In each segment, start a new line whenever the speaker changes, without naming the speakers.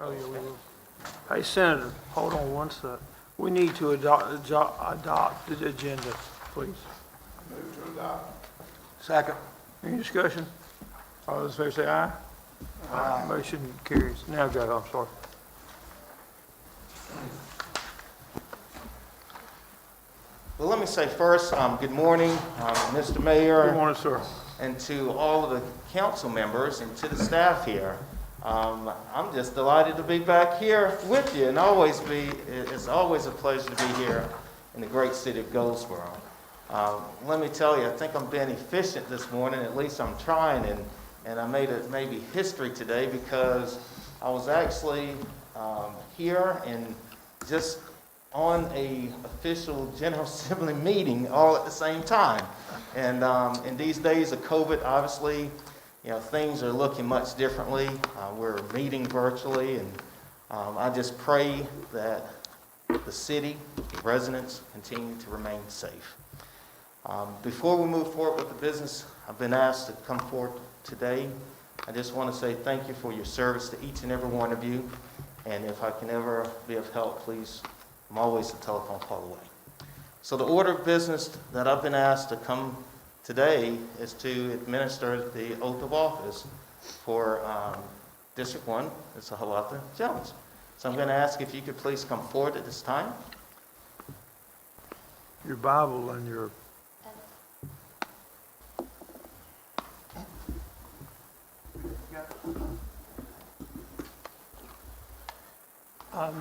Oh, yeah, we will. Hey, Senator, hold on one sec. We need to adopt the agenda, please.
Move to adopt.
Second. Any discussion? All those in favor say aye. Aye. Motion carries. Now go, I'm sorry.
Well, let me say first, good morning, Mr. Mayor.
Good morning, sir.
And to all of the council members and to the staff here. I'm just delighted to be back here with you, and it's always a pleasure to be here in the great city of Goldsboro. Let me tell you, I think I'm being efficient this morning, at least I'm trying, and I made maybe history today because I was actually here and just on a official General Assembly meeting all at the same time. And in these days of COVID, obviously, things are looking much differently. We're meeting virtually, and I just pray that the city, the residents, continue to remain safe. Before we move forward with the business I've been asked to come forward today, I just want to say thank you for your service to each and every one of you. And if I can ever be of help, please, I'm always a telephone call away. So the order of business that I've been asked to come today is to administer the oath of office for District 1, it's Halata Jones. So I'm going to ask if you could please come forward at this time.
Your Bible and your...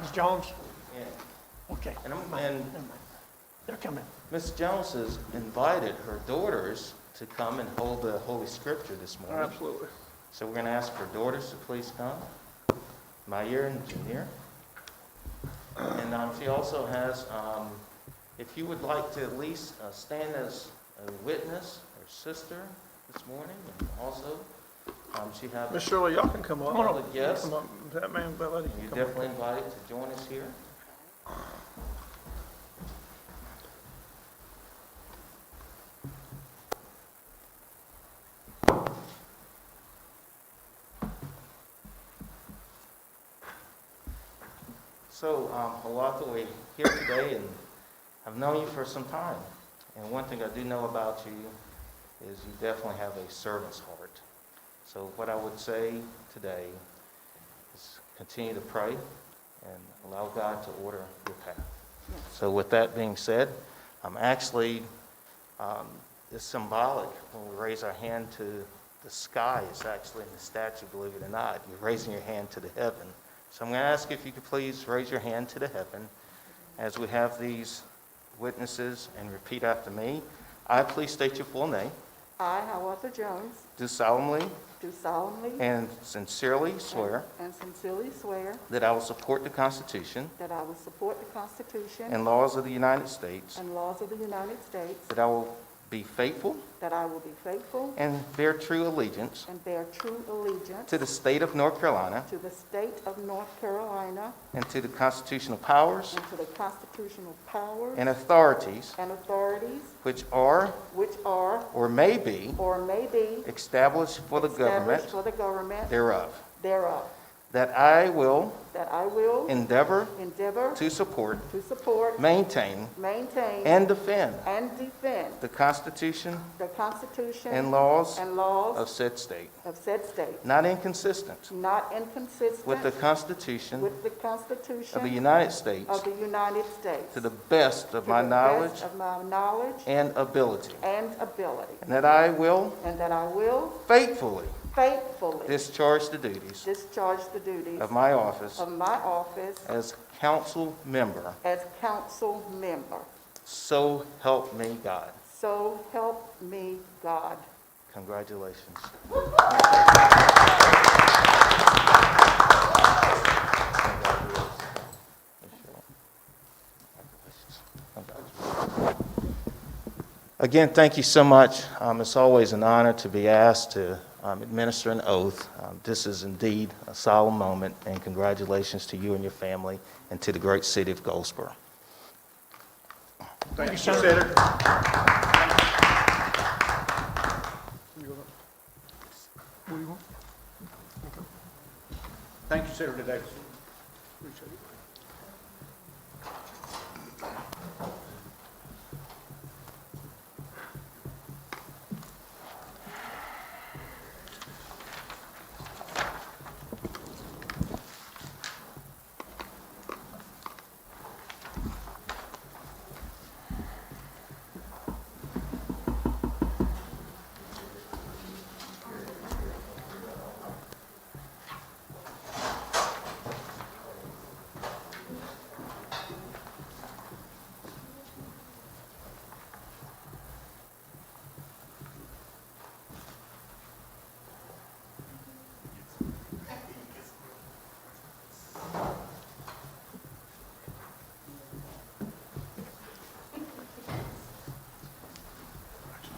Ms. Jones?
Yeah.
Okay.
And
They're coming.
Ms. Jones has invited her daughters to come and hold the Holy Scripture this morning.
Absolutely.
So we're going to ask her daughters to please come, Mayer and Junior. And she also has, if you would like to at least stand as a witness, her sister this morning, and also she has.
Miss Shirley, y'all can come up.
Come on up. Yes.
Come up. That man, that lady can
You're
come up.
definitely invited to join us here. So, Halata, we're here today, and I've known you for some time. And one thing I do know about you is you definitely have a servant's heart. So what I would say today is continue to pray and allow God to order your path. So with that being said, I'm actually, it's symbolic when we raise our hand to the sky. It's actually in the statue, believe it or not. You're raising your hand to the heaven. So I'm going to ask if you could please raise your hand to the heaven as we have these witnesses and repeat after me. I, please state your full name.
I, Halata Jones,
Do solemnly
do solemnly
and sincerely swear
and sincerely swear
that I will support the Constitution
that I will support the Constitution
and laws of the United States,
and laws of the United States,
that I will be faithful
that I will be faithful
and bear true allegiance
and bear true allegiance
to the state of North Carolina
to the state of North Carolina
and to the constitutional powers
and to the constitutional powers
and authorities
and authorities
which are
which are
or may be
or may be
established for the government
established for the government
thereof,
thereof,
that I will
that I will
endeavor
endeavor
to support,
to support,
maintain,
maintain,
and defend
and defend
the Constitution
the Constitution
and laws
and laws
of said state,
of said state,
not inconsistent
not inconsistent
with the Constitution
with the Constitution
of the United States,
of the United States,
to the best of
to
my
the
knowledge
best of my knowledge
and ability,
and ability,
and that I will
and that I will
faithfully
faithfully
discharge the duties
discharge the duties
of my office
of my office
as council member.
as council member.
So help me God.
So help me God.
Congratulations. Again, thank you so much. It's always an honor to be asked to administer an oath. This is indeed a solemn moment, and congratulations to you and your family and to the great city of Goldsboro.
Thank you, Senator.
Thank you, Senator Davis.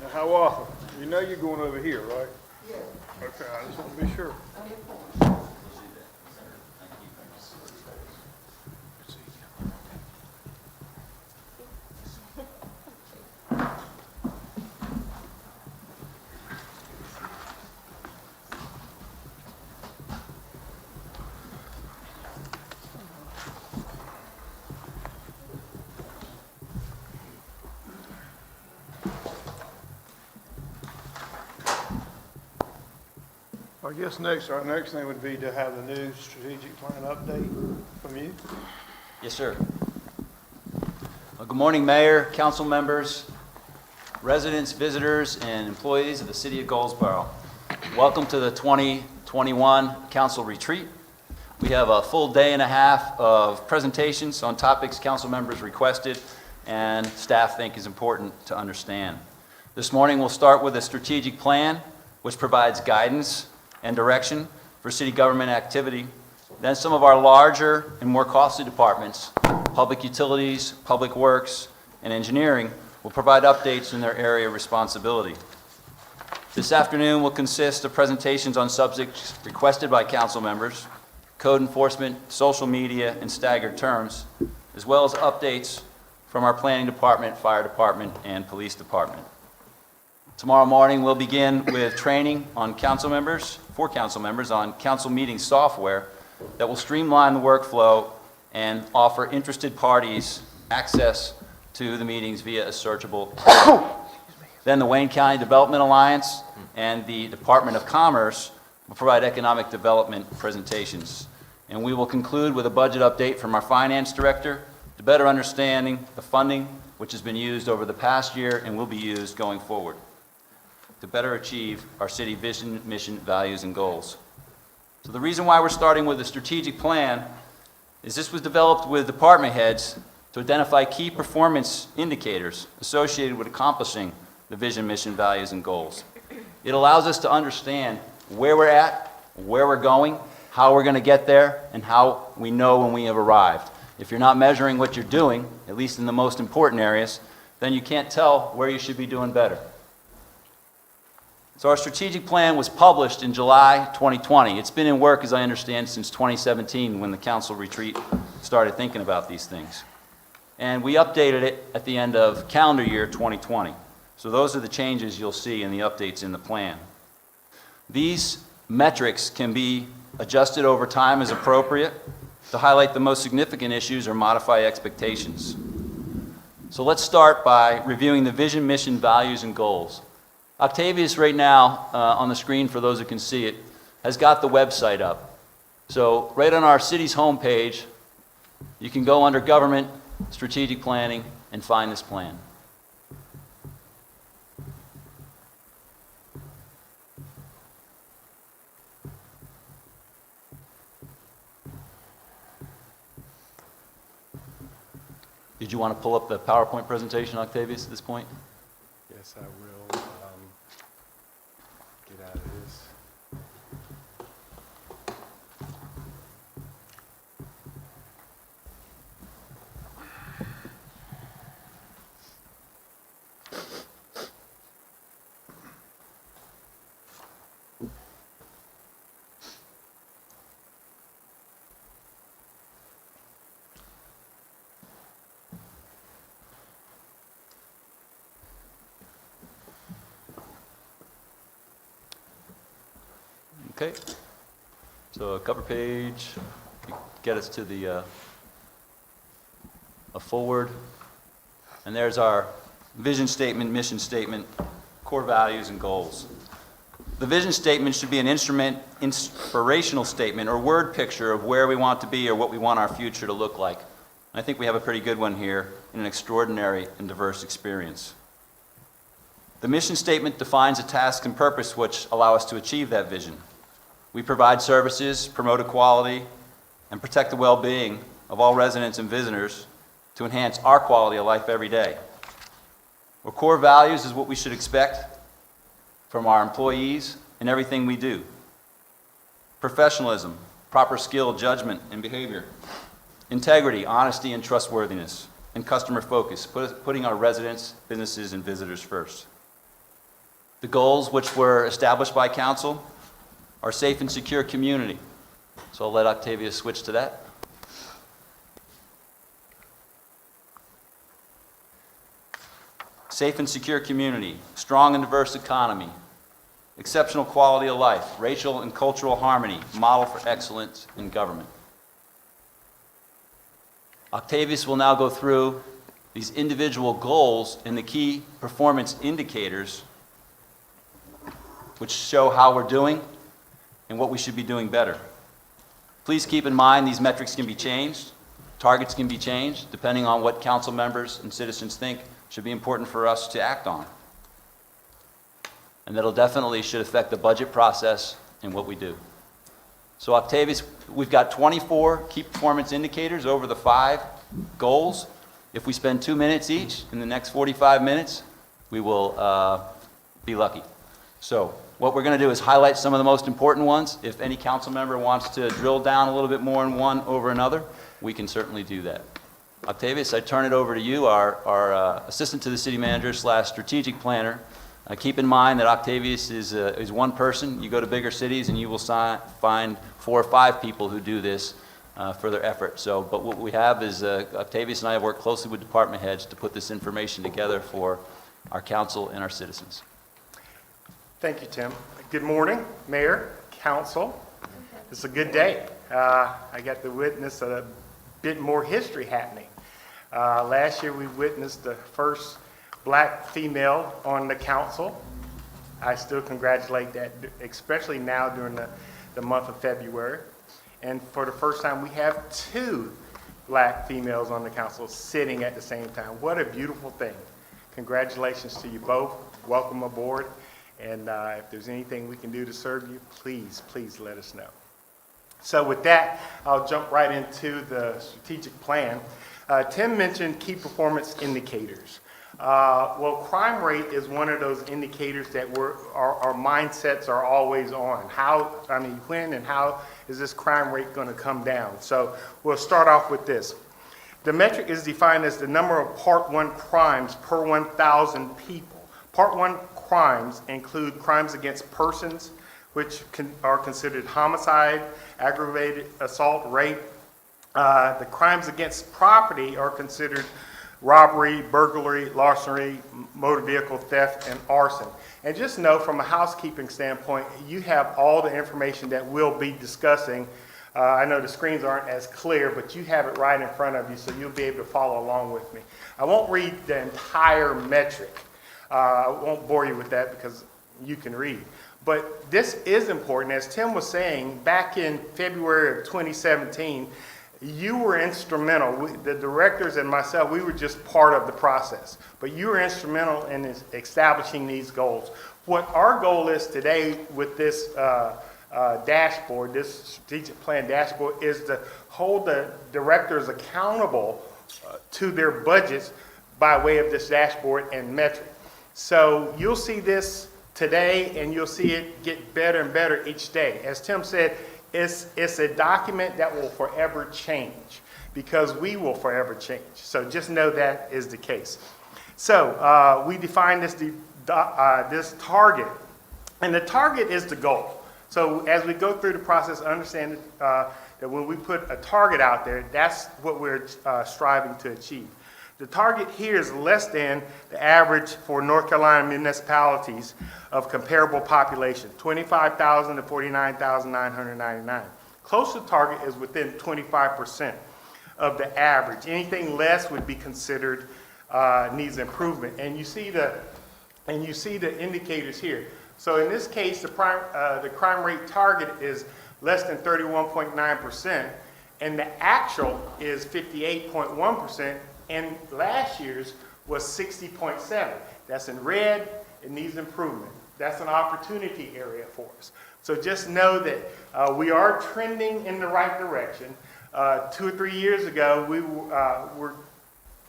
Now, how often? You know you're going over here, right? Yeah. Okay, I just want to be sure. I guess our next thing would be to have the new strategic plan update from you.
Yes, sir. Well, good morning, Mayor, council members, residents, visitors, and employees of the City of Goldsboro. Welcome to the 2021 Council Retreat. We have a full day and a half of presentations on topics council members requested and staff think is important to understand. This morning, we'll start with a strategic plan, which provides guidance and direction for city government activity. Then some of our larger and more costly departments, public utilities, public works, and engineering, will provide updates in their area of responsibility. This afternoon will consist of presentations on subjects requested by council members, code enforcement, social media, and staggered terms, as well as updates from our planning department, fire department, and police department. Tomorrow morning, we'll begin with training on for council members on council meeting software that will streamline the workflow and offer interested parties access to the meetings via a searchable portal. Then the Wayne County Development Alliance and the Department of Commerce will provide economic development presentations. And we will conclude with a budget update from our finance director to better understanding the funding which has been used over the past year and will be used going forward to better achieve our city vision, mission, values, and goals. So the reason why we're starting with a strategic plan is this was developed with department heads to identify key performance indicators associated with accomplishing the vision, mission, values, and goals. It allows us to understand where we're at, where we're going, how we're going to get there, and how we know when we have arrived. If you're not measuring what you're doing, at least in the most important areas, then you can't tell where you should be doing better. So our strategic plan was published in July 2020. It's been in work, as I understand, since 2017 when the council retreat started thinking about these things. And we updated it at the end of calendar year 2020. So those are the changes you'll see in the updates in the plan. These metrics can be adjusted over time as appropriate to highlight the most significant issues or modify expectations. So let's start by reviewing the vision, mission, values, and goals. Octavius right now, on the screen for those who can see it, has got the website up. So right on our city's homepage, you can go under Government, Strategic Planning, and find this plan. Did you want to pull up the PowerPoint presentation, Octavius, at this point?
Yes, I will. Get out of this.
Okay, so a cover page, get us to the a forward. And there's our vision statement, mission statement, core values, and goals. The vision statement should be an inspirational statement or word picture of where we want to be or what we want our future to look like. And I think we have a pretty good one here in an extraordinary and diverse experience. The mission statement defines a task and purpose which allow us to achieve that vision. We provide services, promote equality, and protect the well-being of all residents and visitors to enhance our quality of life every day. Our core values is what we should expect from our employees in everything we do. Professionalism, proper skill, judgment, and behavior. Integrity, honesty, and trustworthiness. And customer focus, putting our residents, businesses, and visitors first. The goals which were established by council are safe and secure community. So I'll let Octavius switch to that. Safe and secure community, strong and diverse economy, exceptional quality of life, racial and cultural harmony, model for excellence in government. Octavius will now go through these individual goals and the key performance indicators which show how we're doing and what we should be doing better. Please keep in mind these metrics can be changed, targets can be changed, depending on what council members and citizens think should be important for us to act on. And that'll definitely should affect the budget process and what we do. So Octavius, we've got 24 key performance indicators over the 5 goals. If we spend 2 minutes each in the next 45 minutes, we will be lucky. So what we're going to do is highlight some of the most important ones. If any council member wants to drill down a little bit more in one over another, we can certainly do that. Octavius, I turn it over to you, our assistant to the city manager / strategic planner. Keep in mind that Octavius is one person. You go to bigger cities and you will find 4 or 5 people who do this for their effort. But what we have is Octavius and I have worked closely with department heads to put this information together for our council and our citizens.
Thank you, Tim. Good morning, Mayor, Council. It's a good day. I got to witness a bit more history happening. Last year we witnessed the first black female on the council. I still congratulate that, especially now during the month of February. And for the first time we have 2 black females on the council sitting at the same time. What a beautiful thing. Congratulations to you both. Welcome aboard. And if there's anything we can do to serve you, please, please let us know. So with that, I'll jump right into the strategic plan. Tim mentioned key performance indicators. Well, crime rate is one of those indicators that our mindsets are always on. When and how is this crime rate going to come down? So we'll start off with this. The metric is defined as the number of Part 1 crimes per 1,000 people. Part 1 crimes include crimes against persons, which are considered homicide, aggravated assault, rape. The crimes against property are considered robbery, burglary, larceny, motor vehicle theft, and arson. And just know from a housekeeping standpoint, you have all the information that we'll be discussing. I know the screens aren't as clear, but you have it right in front of you, so you'll be able to follow along with me. I won't read the entire metric. I won't bore you with that because you can read. But this is important. As Tim was saying, back in February of 2017, you were instrumental. The directors and myself, we were just part of the process. But you were instrumental in establishing these goals. What our goal is today with this dashboard, this strategic plan dashboard, is to hold the directors accountable to their budgets by way of this dashboard and metric. So you'll see this today, and you'll see it get better and better each day. As Tim said, it's a document that will forever change because we will forever change. So just know that is the case. So we define this target, and the target is the goal. So as we go through the process, understand that when we put a target out there, that's what we're striving to achieve. The target here is less than the average for North Carolina municipalities of comparable population, 25,000 to 49,999. Close to target is within 25% of the average. Anything less would be considered needs improvement. And you see the indicators here. So in this case, the crime rate target is less than 31.9%, and the actual is 58.1%, and last year's was 60.7. That's in red. It needs improvement. That's an opportunity area for us. So just know that we are trending in the right direction. 2 or 3 years ago, we were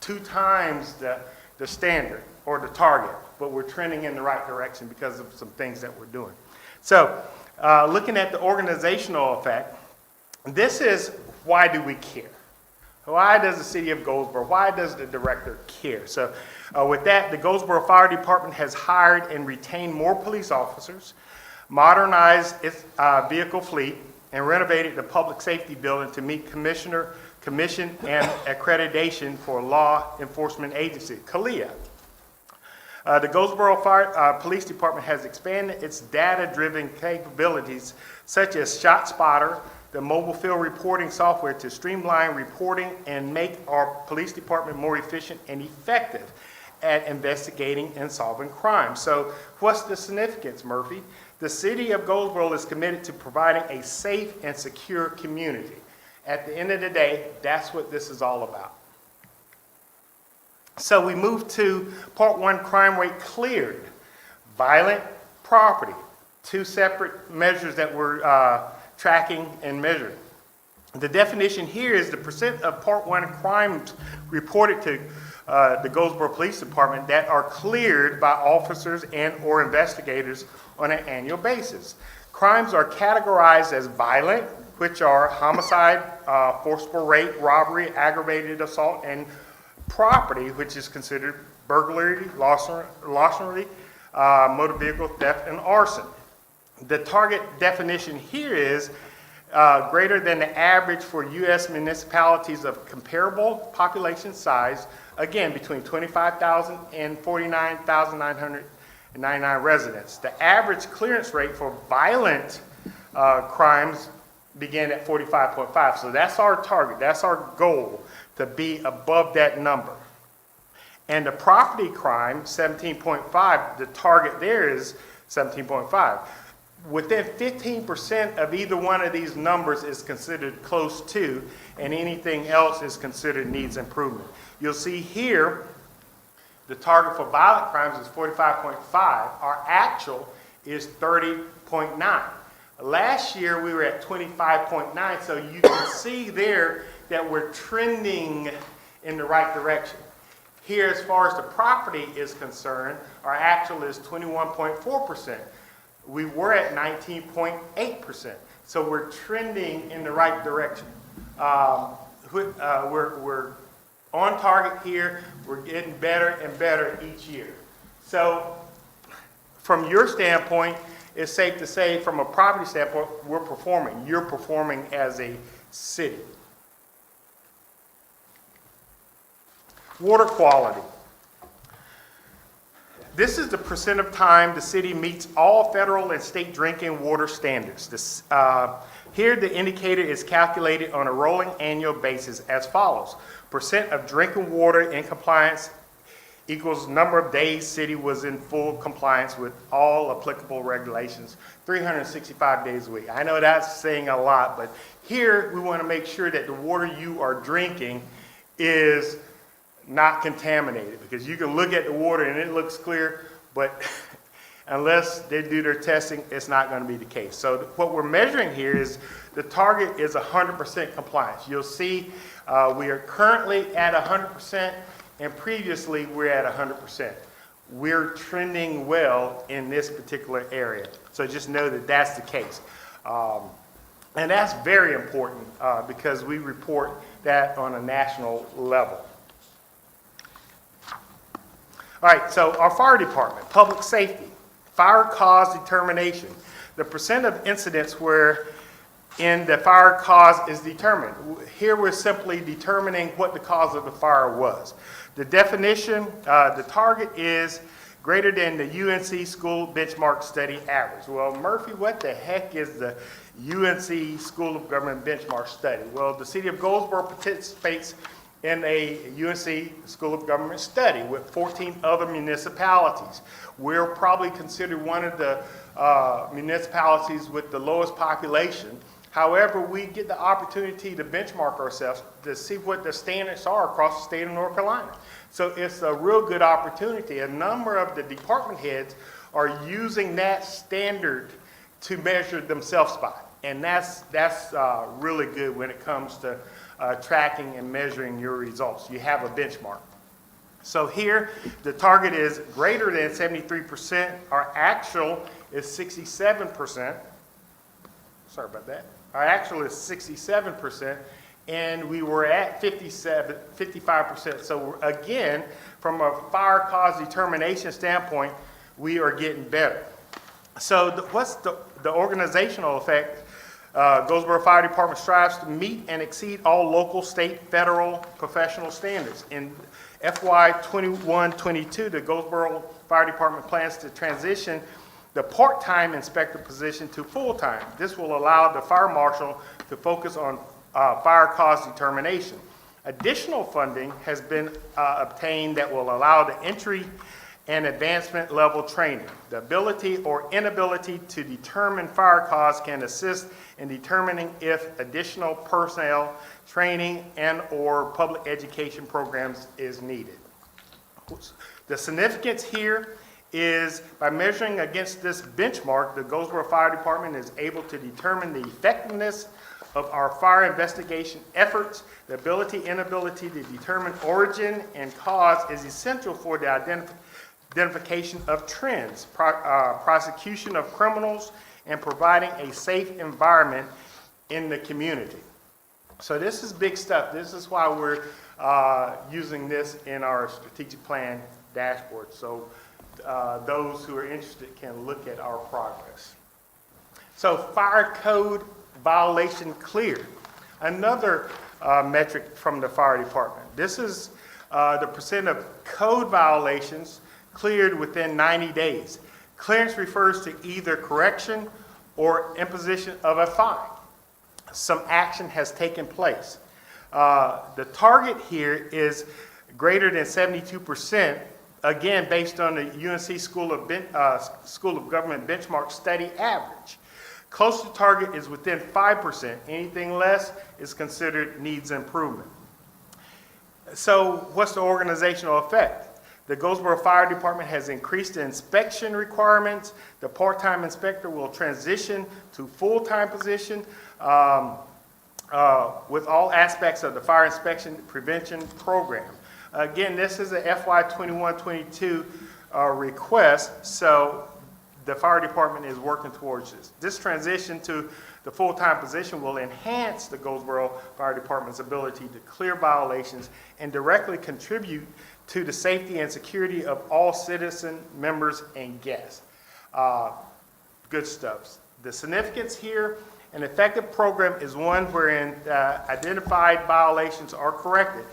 2 times the standard or the target, but we're trending in the right direction because of some things that we're doing. So looking at the organizational effect, this is why do we care? Why does the city of Goldsboro, why does the director care? So with that, the Goldsboro Fire Department has hired and retained more police officers, modernized its vehicle fleet, and renovated the public safety building to meet commission and accreditation for law enforcement agency, CALEA. The Goldsboro Police Department has expanded its data-driven capabilities such as ShotSpotter, the mobile field reporting software, to streamline reporting and make our police department more efficient and effective at investigating and solving crime. So what's the significance, Murphy? The city of Goldsboro is committed to providing a safe and secure community. At the end of the day, that's what this is all about. So we move to part 1, crime rate cleared. Violent property, 2 separate measures that we're tracking and measuring. The definition here is the percent of part 1 crimes reported to the Goldsboro Police Department that are cleared by officers and or investigators on an annual basis. Crimes are categorized as violent, which are homicide, forcible rape, robbery, aggravated assault, and property, which is considered burglary, larceny, motor vehicle theft, and arson. The target definition here is greater than the average for U.S. municipalities of comparable population size, again, between 25,000 and 49,999 residents. The average clearance rate for violent crimes began at 45.5. So that's our target. That's our goal, to be above that number. And the property crime, 17.5, the target there is 17.5. Within 15% of either one of these numbers is considered close to, and anything else is considered needs improvement. You'll see here, the target for violent crimes is 45.5. Our actual is 30.9. Last year, we were at 25.9, so you can see there that we're trending in the right direction. Here, as far as the property is concerned, our actual is 21.4%. We were at 19.8%, so we're trending in the right direction. We're on target here. We're getting better and better each year. So from your standpoint, it's safe to say from a property standpoint, we're performing. You're performing as a city. Water quality. This is the percent of time the city meets all federal and state drinking water standards. Here, the indicator is calculated on a rolling annual basis as follows. Percent of drinking water in compliance equals number of days city was in full compliance with all applicable regulations, 365 days a week. I know that's saying a lot, but here we want to make sure that the water you are drinking is not contaminated, because you can look at the water and it looks clear, but unless they do their testing, it's not going to be the case. So what we're measuring here is the target is 100% compliance. You'll see we are currently at 100%, and previously we're at 100%. We're trending well in this particular area. So just know that that's the case. And that's very important because we report that on a national level. All right, so our fire department, public safety, fire cause determination. The percent of incidents where in the fire cause is determined. Here we're simply determining what the cause of the fire was. The definition, the target is greater than the UNC school benchmark study average. Well, Murphy, what the heck is the UNC School of Government benchmark study. Well, the city of Goldsboro participates in a UNC School of Government study with 14 other municipalities. We're probably considered one of the municipalities with the lowest population. However, we get the opportunity to benchmark ourselves to see what the standards are across the state of North Carolina. So it's a real good opportunity. A number of the department heads are using that standard to measure themselves by. And that's really good when it comes to tracking and measuring your results. You have a benchmark. So here, the target is greater than 73%. Our actual is 67%. Sorry about that. Our actual is 67%, and we were at 55%. So again, from a fire cause determination standpoint, we are getting better. So what's the organizational effect? Goldsboro Fire Department strives to meet and exceed all local, state, federal professional standards. In FY 21-22, the Goldsboro Fire Department plans to transition the part-time inspector position to full-time. This will allow the fire marshal to focus on fire cause determination. Additional funding has been obtained that will allow the entry and advancement level training. The ability or inability to determine fire cause can assist in determining if additional personnel, training, and or public education programs is needed. The significance here is by measuring against this benchmark, the Goldsboro Fire Department is able to determine the effectiveness of our fire investigation efforts. The inability to determine origin and cause is essential for the identification of trends, prosecution of criminals, and providing a safe environment in the community. So this is big stuff. This is why we're using this in our strategic plan dashboard. So those who are interested can look at our progress. So fire code violation cleared. Another metric from the fire department. This is the percent of code violations cleared within 90 days. Clearance refers to either correction or imposition of a fine. Some action has taken place. The target here is greater than 72%, again, based on the UNC School of Government benchmark study average. Close to target is within 5%. Anything less is considered needs improvement. So what's the organizational effect? The Goldsboro Fire Department has increased the inspection requirements. The part-time inspector will transition to full-time position with all aspects of the fire inspection prevention program. Again, this is a FY 21-22 request, so the fire department is working towards this. This transition to the full-time position will enhance the Goldsboro Fire Department's ability to clear violations and directly contribute to the safety and security of all citizen members and guests. Good stuff. The significance here, an effective program is one wherein identified violations are corrected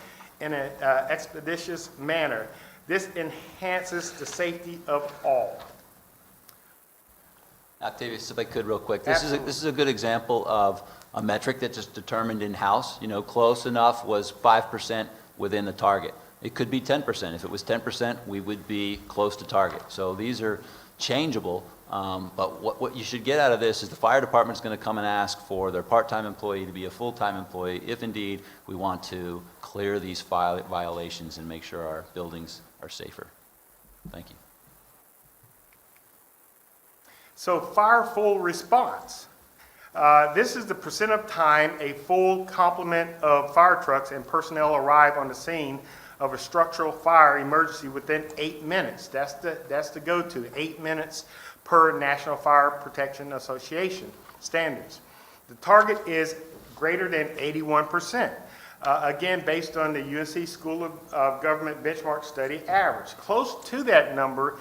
in an expeditious manner. This enhances the safety of all.
Octavius, if I could real quick, this is a good example of a metric that's just determined in-house. You know, close enough was 5% within the target. It could be 10%. If it was 10%, we would be close to target. So these are changeable, but what you should get out of this is the fire department's going to come and ask for their part-time employee to be a full-time employee if indeed we want to clear these violations and make sure our buildings are safer. Thank you.
So fire full response. This is the percent of time a full complement of fire trucks and personnel arrive on the scene of a structural fire emergency within 8 minutes. That's the go-to, 8 minutes per National Fire Protection Association standards. The target is greater than 81%. Again, based on the UNC School of Government benchmark study average. Close to that number,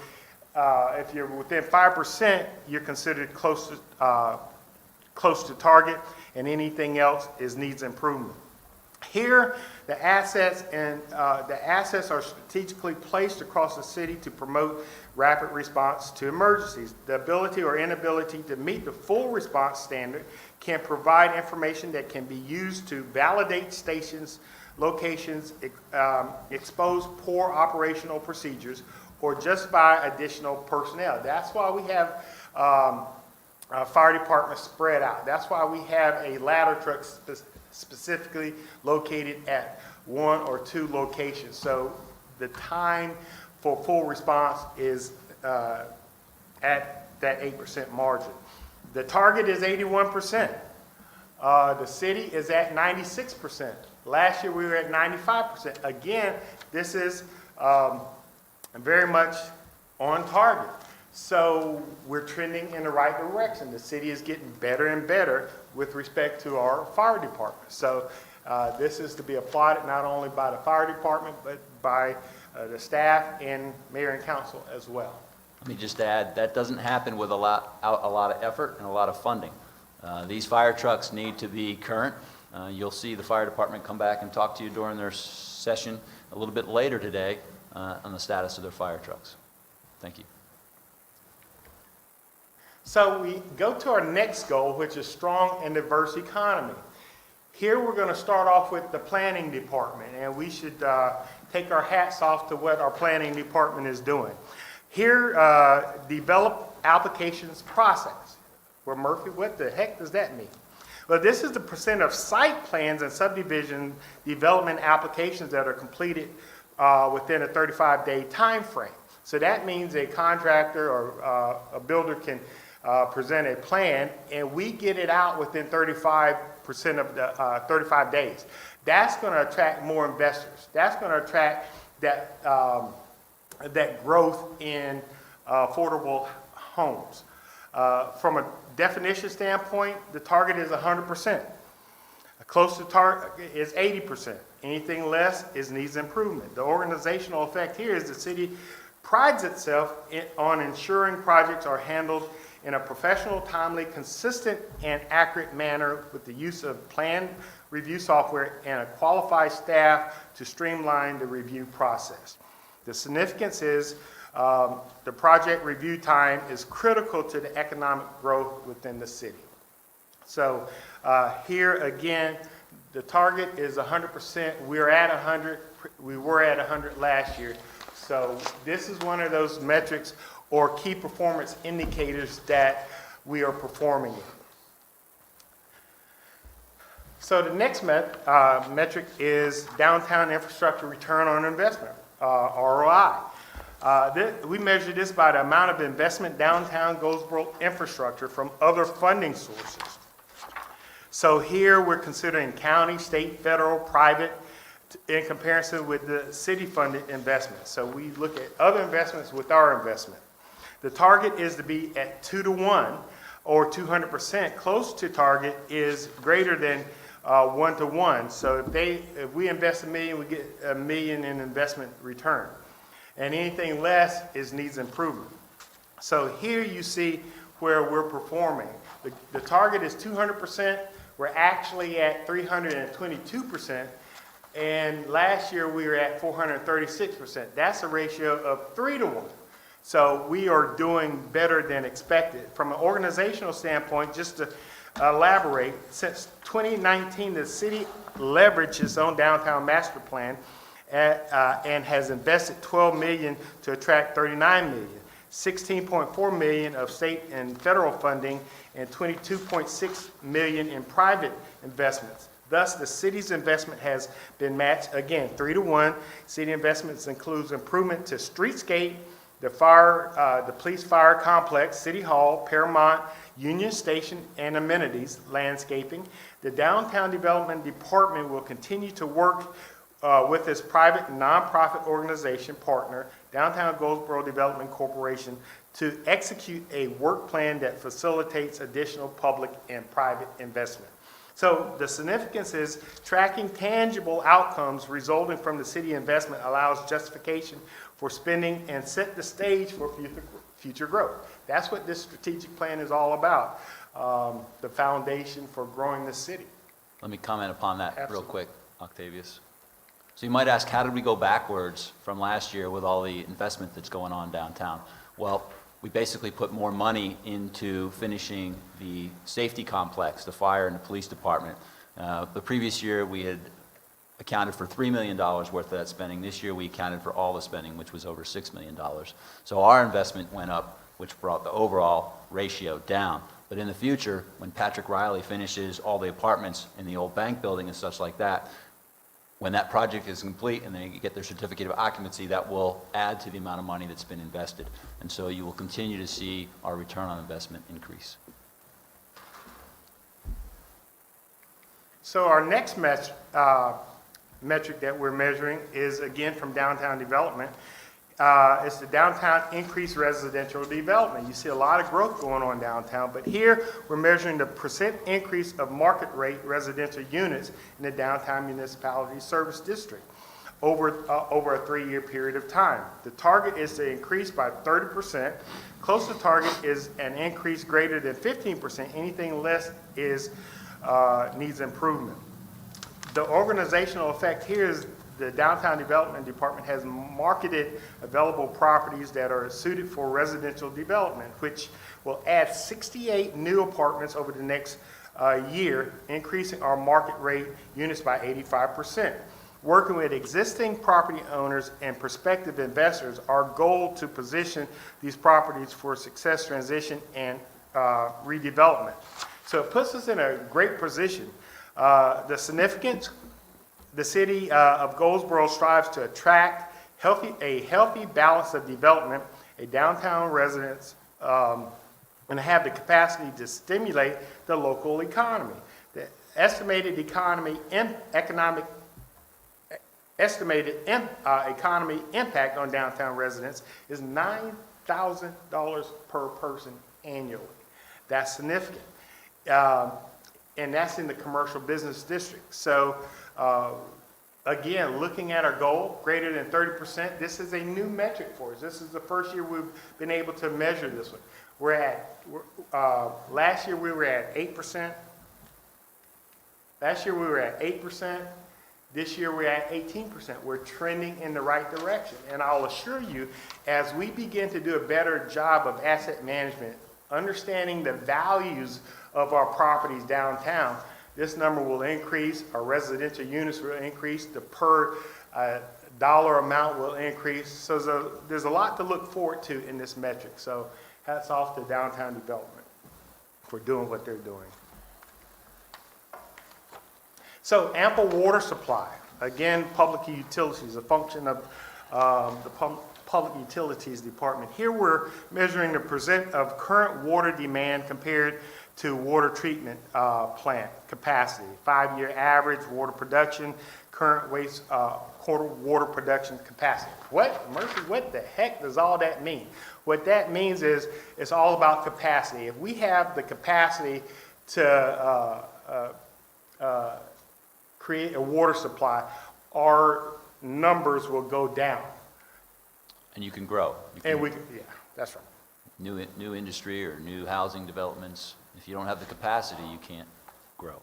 if you're within 5%, you're considered close to target, and anything else is needs improvement. Here, the assets are strategically placed across the city to promote rapid response to emergencies. The ability or inability to meet the full response standard can provide information that can be used to validate stations, locations, expose poor operational procedures, or justify additional personnel. That's why we have fire departments spread out. That's why we have a ladder truck specifically located at 1 or 2 locations. So the time for full response is at that 8% margin. The target is 81%. The city is at 96%. Last year we were at 95%. Again, this is very much on target. So we're trending in the right direction. The city is getting better and better with respect to our fire department. So this is to be applauded not only by the fire department, but by the staff and mayor and council as well.
Let me just add, that doesn't happen with a lot of effort and a lot of funding. These fire trucks need to be current. You'll see the fire department come back and talk to you during their session a little bit later today on the status of their fire trucks. Thank you.
So we go to our next goal, which is strong and diverse economy. Here we're going to start off with the planning department, and we should take our hats off to what our planning department is doing. Here, develop applications process. Well, Murphy, what the heck does that mean? Well, this is the percent of site plans and subdivision development applications that are completed within a 35-day time frame. So that means a contractor or a builder can present a plan, and we get it out within 35% of the 35 days. That's going to attract more investors. That's going to attract that that growth in affordable homes. From a definition standpoint, the target is 100%. Close to target is 80%. Anything less needs improvement. The organizational effect here is the city prides itself on ensuring projects are handled in a professional, timely, consistent, and accurate manner with the use of plan review software and a qualified staff to streamline the review process. The significance is the project review time is critical to the economic growth within the city. So here again, the target is 100%. We're at 100. We were at 100 last year. So this is one of those metrics or key performance indicators that we are performing in. So the next metric is downtown infrastructure return on investment, ROI. We measure this by the amount of investment downtown Goldsboro infrastructure from other funding sources. So here we're considering county, state, federal, private, in comparison with the city-funded investments. So we look at other investments with our investment. The target is to be at 2-to-1 or 200%. Close to target is greater than 1-to-1. So if we invest $1 million, we get $1 million in investment return. And anything less needs improvement. So here you see where we're performing. The target is 200%. We're actually at 322%. And last year we were at 436%. That's a ratio of 3-to-1. So we are doing better than expected. From an organizational standpoint, just to elaborate, since 2019, the city leveraged its own downtown master plan and has invested $12 million to attract $39 million, $16.4 million of state and federal funding, and $22.6 million in private investments. Thus, the city's investment has been matched, again, 3-to-1. City investments includes improvement to streetscape, the police fire complex, City Hall, Paramount, Union Station, and amenities, landscaping. The Downtown Development Department will continue to work with its private and nonprofit organization partner, Downtown Goldsboro Development Corporation, to execute a work plan that facilitates additional public and private investment. So the significance is tracking tangible outcomes resulting from the city investment allows justification for spending and set the stage for future growth. That's what this strategic plan is all about, the foundation for growing the city.
Let me comment upon that real
Absolutely.
quick. Octavius. So you might ask, how did we go backwards from last year with all the investment that's going on downtown? Well, we basically put more money into finishing the safety complex, the fire and the police department. The previous year, we had accounted for $3 million worth of that spending. This year, we accounted for all the spending, which was over $6 million. So our investment went up, which brought the overall ratio down. But in the future, when Patrick Riley finishes all the apartments in the old bank building and such like that, when that project is complete and they get their certificate of occupancy, that will add to the amount of money that's been invested. And so you will continue to see our return on investment increase.
So our next metric that we're measuring is, again, from downtown development. It's the downtown increased residential development. You see a lot of growth going on downtown, but here we're measuring the percent increase of market rate residential units in the downtown municipality service district over a 3-year period of time. The target is to increase by 30%. Close to target is an increase greater than 15%. Anything less is needs improvement. The organizational effect here is the Downtown Development Department has marketed available properties that are suited for residential development, which will add 68 new apartments over the next year, increasing our market rate units by 85%. Working with existing property owners and prospective investors, our goal to position these properties for success transition and redevelopment. So it puts us in a great position. The significance, the city of Goldsboro strives to attract a healthy balance of development, a downtown residents, and have the capacity to stimulate the local economy. The estimated economy impact on downtown residents is $9,000 per person annually. That's significant. And that's in the commercial business district. So again, looking at our goal, greater than 30%, this is a new metric for us. This is the first year we've been able to measure this one. Last year we were at 8%. Last year we were at 8%. This year we're at 18%. We're trending in the right direction. And I'll assure you, as we begin to do a better job of asset management, understanding the values of our properties downtown, this number will increase, our residential units will increase, the per dollar amount will increase. So there's a lot to look forward to in this metric. So hats off to downtown development for doing what they're doing. So ample water supply. Again, public utilities, a function of the Public Utilities Department. Here we're measuring the percent of current water demand compared to water treatment plant capacity. 5-year average water production, current water production capacity. What the heck does all that mean? What that means is it's all about capacity. If we have the capacity to create a water supply, our numbers will go down.
And you can grow.
Yeah, that's right.
New industry or new housing developments. If you don't have the capacity, you can't grow.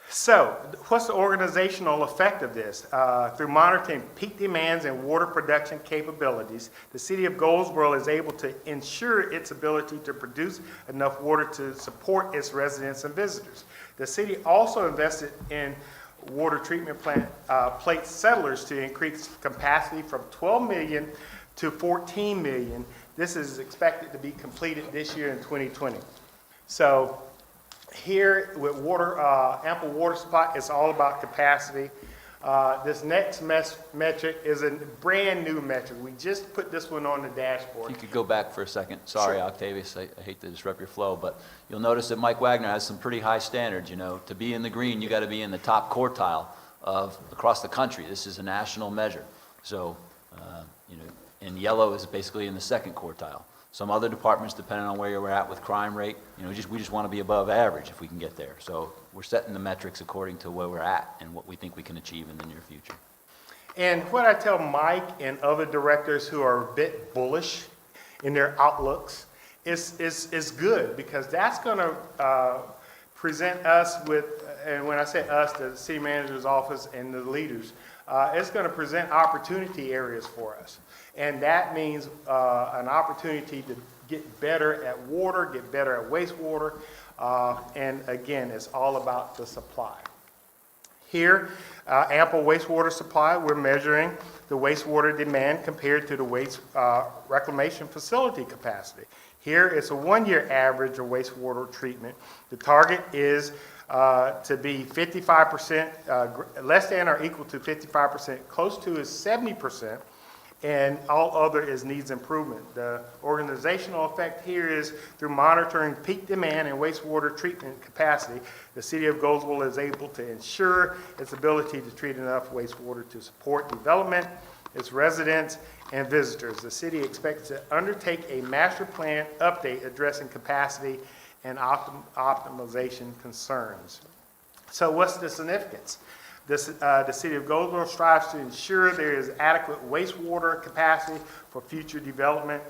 So, what's the organizational effect of this? Through monitoring peak demands and water production capabilities, the city of Goldsboro is able to ensure its ability to produce enough water to support its residents and visitors. The city also invested in water treatment plant plate settlers to increase capacity from 12 million to 14 million. This is expected to be completed this year in 2020. So here with water, ample water supply, it's all about capacity. This next metric is a brand new metric. We just put this one on the dashboard.
If you could go back for a second. Sorry,
Sure.
Octavius, I hate to disrupt your flow, but you'll notice that Mike Wagner has some pretty high standards. You know, to be in the green, you got to be in the top quartile of across the country. This is a national measure. So, you know, and yellow is basically in the second quartile. Some other departments, depending on where you're at with crime rate, you know, we just want to be above average if we can get there. So we're setting the metrics according to where we're at and what we think we can achieve in the near future.
And what I tell Mike and other directors who are a bit bullish in their outlooks is good, because that's going to present us with and when I say us, the city manager's office and the leaders, it's going to present opportunity areas for us. And that means an opportunity to get better at water, get better at wastewater, and again, it's all about the supply. Here, ample wastewater supply, we're measuring the wastewater demand compared to the waste reclamation facility capacity. Here, it's a one-year average of wastewater treatment. The target is to be 55%, less than or equal to 55%, close to is 70%, and all other is needs improvement. The organizational effect here is through monitoring peak demand and wastewater treatment capacity, the city of Goldsboro is able to ensure its ability to treat enough wastewater to support development, its residents, and visitors. The city expects to undertake a master plan update addressing capacity and optimization concerns. So what's the significance? The city of Goldsboro strives to ensure there is adequate wastewater capacity for future development,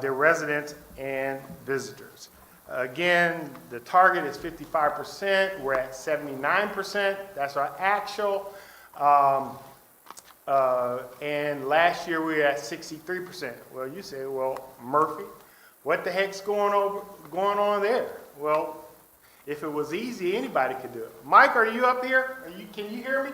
their residents and visitors. Again, the target is 55%. We're at 79%. That's our actual. And last year we were at 63%. Well, you say, well, Murphy, what the heck's going on there? Well, if it was easy, anybody could do it. Mike, are you up here? Can you hear me?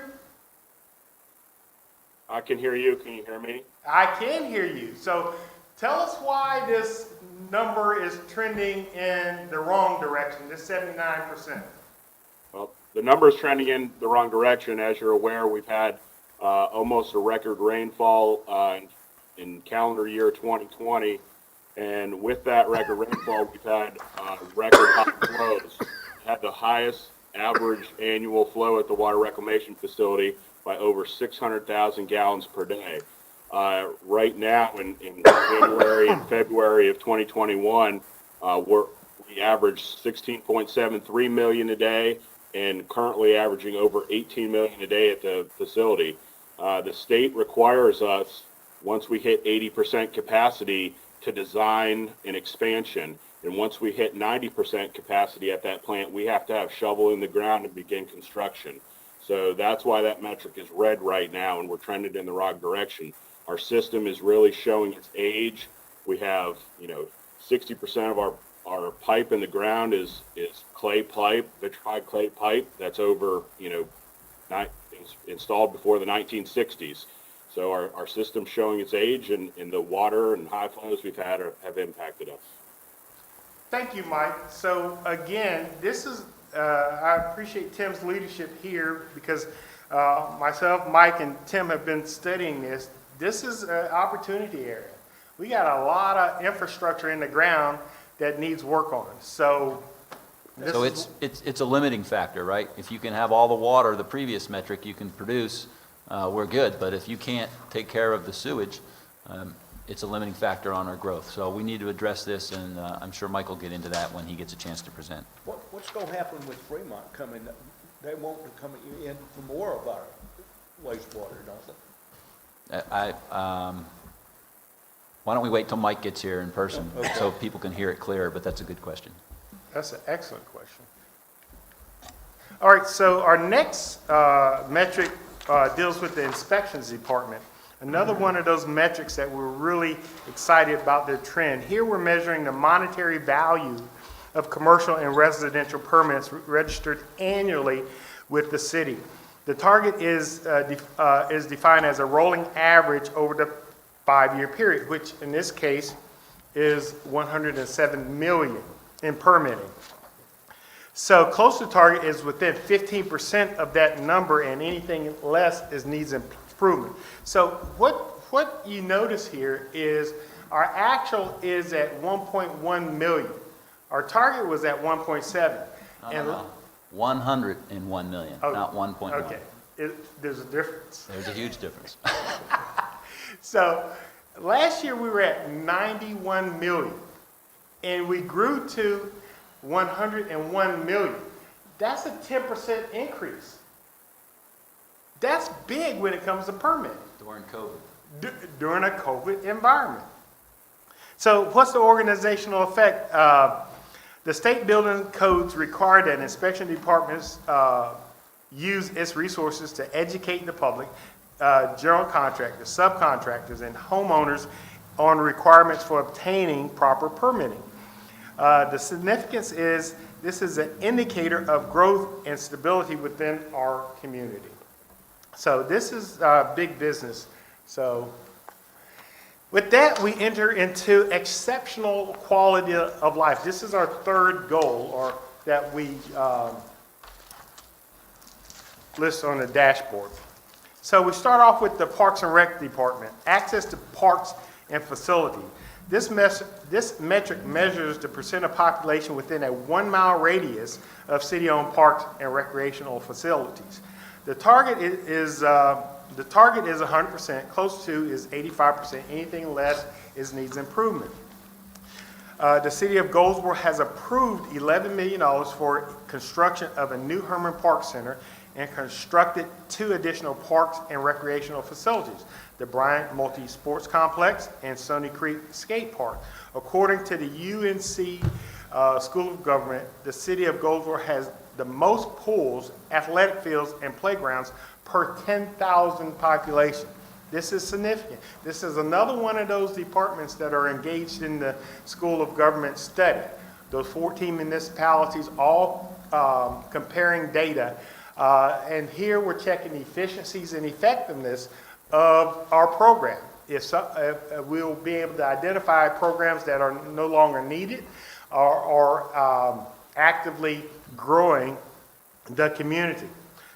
I can hear you. Can you hear me?
I can hear you. So tell us why this number is trending in the wrong direction, this 79%.
Well, the number is trending in the wrong direction. As you're aware, we've had almost a record rainfall in calendar year 2020. And with that record rainfall, we've had record high flows. Had the highest average annual flow at the water reclamation facility by over 600,000 gallons per day. Right now, in January and February of 2021, we averaged 16.73 million a day, and currently averaging over 18 million a day at the facility. The state requires us, once we hit 80% capacity, to design an expansion. And once we hit 90% capacity at that plant, we have to have shovel in the ground and begin construction. So that's why that metric is red right now, and we're trending in the wrong direction. Our system is really showing its age. We have, 60% of our pipe in the ground is clay pipe, vitrified clay pipe. That's over, installed before the 1960s. So our system's showing its age, and the water and high flows we've had have impacted us.
Thank you, Mike. So again, this is, I appreciate Tim's leadership here because myself, Mike, and Tim have been studying this. This is an opportunity area. We got a lot of infrastructure in the ground that needs work on. So
it's a limiting factor, right? If you can have all the water, the previous metric you can produce, we're good. But if you can't take care of the sewage, it's a limiting factor on our growth. So we need to address this, and I'm sure Mike will get into that when he gets a chance to present.
What's going to happen with Fremont coming? They won't come in for more of our wastewater, don't they?
Why don't we wait till Mike gets here in person so people can hear it clearer, but that's a good question.
That's an excellent question. All right, so our next metric deals with the inspections department. Another one of those metrics that we're really excited about the trend. Here we're measuring the monetary value of commercial and residential permits registered annually with the city. The target is defined as a rolling average over the 5-year period, which in this case is 107 million in permitting. So close to target is within 15% of that number, and anything less needs improvement. So what you notice here is our actual is at 1.1 million. Our target was at 1.7.
No. 101 million, not 1.1.
Okay, there's a difference.
There's a huge difference.
So last year we were at 91 million, and we grew to 101 million. That's a 10% increase. That's big when it comes to permitting.
During COVID.
During a COVID environment. So what's the organizational effect? The state building codes require that inspection departments use its resources to educate the public, general contractors, subcontractors, and homeowners on requirements for obtaining proper permitting. The significance is this is an indicator of growth and stability within our community. So this is big business. So with that, we enter into exceptional quality of life. This is our third goal, or that we list on the dashboard. So we start off with the Parks and Rec Department, access to parks and facility. This metric measures the percent of population within a 1 mile radius of city-owned parks and recreational facilities. The target is 100%, close to is 85%, anything less needs improvement. The city of Goldsboro has approved $11 million for construction of a new Herman Park Center and constructed 2 additional parks and recreational facilities, the Bryant Multi-Sports Complex and Stony Creek Skate Park. According to the UNC School of Government, the city of Goldsboro has the most pools, athletic fields, and playgrounds per 10,000 population. This is significant. This is another one of those departments that are engaged in the School of Government study. Those 14 municipalities all comparing data. And here we're checking the efficiencies and effectiveness of our program. If we'll be able to identify programs that are no longer needed or actively growing the community.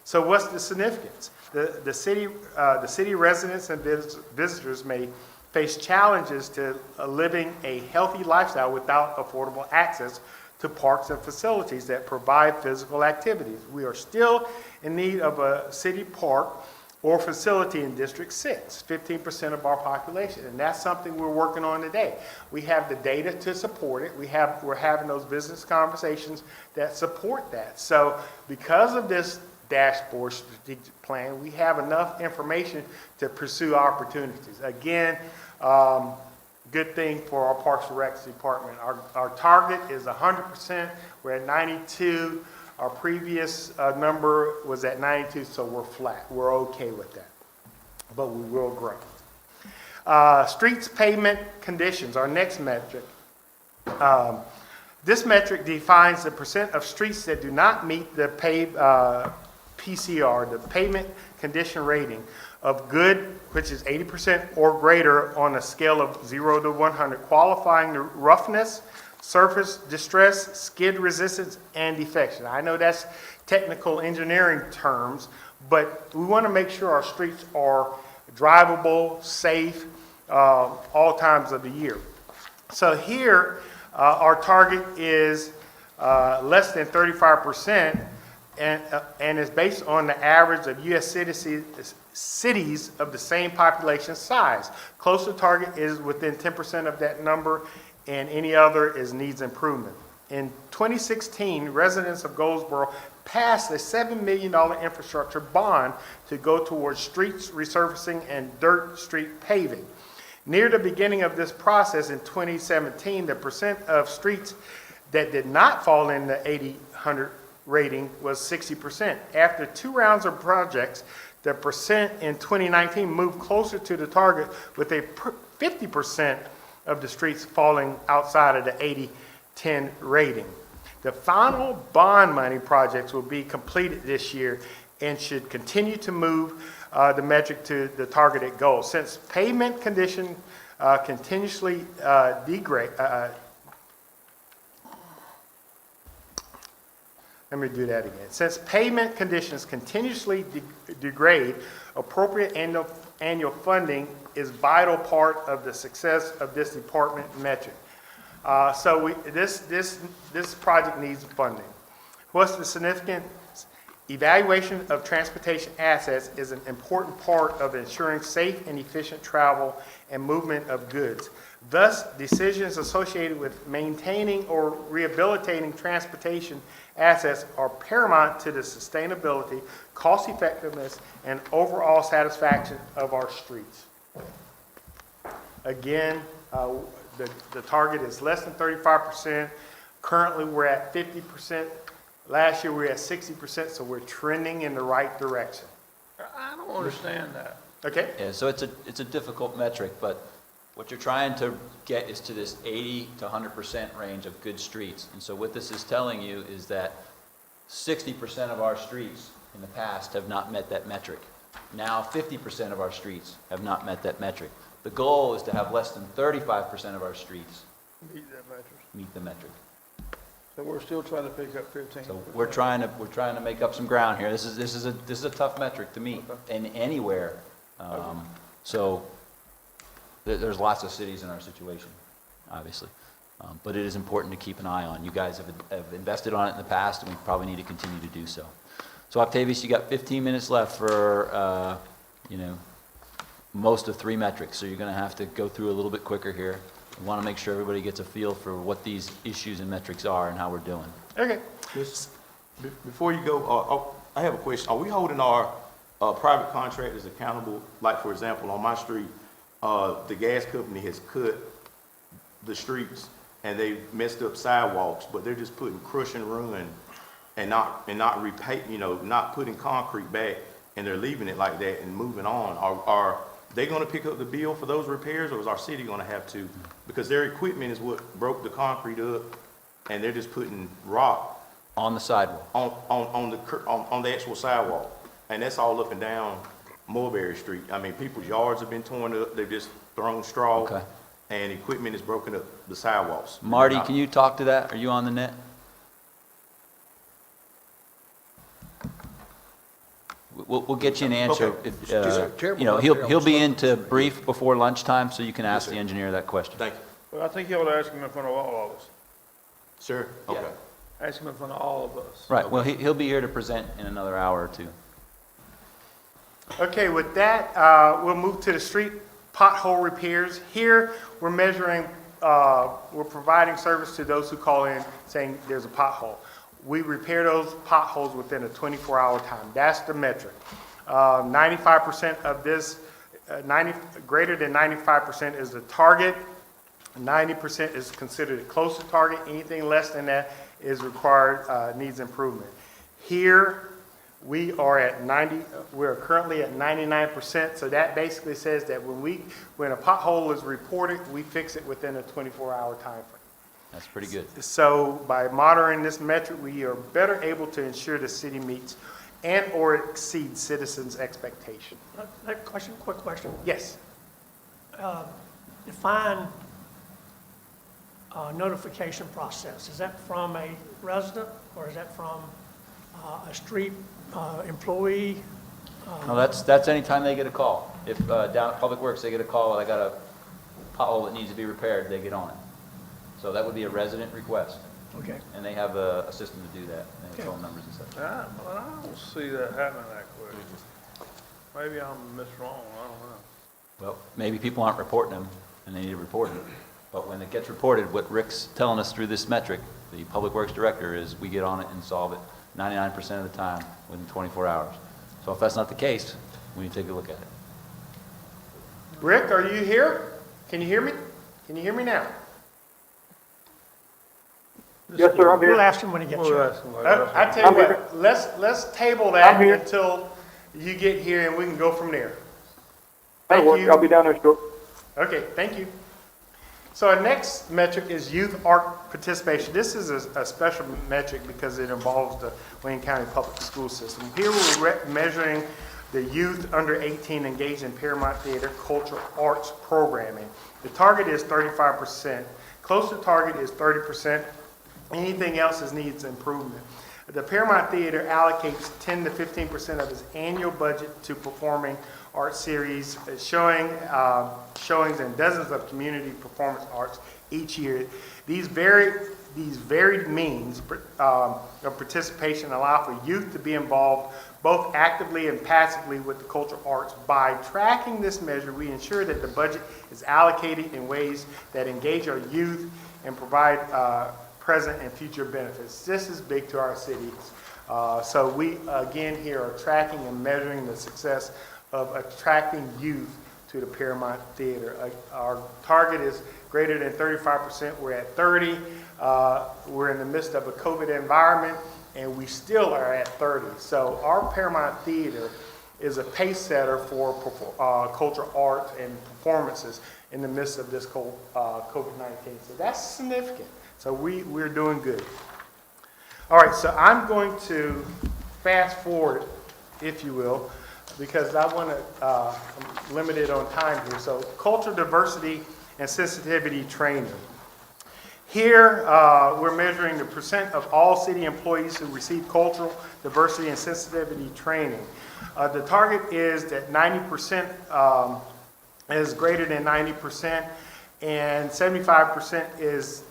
So what's the significance? The city residents and visitors may face challenges to living a healthy lifestyle without affordable access to parks and facilities that provide physical activities. We are still in need of a city park or facility in District 6, 15% of our population, and that's something we're working on today. We have the data to support it. We're having those business conversations that support that. So because of this dashboard strategic plan, we have enough information to pursue opportunities. Again, good thing for our Parks and Rec department. Our target is 100%. We're at 92. Our previous number was at 92, so we're flat. We're okay with that, but we will grow. Streets pavement conditions, our next metric. This metric defines the percent of streets that do not meet the PCR, the pavement condition rating of good, which is 80% or greater on a scale of 0 to 100, qualifying the roughness, surface distress, skid resistance, and defection. I know that's technical engineering terms, but we want to make sure our streets are drivable, safe, all times of the year. So here, our target is less than 35%, and is based on the average of U.S. cities of the same population size. Close to target is within 10% of that number, and any other is needs improvement. In 2016, residents of Goldsboro passed a $7 million infrastructure bond to go towards streets resurfacing and dirt street paving. Near the beginning of this process in 2017, the percent of streets that did not fall in the 80/100 rating was 60%. After 2 rounds of projects, the percent in 2019 moved closer to the target, with a 50% of the streets falling outside of the 80/10 rating. The final bond money projects will be completed this year and should continue to move the metric to the targeted goal. Since pavement condition continuously degrade, let me do that again. Since pavement conditions continuously degrade, appropriate annual funding is vital part of the success of this department metric. So this project needs funding. What's the significance? Evaluation of transportation assets is an important part of ensuring safe and efficient travel and movement of goods. Thus, decisions associated with maintaining or rehabilitating transportation assets are paramount to the sustainability, cost effectiveness, and overall satisfaction of our streets. Again, the target is less than 35%. Currently, we're at 50%. Last year, we were at 60%, so we're trending in the right direction.
I don't understand that.
Okay?
Yeah, so it's a difficult metric, but what you're trying to get is to this 80 to 100% range of good streets. And so what this is telling you is that 60% of our streets in the past have not met that metric. Now 50% of our streets have not met that metric. The goal is to have less than 35% of our streets
Meet that metric.
meet the metric.
So we're still trying to pick up 15.
So we're trying to make up some ground here. This is a tough metric to meet in anywhere. So there's lots of cities in our situation, obviously. But it is important to keep an eye on. You guys have invested on it in the past, and we probably need to continue to do so. So Octavius, you got 15 minutes left for, most of 3 metrics. So you're going to have to go through a little bit quicker here. We want to make sure everybody gets a feel for what these issues and metrics are and how we're doing.
Okay.
Before you go, I have a question. Are we holding our private contractors accountable? Like, for example, on my street, the gas company has cut the streets and they've messed up sidewalks, but they're just putting crush and run and not repay, not putting concrete back, and they're leaving it like that and moving on. Are they going to pick up the bill for those repairs, or is our city going to have to? Because their equipment is what broke the concrete up, and they're just putting rock
On the sidewalk.
on the actual sidewalk, and that's all up and down Mulberry Street. I mean, people's yards have been torn up. They've just thrown straw,
Okay.
and equipment has broken up the sidewalks.
Marty, can you talk to that? Are you on the net? We'll get you an answer.
Okay.
If, he'll be into brief before lunchtime, so you can ask the engineer that question.
Thank you.
Well, I think you ought to ask him in front of all of us.
Sir?
Yeah.
Okay.
Ask him in front of all of us.
Right, well, he'll be here to present in another hour or two.
Okay, with that, we'll move to the street pothole repairs. Here, we're measuring, we're providing service to those who call in saying there's a pothole. We repair those potholes within a 24-hour time. That's the metric. 95% of this, greater than 95% is the target. 90% is considered a close to target. Anything less than that is required, needs improvement. Here, we are at we're currently at 99%, so that basically says that when a pothole is reported, we fix it within a 24-hour time frame.
That's pretty good.
So by monitoring this metric, we are better able to ensure the city meets and or exceeds citizens' expectation.
Quick question.
Yes.
Define notification process. Is that from a resident or is that from a street employee?
No, that's anytime they get a call. If down at Public Works, they get a call, I got a pothole that needs to be repaired, they get on it. So that would be a resident request,
Okay.
and they have a system to do that, they have
Okay.
phone numbers and stuff.
I don't see that happening that quick. Maybe I'm wrong, I don't know.
Well, maybe people aren't reporting them, and they need to report it. But when it gets reported, what Rick's telling us through this metric, the Public Works Director, is we get on it and solve it 99% of the time within 24 hours. So if that's not the case, we need to take a look at it.
Rick, are you here? Can you hear me? Can you hear me now?
Yes, sir, I'm
We'll
here.
ask him when he gets
We'll
here.
ask him later.
I tell you what, let's table that until you get here and we can go from there. Thank you.
I'll be down there short.
Okay, thank you. So our next metric is youth art participation. This is a special metric because it involves the Wayne County Public School System. Here we're measuring the youth under 18 engaged in Paramount Theater cultural arts programming. The target is 35%. Close to target is 30%. Anything else needs improvement. The Paramount Theater allocates 10 to 15% of its annual budget to performing art series, showings and dozens of community performance arts each year. These varied means of participation allow for youth to be involved both actively and passively with the cultural arts. By tracking this measure, we ensure that the budget is allocated in ways that engage our youth and provide present and future benefits. This is big to our cities. So we, again, here are tracking and measuring the success of attracting youth to the Paramount Theater. Our target is greater than 35%. We're at 30. We're in the midst of a COVID environment, and we still are at 30. So our Paramount Theater is a pace setter for cultural art and performances in the midst of this COVID-19. So that's significant. So we're doing good. All right, so I'm going to fast forward, if you will, because I want to, I'm limited on time here. So cultural diversity and sensitivity training. Here, we're measuring the percent of all city employees who receive cultural diversity and sensitivity training. The target is that 90% is greater than 90%, and 75% is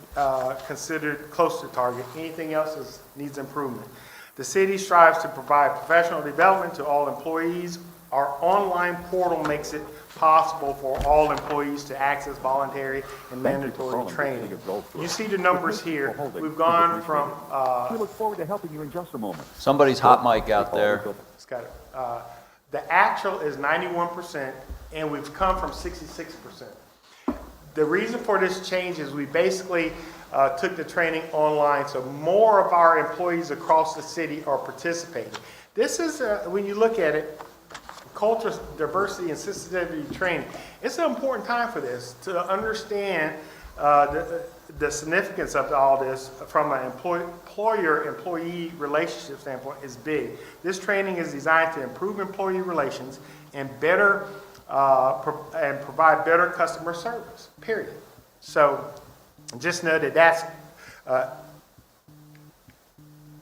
considered close to target. Anything else needs improvement. The city strives to provide professional development to all employees. Our online portal makes it possible for all employees to access voluntary and mandatory training. You see the numbers here. We've gone from...
We look forward to helping you in just a moment.
Somebody's hot mic out there.
It's got it. The actual is 91%, and we've come from 66%. The reason for this change is we basically took the training online, so more of our employees across the city are participating. This is, when you look at it, cultural diversity and sensitivity training. It's an important time for this to understand the significance of all this from an employer-employee relationship standpoint is big. This training is designed to improve employee relations and better and provide better customer service, period. So just know that that's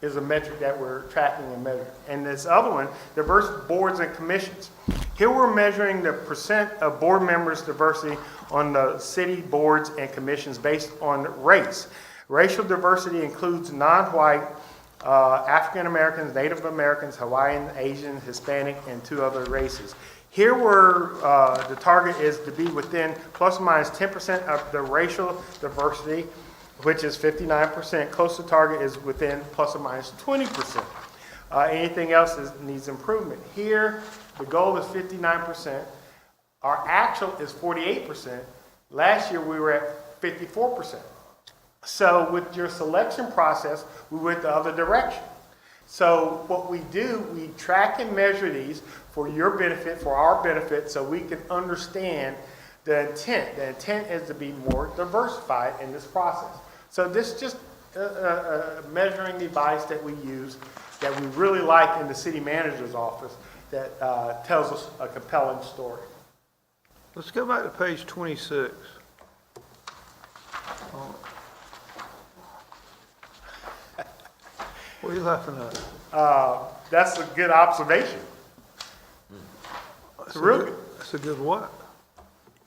is a metric that we're tracking and measuring. And this other one, diverse boards and commissions. Here we're measuring the percent of board members diversity on the city boards and commissions based on race. Racial diversity includes non-white, African Americans, Native Americans, Hawaiian, Asian, Hispanic, and 2 other races. Here the target is to be within plus or minus 10% of the racial diversity, which is 59%. Close to target is within plus or minus 20%. Anything else needs improvement. Here, the goal is 59%. Our actual is 48%. Last year, we were at 54%. So with your selection process, we went the other direction. So what we do, we track and measure these for your benefit, for our benefit, so we can understand the intent. The intent is to be more diversified in this process. So this is just a measuring device that we use that we really like in the city manager's office that tells us a compelling story.
Let's go back to page 26. What are you laughing at?
That's a good observation.
That's
It's
a good what?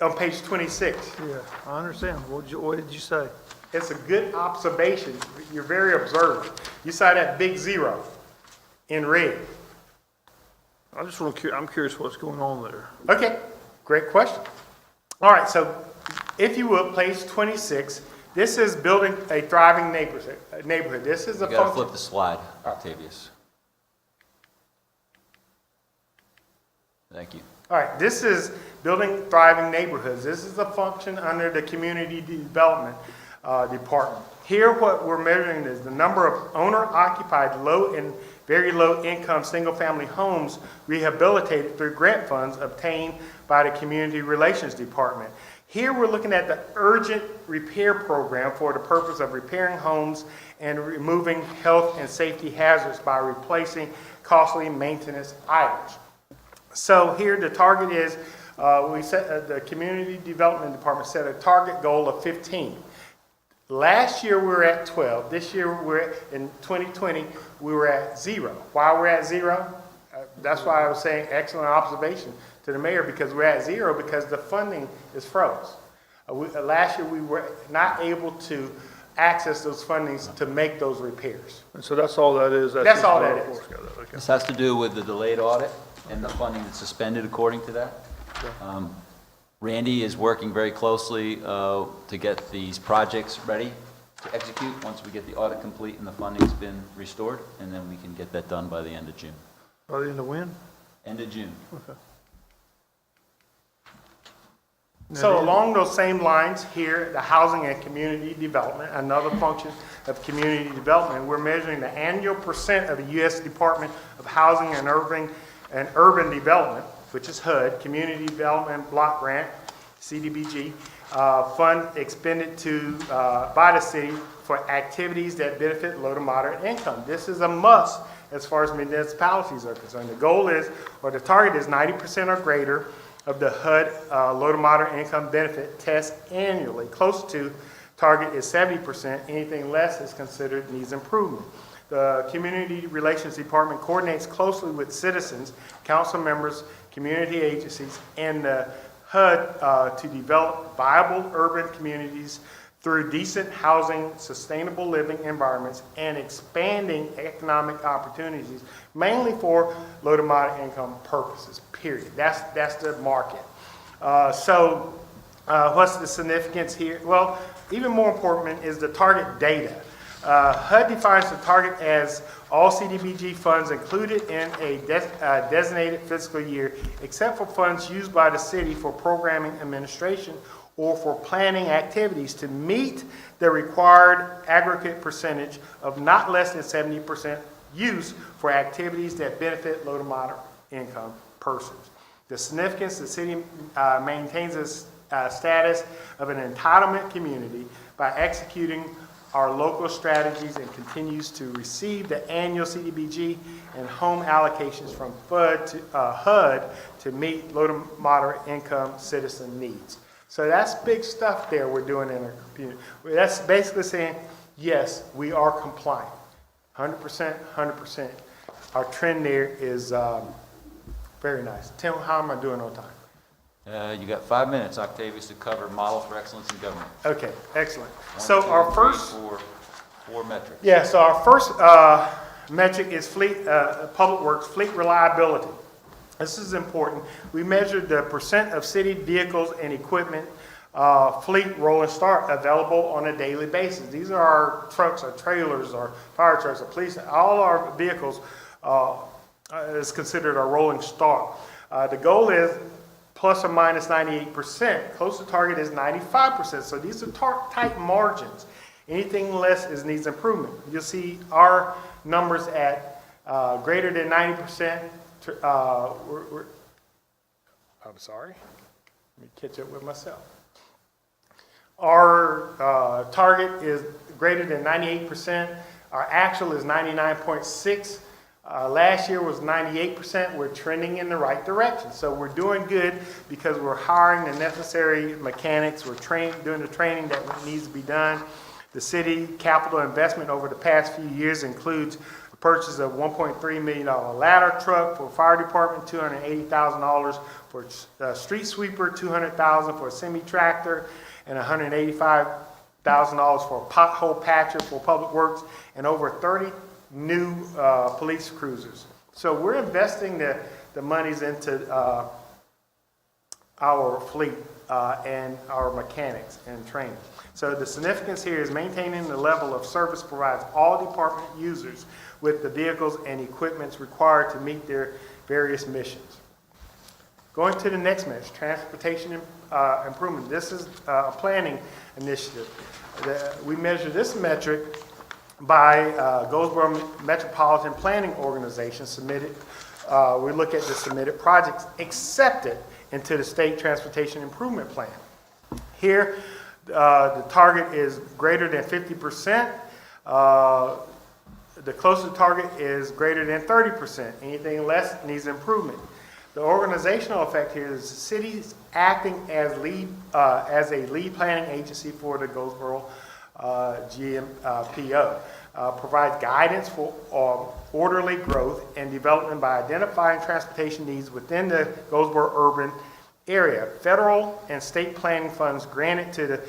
On page 26.
Yeah, I understand. What did you say?
It's a good observation. You're very observant. You saw that big 0 in red.
I'm curious what's going on there.
Okay, great question. All right, so if you will, page 26. This is building a thriving neighborhood. This is a
You gotta
function.
flip the slide, Octavius. Thank you.
All right, this is building thriving neighborhoods. This is a function under the community development department. Here, what we're measuring is the number of owner-occupied low and very low-income single-family homes rehabilitated through grant funds obtained by the community relations department. Here, we're looking at the urgent repair program for the purpose of repairing homes and removing health and safety hazards by replacing costly maintenance items. So here, the target is, we set the community development department set a target goal of 15. Last year, we were at 12. This year, in 2020, we were at 0. Why we're at 0? That's why I was saying excellent observation to the mayor, because we're at 0 because the funding is froze. Last year, we were not able to access those fundings to make those repairs.
And so that's all that is?
That's all that is.
Okay.
This has to do with the delayed audit and the funding that's suspended according to that. Randy is working very closely to get these projects ready to execute once we get the audit complete and the funding's been restored, and then we can get that done by the end of June.
By the end of when?
End of June.
Okay.
So along those same lines here, the housing and community development, another function of community development, we're measuring the annual percent of the U.S. Department of Housing and Urban Development, which is HUD, Community Development Block Grant, CDBG, fund expended by the city for activities that benefit low to moderate income. This is a must as far as municipalities are concerned. The goal is, or the target is 90% or greater of the HUD low to moderate income benefit test annually. Close to target is 70%. Anything less is considered needs improvement. The Community Relations Department coordinates closely with citizens, council members, community agencies, and the HUD to develop viable urban communities through decent housing, sustainable living environments, and expanding economic opportunities, mainly for low to moderate income purposes, period. That's the market. What's the significance here? Well, even more important is the target data. HUD defines the target as all CDBG funds included in a designated fiscal year, except for funds used by the city for programming administration or for planning activities to meet the required aggregate percentage of not less than 70% use for activities that benefit low to moderate income persons. The significance: the city maintains its status of an entitlement community by executing our local strategies and continues to receive the annual CDBG and home allocations from HUD to meet low to moderate income citizen needs. So that's big stuff there we're doing in our community. That's basically saying, yes, we are compliant. 100%, 100%. Our trend there is very nice. Tim, how am I doing on time?
You got 5 minutes, Octavius, to cover model for excellence in government.
Okay, excellent.
One, two,
our
three,
first...
four metrics.
Yeah, so our first metric is public works, fleet reliability. This is important. We measured the percent of city vehicles and equipment fleet roll and start available on a daily basis. These are our trucks, our trailers, our fire trucks, our police, all our vehicles is considered a rolling start. The goal is plus or minus 98%. Close to target is 95%. So these are tight margins. Anything less needs improvement. You'll see our numbers at greater than 90%. I'm sorry. Let me catch up with myself. Our target is greater than 98%. Our actual is 99.6. Last year was 98%. We're trending in the right direction. So we're doing good because we're hiring the necessary mechanics. We're doing the training that needs to be done. The city capital investment over the past few years includes the purchase of $1.3 million ladder truck for fire department, $280,000 for a street sweeper, $200,000 for a semi-tractor, and $185,000 for a pothole patcher for public works, and over 30 new police cruisers. So we're investing the monies into our fleet and our mechanics and training. So the significance here is maintaining the level of service provides all department users with the vehicles and equipments required to meet their various missions. Going to the next measure, transportation improvement. This is a planning initiative. We measure this metric by Goldsboro Metropolitan Planning Organization submitted. We look at the submitted projects accepted into the State Transportation Improvement Plan. Here, the target is greater than 50%. The closest target is greater than 30%. Anything less needs improvement. The organizational effect here is the city's acting as a lead planning agency for the Goldsboro GMPO. Provides guidance for orderly growth and development by identifying transportation needs within the Goldsboro urban area. Federal and state planning funds granted to the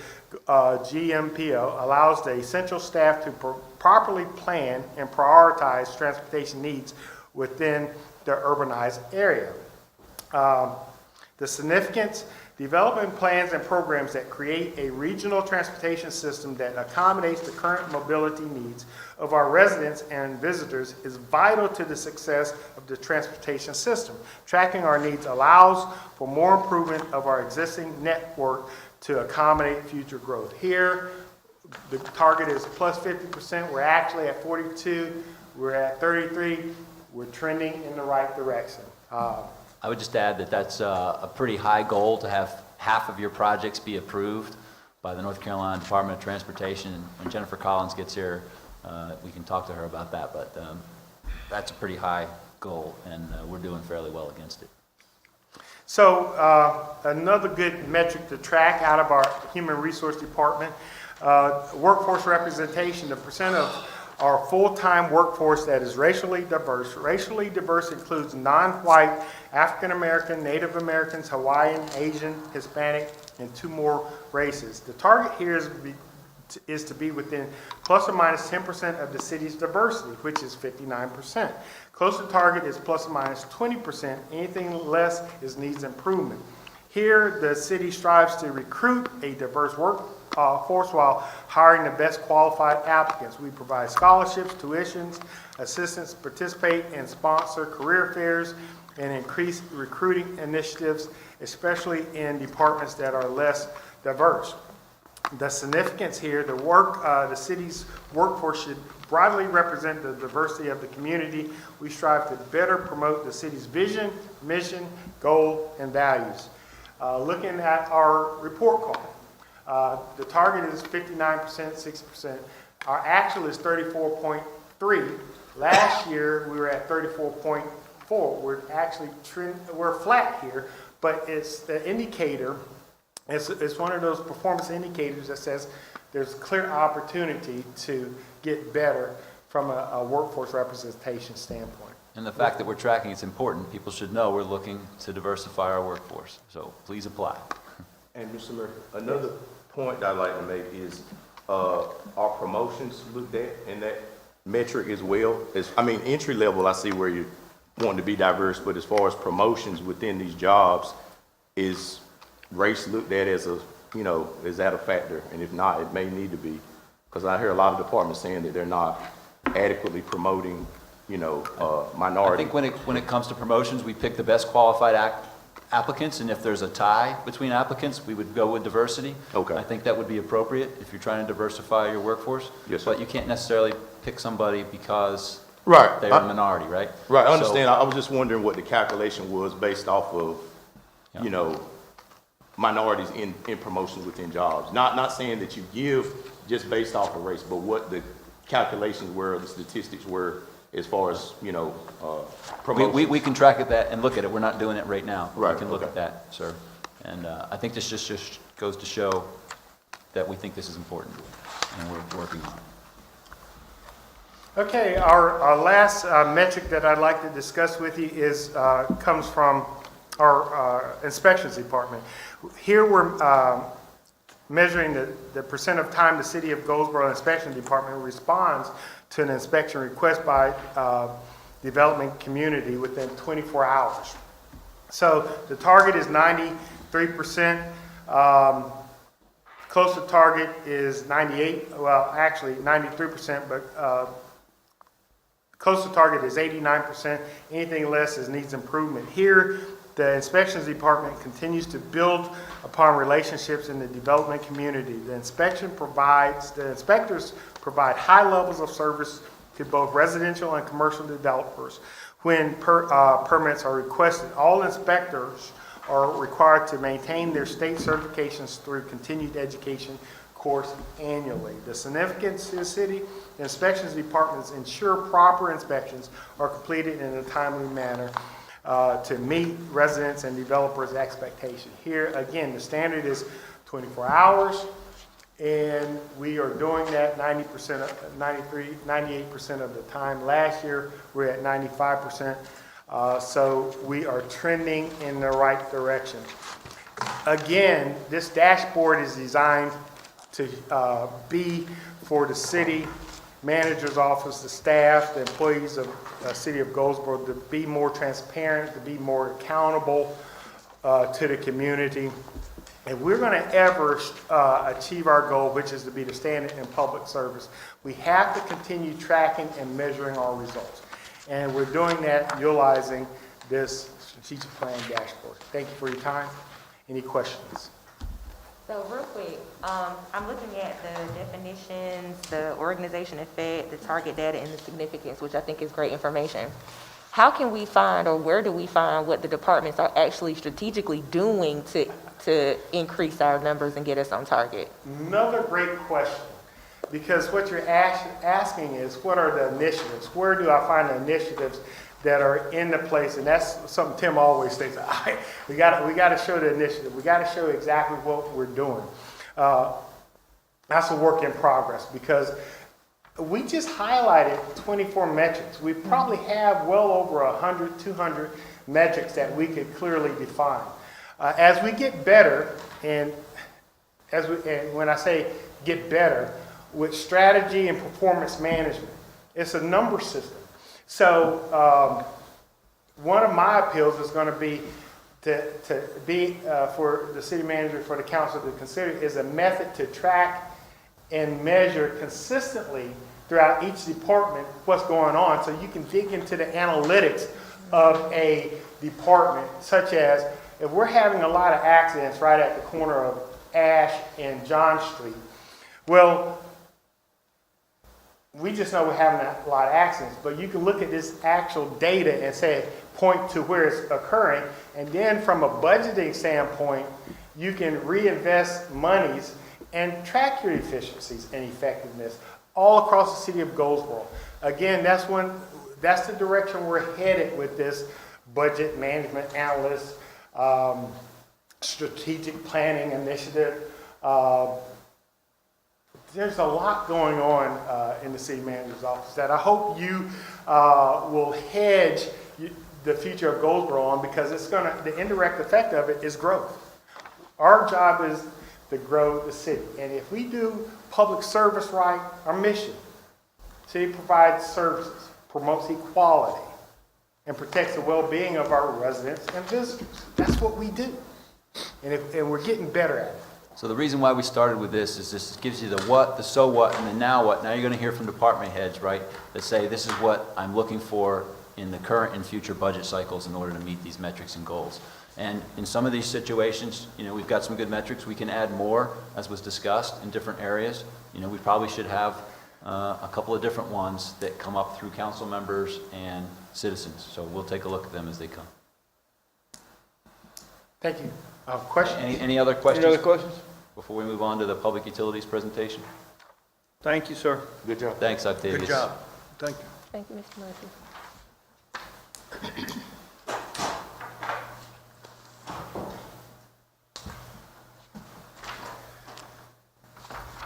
GMPO allows the essential staff to properly plan and prioritize transportation needs within the urbanized area. The significance, Developing plans and programs that create a regional transportation system that accommodates the current mobility needs of our residents and visitors is vital to the success of the transportation system. Tracking our needs allows for more improvement of our existing network to accommodate future growth. Here, the target is plus 50%. We're actually at 42. We're at 33. We're trending in the right direction.
I would just add that that's a pretty high goal to have half of your projects be approved by the North Carolina Department of Transportation. And when Jennifer Collins gets here, we can talk to her about that, but that's a pretty high goal, and we're doing fairly well against it.
So another good metric to track out of our Human Resource Department, workforce representation, the percent of our full-time workforce that is racially diverse. Racially diverse includes non-white, African American, Native Americans, Hawaiian, Asian, Hispanic, and 2 more races. The target here is to be within plus or minus 10% of the city's diversity, which is 59%. Closer target is plus or minus 20%. Anything less needs improvement. Here, the city strives to recruit a diverse workforce while hiring the best qualified applicants. We provide scholarships, tuitions, assistance, participate and sponsor career fairs, and increase recruiting initiatives, especially in departments that are less diverse. The significance here, the city's workforce should broadly represent the diversity of the community. We strive to better promote the city's vision, mission, goal, and values. Looking at our report card, the target is 59%, 60%. Our actual is 34.3. Last year, we were at 34.4. We're actually we're flat here, but it's the indicator. It's one of those performance indicators that says there's clear opportunity to get better from a workforce representation standpoint.
And the fact that we're tracking it's important. People should know we're looking to diversify our workforce. So please apply.
And Mr. Murphy, another point I'd like to make is, are promotions looked at in that metric as well? Entry level, I see where you want to be diverse, but as far as promotions within these jobs, is race looked at as is that a factor? And if not, it may need to be, because I hear a lot of departments saying that they're not adequately promoting, minority.
I think when it comes to promotions, we pick the best qualified applicants, and if there's a tie between applicants, we would go with diversity.
Okay.
I think that would be appropriate if you're trying to diversify your workforce.
Yes, sir.
But you can't necessarily pick somebody because
Right.
they're a minority, right?
Right, I understand. I was just wondering what the calculation was based off of, minorities in promotions within jobs. Not saying that you give just based off of race, but what the calculations were, the statistics were as far as, promotions.
We can track at that and look at it. We're not doing it right now.
Right,
We can look
okay.
at that, sir. And I think this just goes to show that we think this is important, and we're working on it.
Okay, our last metric that I'd like to discuss with you comes from our inspections department. Here we're measuring the percent of time the City of Goldsboro Inspection Department responds to an inspection request by development community within 24 hours. So the target is 93%. Close to target is 98, well, actually 93%, but close to target is 89%. Anything less needs improvement. Here, the inspections department continues to build upon relationships in the development community. The inspectors provide high levels of service to both residential and commercial developers when permits are requested. All inspectors are required to maintain their state certifications through continued education course annually. The significance to the city, the inspections departments ensure proper inspections are completed in a timely manner to meet residents and developers' expectation. Here, again, the standard is 24 hours, and we are doing that 98% of the time. Last year, we're at 95%, so we are trending in the right direction. Again, this dashboard is designed to be for the city manager's office, the staff, the employees of the City of Goldsboro to be more transparent, to be more accountable to the community. If we're going to ever achieve our goal, which is to be the standard in public service, we have to continue tracking and measuring our results. And we're doing that utilizing this strategic plan dashboard. Thank you for your time. Any questions?
So real quick, I'm looking at the definitions, the organization effect, the target data, and the significance, which I think is great information. How can we find, or where do we find what the departments are actually strategically doing to increase our numbers and get us on target?
Another great question, because what you're asking is, what are the initiatives? Where do I find the initiatives that are in the place? And that's something Tim always states. We got to show the initiative. We got to show exactly what we're doing. That's a work in progress, because we just highlighted 24 metrics. We probably have well over 100, 200 metrics that we could clearly define. As we get better, and when I say get better, with strategy and performance management, it's a number system. So one of my appeals is going to be for the city manager, for the council to consider, is a method to track and measure consistently throughout each department what's going on, so you can dig into the analytics of a department, such as if we're having a lot of accidents right at the corner of Ash and John Street, well, we just know we're having a lot of accidents, but you can look at this actual data and say, point to where it's occurring, and then from a budgeting standpoint, you can reinvest monies and track your efficiencies and effectiveness all across the city of Goldsboro. Again, that's the direction we're headed with this budget management analyst strategic planning initiative. There's a lot going on in the city manager's office that I hope you will hedge the future of Goldsboro on, because the indirect effect of it is growth. Our job is to grow the city. And if we do public service right, our mission, city provides services, promotes equality, and protects the well-being of our residents and visitors. That's what we do. And we're getting better at it.
So the reason why we started with this is this gives you the what, the so what, and the now what. Now you're going to hear from department heads, right, that say this is what I'm looking for in the current and future budget cycles in order to meet these metrics and goals. And in some of these situations, we've got some good metrics. We can add more, as was discussed, in different areas. We probably should have a couple of different ones that come up through council members and citizens. So we'll take a look at them as they come.
Thank you. Question?
Any other questions?
Any other questions?
Before we move on to the public utilities presentation?
Thank you, sir.
Good job.
Thanks, Octavius.
Good job. Thank you.
Thank you, Mr. Murphy.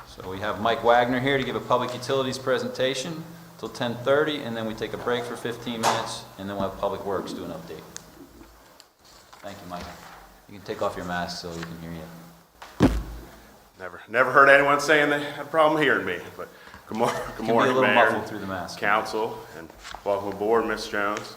So we have Mike Wagner here to give a public utilities presentation till 10:30, and then we take a break for 15 minutes, and then we'll have Public Works do an update. Thank you, Mike. You can take off your mask so we can hear you.
Never heard anyone saying they had a problem hearing me, but good morning,
Can be a little
Mayor,
muffled through the mask.
Council, and welcome aboard, Ms. Jones.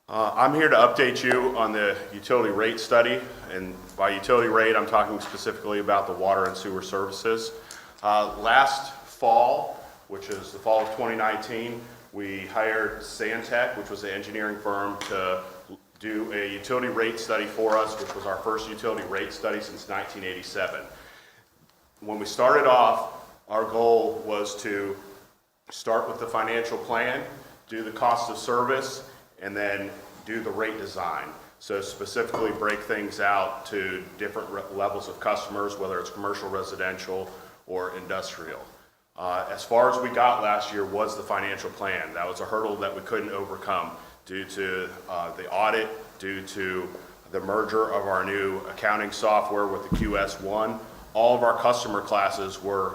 I'm here to update you on the utility rate study, and by utility rate, I'm talking specifically about the water and sewer services. Last fall, which is the fall of 2019, we hired Santec, which was the engineering firm, to do a utility rate study for us, which was our first utility rate study since 1987. When we started off, our goal was to start with the financial plan, do the cost of service, and then do the rate design. So specifically break things out to different levels of customers, whether it's commercial, residential, or industrial. As far as we got last year was the financial plan. That was a hurdle that we couldn't overcome due to the audit, due to the merger of our new accounting software with the QS1. All of our customer classes were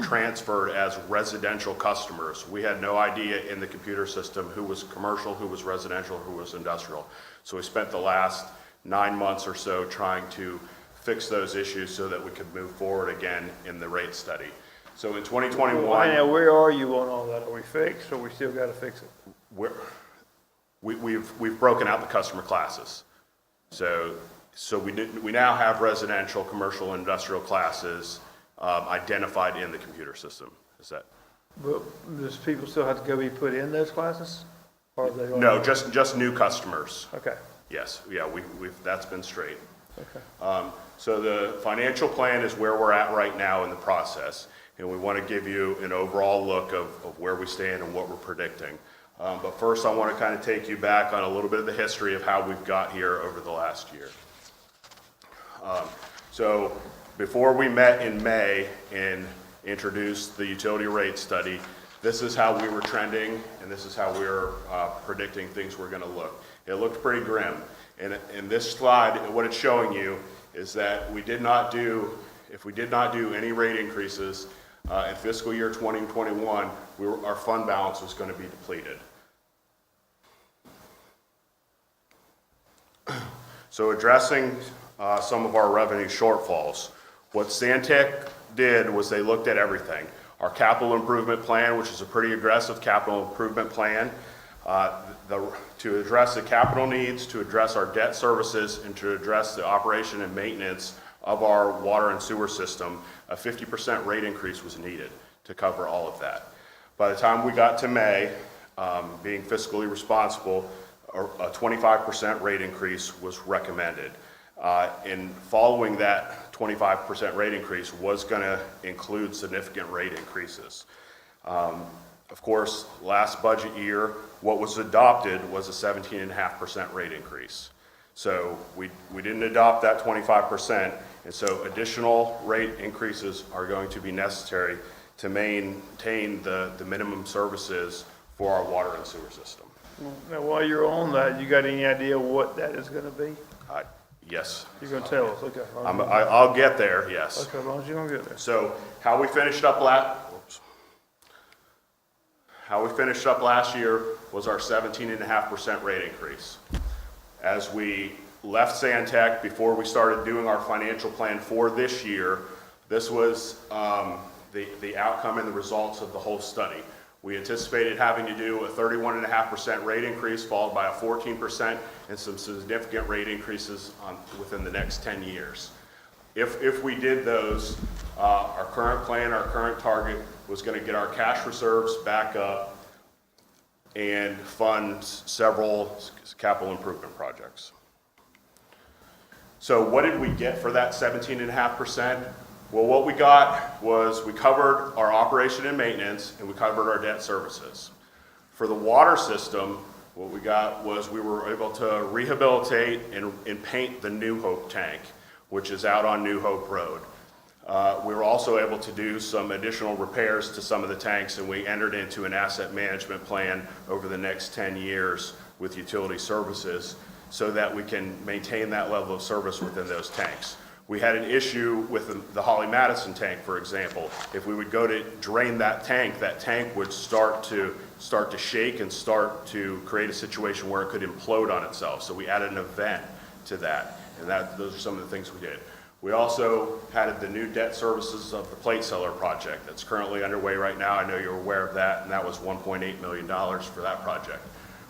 transferred as residential customers. We had no idea in the computer system who was commercial, who was residential, who was industrial. So we spent the last 9 months or so trying to fix those issues so that we could move forward again in the rate study. So in 2021...
Now, where are you on all that? Are we fixed, or we still got to fix it?
we've broken out the customer classes. So we now have residential, commercial, and industrial classes identified in the computer system. Is that?
But does people still have to go be put in those classes? Or are they already-
No, just new customers.
Okay,
Yes, yeah, that's been straight.
okay.
So the financial plan is where we're at right now in the process, and we want to give you an overall look of where we stand and what we're predicting. But first, I want to kind of take you back on a little bit of the history of how we've got here over the last year. So before we met in May and introduced the utility rate study, this is how we were trending, and this is how we were predicting things were going to look. It looked pretty grim. And in this slide, what it's showing you is that if we did not do any rate increases in fiscal year 2021, our fund balance was going to be depleted. So addressing some of our revenue shortfalls, what Stantec did was they looked at everything. Our capital improvement plan, which is a pretty aggressive capital improvement plan, to address the capital needs, to address our debt services, and to address the operation and maintenance of our water and sewer system, a 50% rate increase was needed to cover all of that. By the time we got to May, being fiscally responsible, a 25% rate increase was recommended. And following that 25% rate increase was going to include significant rate increases. Of course, last budget year, what was adopted was a 17.5% rate increase. So we didn't adopt that 25%, and so additional rate increases are going to be necessary to maintain the minimum services for our water and sewer system.
Now, while you're on that, you got any idea what that is gonna be?
Yes.
You're gonna tell us, okay.
I'll get there, yes.
Okay, as long as you're gonna get there.
So how we finished up last year was our 17.5% rate increase. As we left Stantec, before we started doing our financial plan for this year, this was the outcome and the results of the whole study. We anticipated having to do a 31.5% rate increase, followed by a 14% and some significant rate increases within the next 10 years. If we did those, our current plan, our current target was going to get our cash reserves back up and fund several capital improvement projects. So what did we get for that 17.5%? Well, what we got was we covered our operation and maintenance, and we covered our debt services. For the water system, what we got was we were able to rehabilitate and paint the New Hope tank, which is out on New Hope Road. We were also able to do some additional repairs to some of the tanks, and we entered into an asset management plan over the next 10 years with utility services so that we can maintain that level of service within those tanks. We had an issue with the Holly Madison tank, for example. If we would go to drain that tank would start to shake and start to create a situation where it could implode on itself. So we added an event to that, and those are some of the things we did. We also added the new debt services of the plate seller project that's currently underway right now. I know you're aware of that, and that was $1.8 million for that project.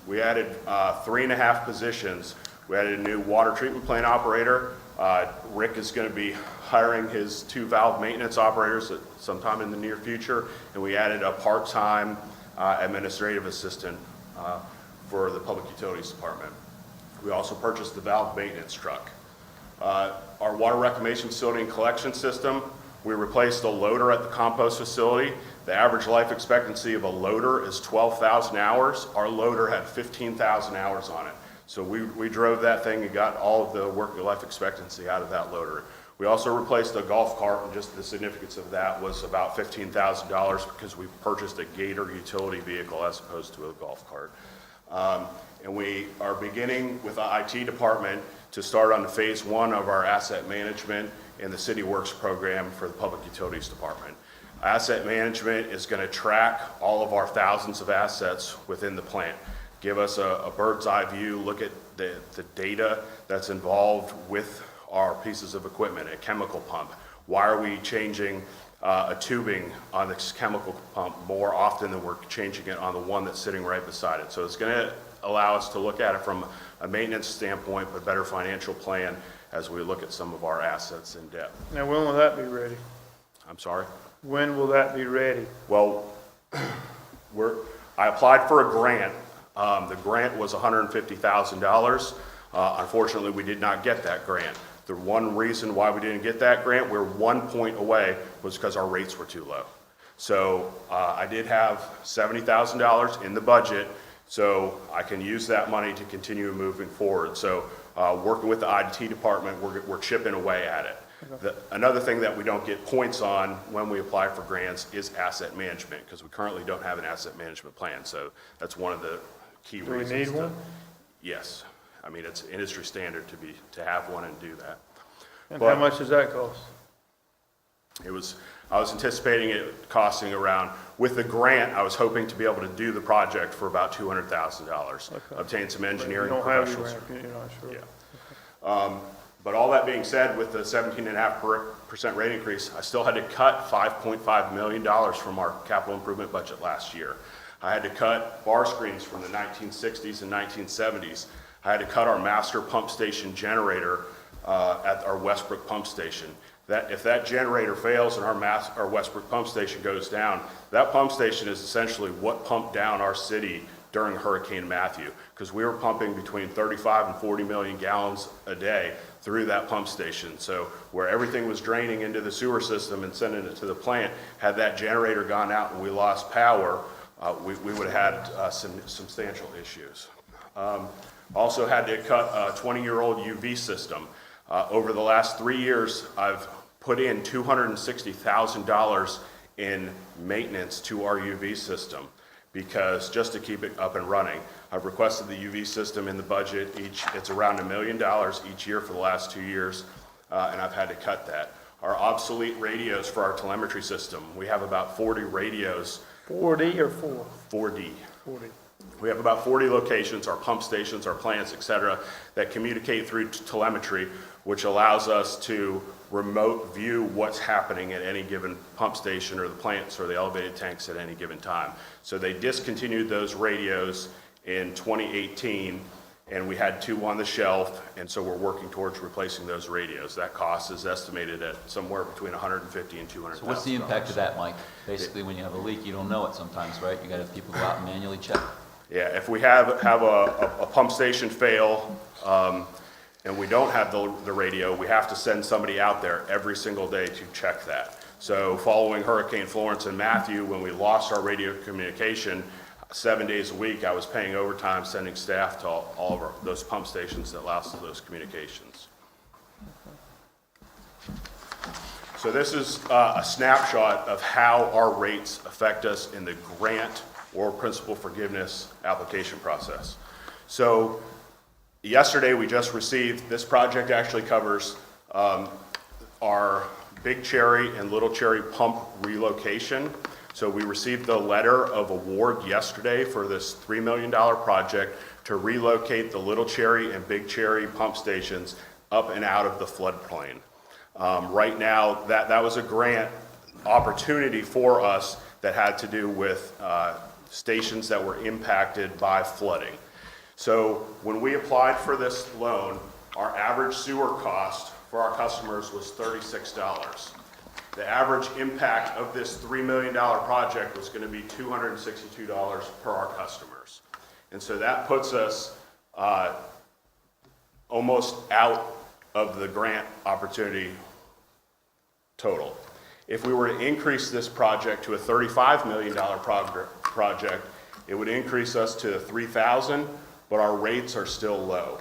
We added 3.5 positions. We added a new water treatment plant operator. Rick is going to be hiring his 2 valve maintenance operators sometime in the near future, and we added a part-time administrative assistant for the Public Utilities Department. We also purchased the valve maintenance truck. Our water reclamation facility and collection system, we replaced the loader at the compost facility. The average life expectancy of a loader is 12,000 hours. Our loader had 15,000 hours on it. So we drove that thing and got all of the work life expectancy out of that loader. We also replaced a golf cart, and just the significance of that was about $15,000 because we purchased a Gator utility vehicle as opposed to a golf cart. And we are beginning with the IT department to start on the phase 1 of our asset management and the City Works program for the Public Utilities Department. Asset management is going to track all of our thousands of assets within the plant, give us a bird's eye view, look at the data that's involved with our pieces of equipment, a chemical pump. Why are we changing a tubing on this chemical pump more often than we're changing it on the one that's sitting right beside it. So it's going to allow us to look at it from a maintenance standpoint, but better financial plan as we look at some of our assets in depth.
Now, when will that be ready?
I'm sorry?
When will that be ready?
Well, I applied for a grant. The grant was $150,000. Unfortunately, we did not get that grant. The one reason why we didn't get that grant, we're 1 point away, was because our rates were too low. So I did have $70,000 in the budget, so I can use that money to continue moving forward. So working with the IT department, we're chipping away at it. Another thing that we don't get points on when we apply for grants is asset management, because we currently don't have an asset management plan. So that's one of the key reasons.
Do we need one?
Yes. I mean, it's industry standard to have one and do that.
And
But
how much does that cost?
I was anticipating it costing around, with the grant, I was hoping to be able to do the project for about $200,000.
Okay.
Obtain some
You
engineering
don't have the
professionals.
grant, you're not sure?
Yeah. But all that being said, with the 17.5% rate increase, I still had to cut $5.5 million from our capital improvement budget last year. I had to cut bar screens from the 1960s and 1970s. I had to cut our master pump station generator at our Westbrook pump station. If that generator fails and our Westbrook pump station goes down, that pump station is essentially what pumped down our city during Hurricane Matthew, because we were pumping between 35 and 40 million gallons a day through that pump station. So where everything was draining into the sewer system and sending it to the plant, had that generator gone out and we lost power, we would have had some substantial issues. Also had to cut a 20-year-old UV system. Over the last 3 years, I've put in $260,000 in maintenance to our UV system, because just to keep it up and running. I've requested the UV system in the budget. It's around $1 million each year for the last 2 years, and I've had to cut that. Our obsolete radios for our telemetry system, we have about 40 radios.
4D or 4?
4D.
40.
We have about 40 locations, our pump stations, our plants, et cetera, that communicate through telemetry, which allows us to remote view what's happening at any given pump station or the plants or the elevated tanks at any given time. So they discontinued those radios in 2018, and we had 2 on the shelf, and so we're working towards replacing those radios. That cost is estimated at somewhere between $150,000 and $200,000.
So what's the impact of that, Mike? Basically, when you have a leak, you don't know it sometimes, right? You gotta have people go out and manually check.
Yeah, if we have a pump station fail, and we don't have the radio, we have to send somebody out there every single day to check that. So following Hurricane Florence and Matthew, when we lost our radio communication, 7 days a week, I was paying overtime, sending staff to all of those pump stations that lost those communications. So this is a snapshot of how our rates affect us in the grant or principal forgiveness application process. So yesterday we just received, this project actually covers our Big Cherry and Little Cherry pump relocation. So we received the letter of award yesterday for this $3 million project to relocate the Little Cherry and Big Cherry pump stations up and out of the floodplain. Right now, that was a grant opportunity for us that had to do with stations that were impacted by flooding. So when we applied for this loan, our average sewer cost for our customers was $36. The average impact of this $3 million project was going to be $262 per our customers. And so that puts us almost out of the grant opportunity total. If we were to increase this project to a $35 million project, it would increase us to $3,000, but our rates are still low.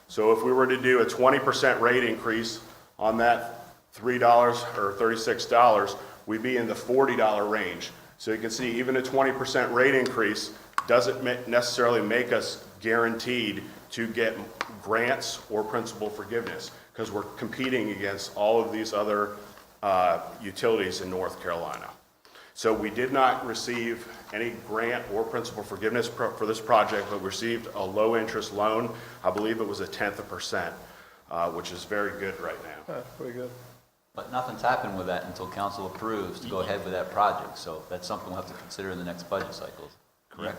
So if we were to do a 20% rate increase on that $3 or $36, we'd be in the $40 range. So you can see even a 20% rate increase doesn't necessarily make us guaranteed to get grants or principal forgiveness, because we're competing against all of these other utilities in North Carolina. So we did not receive any grant or principal forgiveness for this project, but received a low interest loan. I believe it was 0.1%, which is very good right now.
That's pretty good.
But nothing's happened with that until council approves to go ahead with that project, so that's something we'll have to consider in the next budget cycle, correct?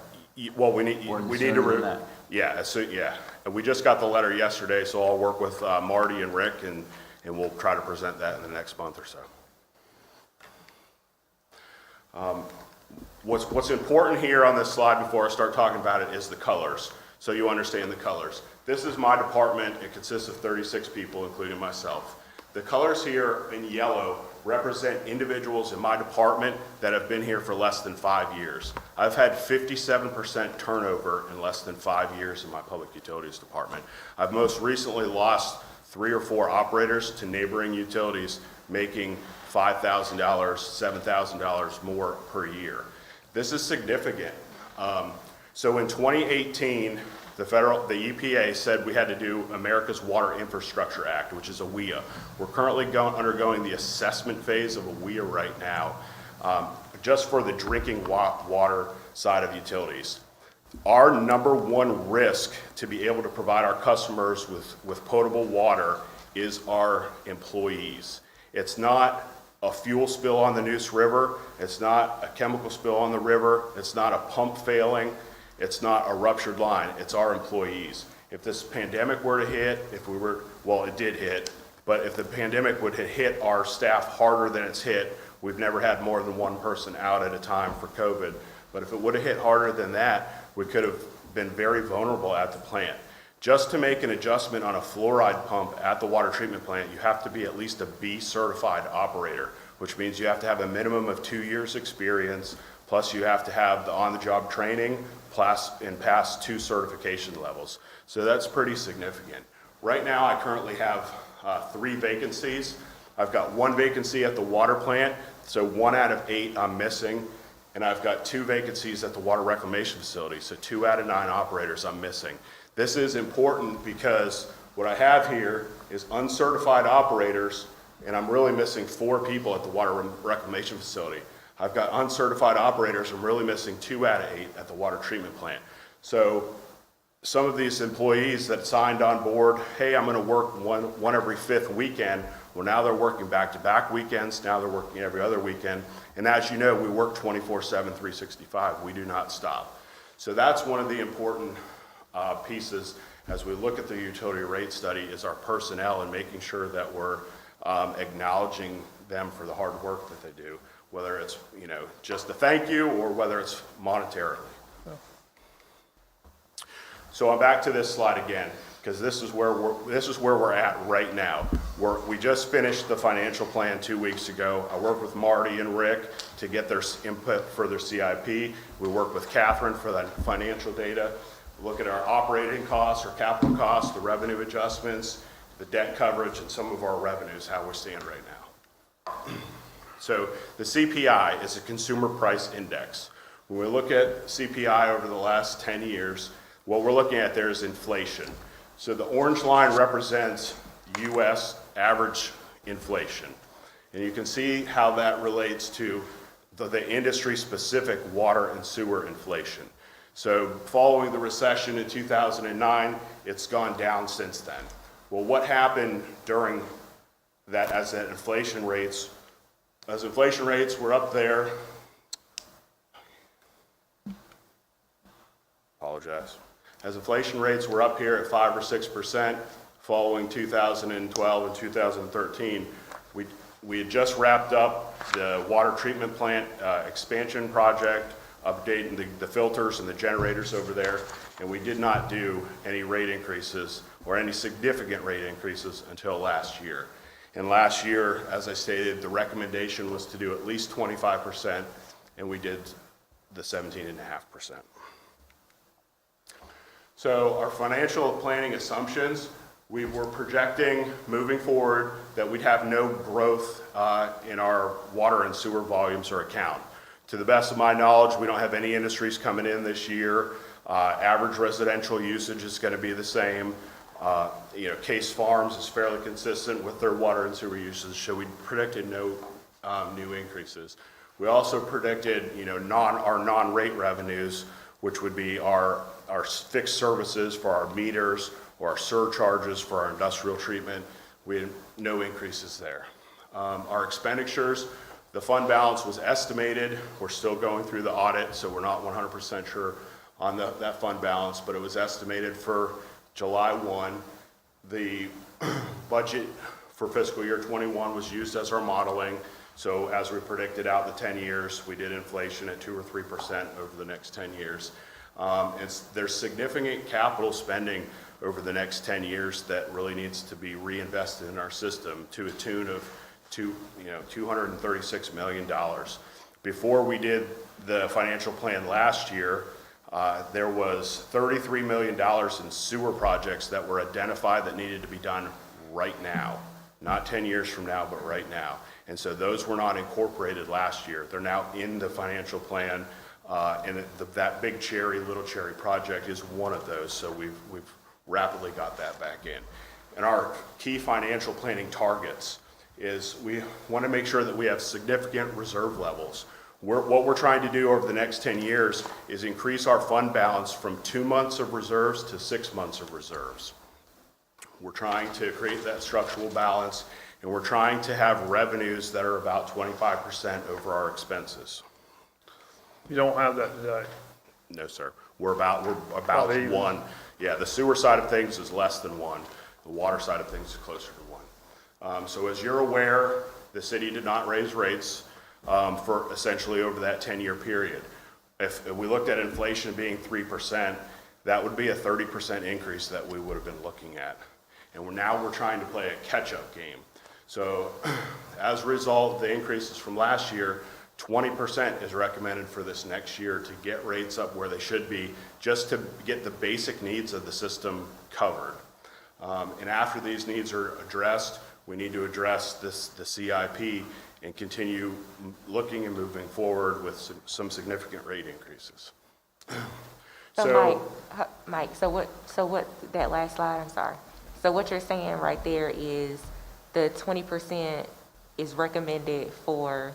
Well,
Or
we need
sooner
to,
than that.
yeah, so, yeah. And we just got the letter yesterday, so I'll work with Marty and Rick, and we'll try to present that in the next month or so. What's important here on this slide before I start talking about it is the colors, so you understand the colors. This is my department. It consists of 36 people, including myself. The colors here in yellow represent individuals in my department that have been here for less than 5 years. I've had 57% turnover in less than 5 years in my public utilities department. I've most recently lost 3 or 4 operators to neighboring utilities making $5,000, $7,000 more per year. This is significant. So in 2018, the EPA said we had to do America's Water Infrastructure Act, which is a WIA. We're currently undergoing the assessment phase of a WIA right now, just for the drinking water side of utilities. Our #1 risk to be able to provide our customers with potable water is our employees. It's not a fuel spill on the Neuse River. It's not a chemical spill on the river. It's not a pump failing. It's not a ruptured line. It's our employees. If this pandemic were to hit, well, it did hit, but if the pandemic would have hit our staff harder than it's hit, we've never had more than 1 person out at a time for COVID. But if it would have hit harder than that, we could have been very vulnerable at the plant. Just to make an adjustment on a fluoride pump at the water treatment plant, you have to be at least a B certified operator, which means you have to have a minimum of 2 years experience, plus you have to have the on-the-job training, and pass 2 certification levels. So that's pretty significant. Right now, I currently have 3 vacancies. I've got 1 vacancy at the water plant, so 1 out of 8 I'm missing, and I've got 2 vacancies at the water reclamation facility, so 2 out of 9 operators I'm missing. This is important because what I have here is uncertified operators, and I'm really missing 4 people at the water reclamation facility. I've got uncertified operators. I'm really missing 2 out of 8 at the water treatment plant. So some of these employees that signed on board, hey, I'm going to work one every 5th weekend. Well, now they're working back-to-back weekends. Now they're working every other weekend. And as you know, we work 24/7, 365. We do not stop. So that's one of the important pieces as we look at the utility rate study is our personnel and making sure that we're acknowledging them for the hard work that they do, whether it's, just a thank you or whether it's monetarily. So I'm back to this slide again, because this is where we're at right now. We just finished the financial plan 2 weeks ago. I worked with Marty and Rick to get their input for their CIP. We worked with Catherine for that financial data. Look at our operating costs, our capital costs, the revenue adjustments, the debt coverage, and some of our revenues, how we stand right now. So the CPI is a consumer price index. When we look at CPI over the last 10 years, what we're looking at there is inflation. So the orange line represents U.S. average inflation. And you can see how that relates to the industry-specific water and sewer inflation. So following the recession in 2009, it's gone down since then. Well, what happened during that as inflation rates were up there, as inflation rates were up here at 5 or 6% following 2012 and 2013, we had just wrapped up the water treatment plant expansion project, updating the filters and the generators over there, and we did not do any rate increases or any significant rate increases until last year. And last year, as I stated, the recommendation was to do at least 25%, and we did the 17.5%. So our financial planning assumptions, we were projecting moving forward that we'd have no growth in our water and sewer volumes or account. To the best of my knowledge, we don't have any industries coming in this year. Average residential usage is going to be the same. Case Farms is fairly consistent with their water and sewer usage, so we predicted no new increases. We also predicted, our non-rate revenues, which would be our fixed services for our meters or our surcharges for our industrial treatment. We had no increases there. Our expenditures, the fund balance was estimated. We're still going through the audit, so we're not 100% sure on that fund balance, but it was estimated for July 1. The budget for fiscal year 21 was used as our modeling. So as we predicted out the 10 years, we did inflation at 2 or 3% over the next 10 years. There's significant capital spending over the next 10 years that really needs to be reinvested in our system to a tune of $236 million. Before we did the financial plan last year, there was $33 million in sewer projects that were identified that needed to be done right now. Not 10 years from now, but right now. And so those were not incorporated last year. They're now in the financial plan, and that big cherry, little cherry project is one of those. So we've rapidly got that back in. And our key financial planning targets is we want to make sure that we have significant reserve levels. What we're trying to do over the next 10 years is increase our fund balance from 2 months of reserves to 6 months of reserves. We're trying to create that structural balance, and we're trying to have revenues that are about 25% over our expenses.
You don't have that today.
No, sir. We're about
even.
1. Yeah, the sewer side of things is less than 1. The water side of things is closer to 1. So as you're aware, the city did not raise rates for essentially over that 10-year period. If we looked at inflation being 3%, that would be a 30% increase that we would have been looking at. And now we're trying to play a catch-up game. So as a result of the increases from last year, 20% is recommended for this next year to get rates up where they should be, just to get the basic needs of the system covered. And after these needs are addressed, we need to address the CIP and continue looking and moving forward with some significant rate increases.
So Mike, so what, that last slide, I'm sorry. So what you're saying right there is the 20% is recommended for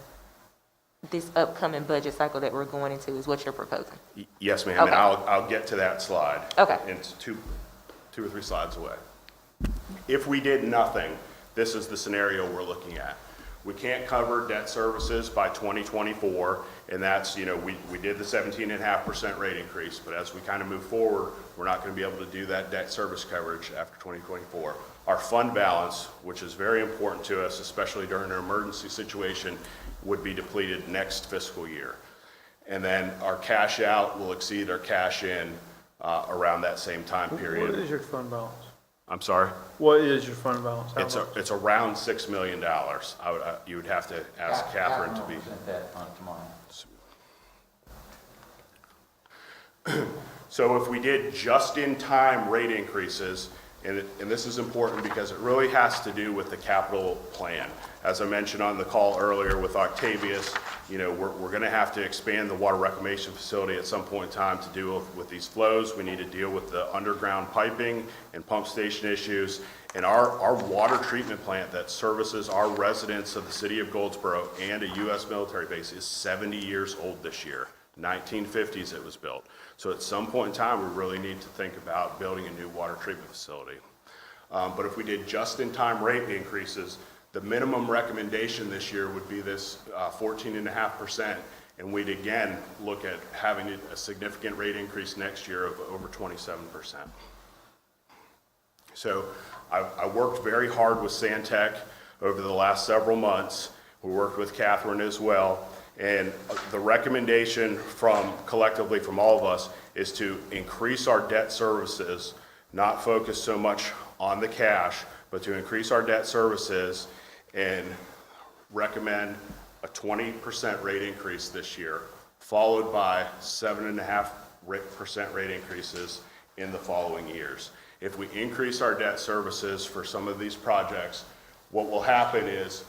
this upcoming budget cycle that we're going into is what you're proposing?
Yes, ma'am,
Okay.
and I'll get to that slide.
Okay.
It's two or three slides away. If we did nothing, this is the scenario we're looking at. We can't cover debt services by 2024, and that's, we did the 17.5% rate increase, but as we kind of move forward, we're not going to be able to do that debt service coverage after 2024. Our fund balance, which is very important to us, especially during an emergency situation, would be depleted next fiscal year. And then our cash out will exceed our cash in around that same time period.
What is your fund balance?
I'm sorry?
What is your fund balance? How much?
It's around $6 million. You would have to ask Catherine to be. So if we did just-in-time rate increases, and this is important because it really has to do with the capital plan. As I mentioned on the call earlier with Octavius, we're going to have to expand the water reclamation facility at some point in time to deal with these flows. We need to deal with the underground piping and pump station issues. And our water treatment plant that services our residents of the city of Goldsboro and a U.S. military base is 70 years old this year. 1950s it was built. So at some point in time, we really need to think about building a new water treatment facility. But if we did just-in-time rate increases, the minimum recommendation this year would be this 14.5%, and we'd again look at having a significant rate increase next year of over 27%. So I worked very hard with Santec over the last several months. We worked with Catherine as well. And the recommendation collectively from all of us is to increase our debt services, not focus so much on the cash, but to increase our debt services and recommend a 20% rate increase this year, followed by 7.5% rate increases in the following years. If we increase our debt services for some of these projects, what will happen is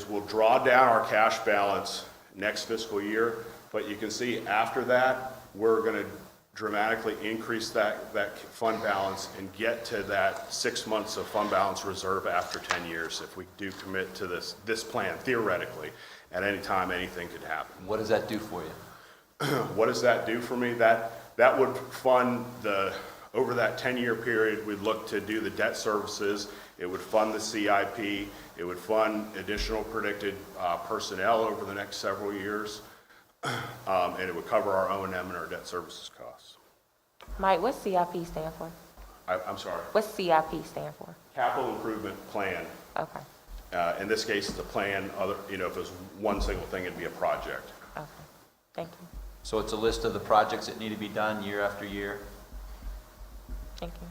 we'll draw down our cash balance next fiscal year, but you can see after that, we're going to dramatically increase that fund balance and get to that 6 months of fund balance reserve after 10 years if we do commit to this plan, theoretically. At any time, anything could happen.
What does that do for you?
What does that do for me? That would fund the over that 10-year period, we'd look to do the debt services. It would fund the CIP. It would fund additional predicted personnel over the next several years. And it would cover our O&M and our debt services costs.
Mike, what's CIP stand for?
I'm sorry.
What's CIP stand for?
Capital Improvement Plan.
Okay,
In this case, it's a plan. If it was one single thing, it'd be a project.
okay, thank you,
So it's a list of the projects that need to be done year after year?
thank you.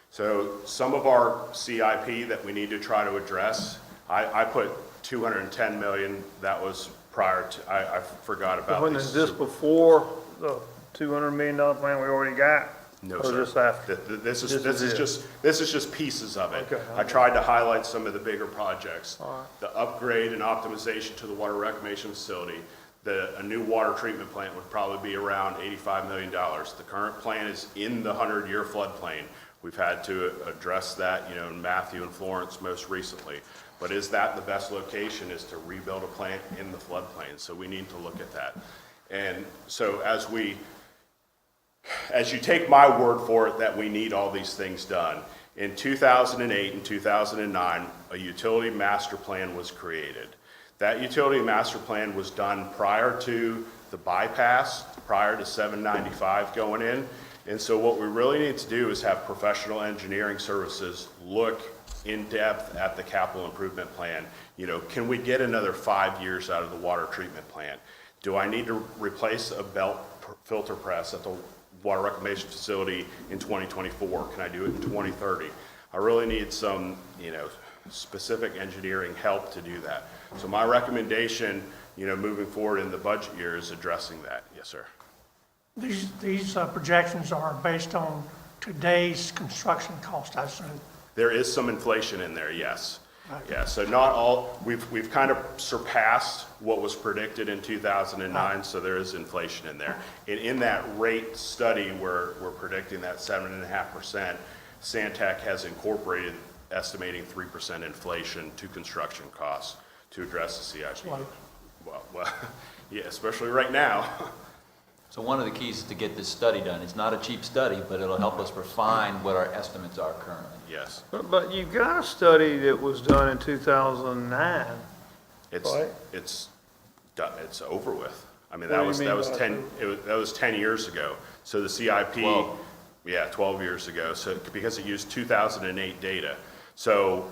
So some of our CIP that we need to try to address, I put 210 million. That was prior to, I forgot about
When is this before the $200 million plan we already got?
No,
Or
sir.
just after?
This
This
is just pieces of it.
Okay.
I tried to highlight some of the bigger projects.
All right.
The upgrade and optimization to the water reclamation facility. A new water treatment plant would probably be around $85 million. The current plan is in the 100-year floodplain. We've had to address that, in Matthew and Florence most recently. But is that the best location, is to rebuild a plant in the floodplain? So we need to look at that. And so as you take my word for it that we need all these things done, in 2008 and 2009, a utility master plan was created. That utility master plan was done prior to the bypass, prior to 795 going in. And so what we really need to do is have professional engineering services look in depth at the capital improvement plan. Can we get another 5 years out of the water treatment plant? Do I need to replace a belt filter press at the water reclamation facility in 2024? Can I do it in 2030? I really need some, specific engineering help to do that. So my recommendation, moving forward in the budget year is addressing that. Yes, sir.
These projections are based on today's construction cost, I assume.
There is some inflation in there, yes. Yeah, so not all, we've kind of surpassed what was predicted in 2009, so there is inflation in there. And in that rate study where we're predicting that 7.5%, Santec has incorporated estimating 3% inflation to construction costs to address the CIP. Well, yeah, especially right now.
So one of the keys is to get this study done. It's not a cheap study, but it'll help us refine what our estimates are currently.
Yes.
But you've got a study that was done in 2009. Right.
It's done, it's over with. I mean,
What
that
do
was
you mean
that was 10 years ago. So the CIP,
12.
yeah, 12 years ago. So because it used 2008 data. So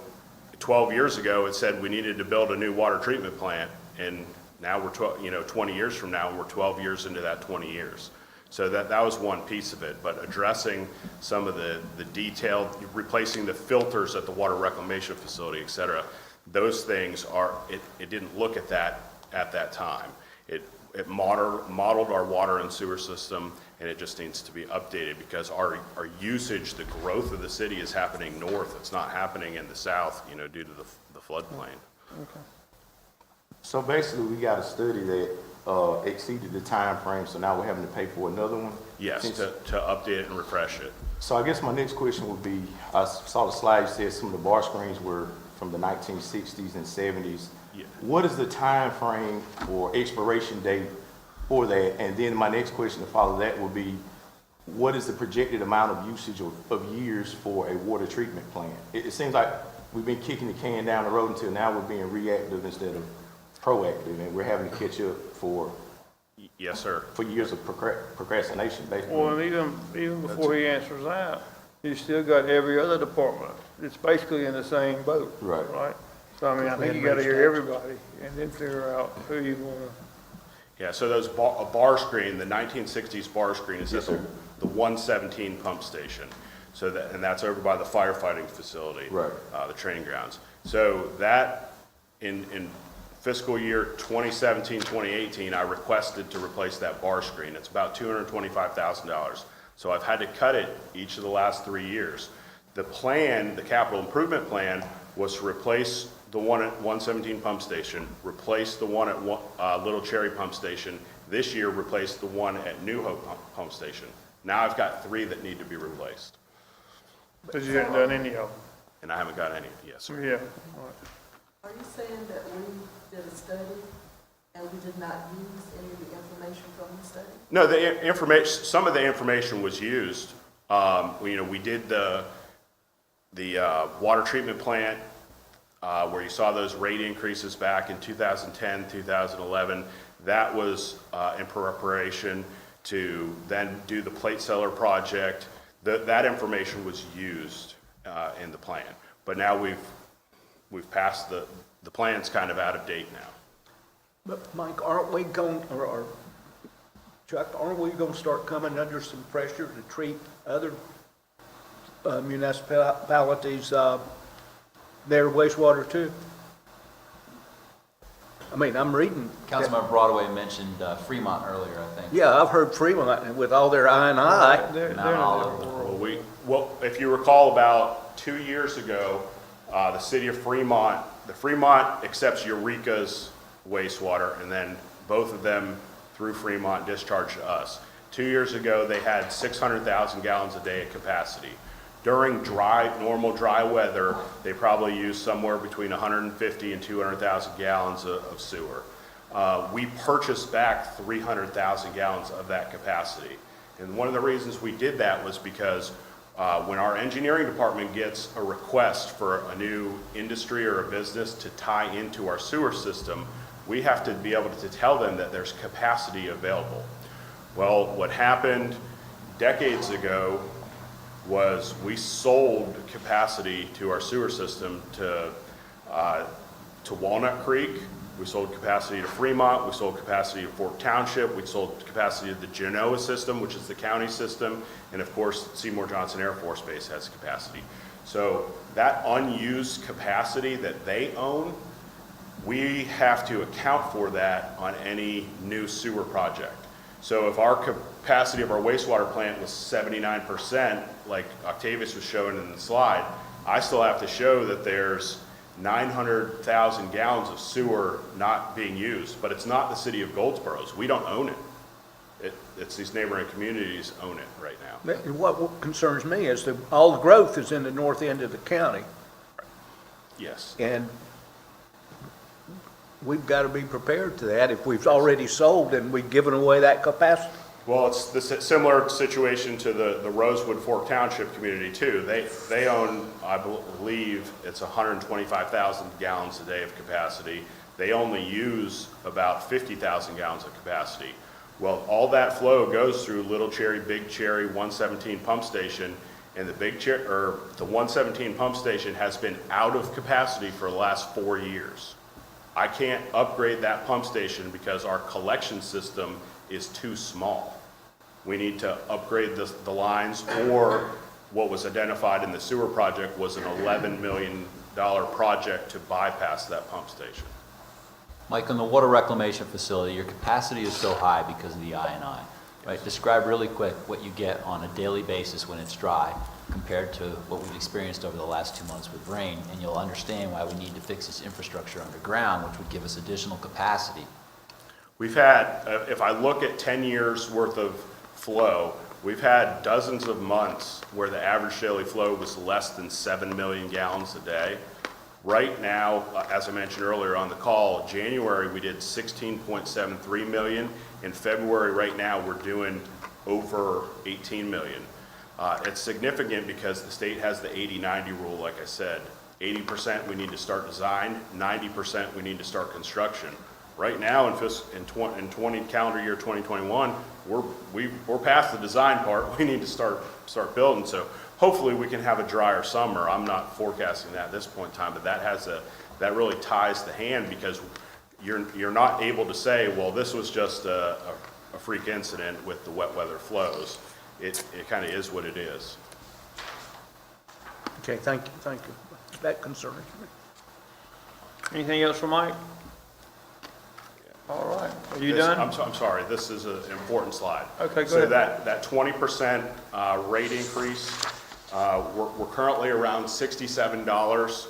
12 years ago, it said we needed to build a new water treatment plant, and now we're 20 years from now, we're 12 years into that 20 years. So that was one piece of it, but addressing some of the detailed, replacing the filters at the water reclamation facility, et cetera, those things it didn't look at that time. It modeled our water and sewer system, and it just needs to be updated because our usage, the growth of the city is happening north. It's not happening in the south, due to the floodplain.
Okay.
So basically, we got a study that exceeded the time frame, so now we're having to pay for another one?
Yes, to update it and refresh it.
So I guess my next question would be, I saw the slide, you said some of the bar screens were from the 1960s and 70s.
Yeah.
What is the time frame or expiration date for that? And then my next question to follow that would be, what is the projected amount of usage of years for a water treatment plant? It seems like we've been kicking the can down the road until now we're being reactive instead of proactive, and we're having to catch up for
Yes, sir.
for years of procrastination, basically.
Well, and even before he answers that, you still got every other department. It's basically in the same boat.
Right.
Right? So I mean, I think you gotta hear everybody and then figure out who you wanna.
Yeah, so a bar screen, the 1960s bar screen is
Yes,
at
sir.
the 117 pump station. So and that's over by the firefighting facility.
Right.
The training grounds. So that in fiscal year 2017, 2018, I requested to replace that bar screen. It's about $225,000. So I've had to cut it each of the last 3 years. The plan, the capital improvement plan, was to replace the one at 117 pump station, replace the one at Little Cherry pump station. This year, replace the one at New Hope pump station. Now I've got 3 that need to be replaced,
But you haven't done any of
and I haven't got any. Yes, sir.
them. Yeah. All right.
Are you saying that we did a study and we did not use any of the information from the study?
No, the information, some of the information was used We did the water treatment plant, where you saw those rate increases back in 2010, 2011. That was in preparation to then do the plate cellar project. That information was used in the plan. But now we've passed the plan's kind of out of date now.
But Mike, aren't we going, or Chuck, aren't we going to start coming under some pressure to treat other municipalities, their wastewater too? I mean, I'm reading.
Councilmember Broadway mentioned Fremont earlier, I think.
Yeah, I've heard Fremont with all their I&I.
They're
Not all
in
over.
the
Well, if you recall, about 2 years ago, the city of Fremont, Fremont accepts Eureka's wastewater, and then both of them through Fremont discharge to us. 2 years ago, they had 600,000 gallons a day of capacity. During normal dry weather, they probably use somewhere between 150 and 200,000 gallons of sewer. We purchased back 300,000 gallons of that capacity. And one of the reasons we did that was because when our engineering department gets a request for a new industry or a business to tie into our sewer system, we have to be able to tell them that there's capacity available. Well, what happened decades ago was we sold capacity to our sewer system to Walnut Creek. We sold capacity to Fremont. We sold capacity to Fort Township. We sold capacity to the Genoa system, which is the county system. And of course, Seymour Johnson Air Force Base has capacity. So that unused capacity that they own, we have to account for that on any new sewer project. So if our capacity of our wastewater plant was 79%, like Octavius was showing in the slide, I still have to show that there's 900,000 gallons of sewer not being used, but it's not the city of Goldsboro's. We don't own it. It's these neighboring communities own it right now.
And what concerns me is that all the growth is in the north end of the county.
Yes.
And we've got to be prepared to that. If we've already sold and we've given away that capacity.
Well, it's the similar situation to the Rosewood Fork Township community too. They own, I believe, it's 125,000 gallons a day of capacity. They only use about 50,000 gallons of capacity. Well, all that flow goes through Little Cherry, Big Cherry, 117 pump station, and the 117 pump station has been out of capacity for the last 4 years. I can't upgrade that pump station because our collection system is too small. We need to upgrade the lines, or what was identified in the sewer project was an $11 million project to bypass that pump station.
Mike, on the water reclamation facility, your capacity is so high because of the I&I, right? Describe really quick what you get on a daily basis when it's dry compared to what we've experienced over the last 2 months with rain, and you'll understand why we need to fix this infrastructure underground, which would give us additional capacity.
We've had, if I look at 10 years worth of flow, we've had dozens of months where the average daily flow was less than 7 million gallons a day. Right now, as I mentioned earlier on the call, January we did 16.73 million. In February right now we're doing over 18 million. It's significant because the state has the 80-90 rule, like I said. 80% we need to start design, 90% we need to start construction. Right now in calendar year 2021, we're past the design part. We need to start building. So hopefully we can have a drier summer. I'm not forecasting that at this point in time, but that really ties the hand, because you're not able to say, well, this was just a freak incident with the wet weather flows. It kind of is what it is.
Okay, thank you. That concerns me.
Anything else for Mike? All right, are you done?
I'm sorry, this is an important slide.
Okay, go
so
ahead.
That 20% rate increase, we're currently around $67,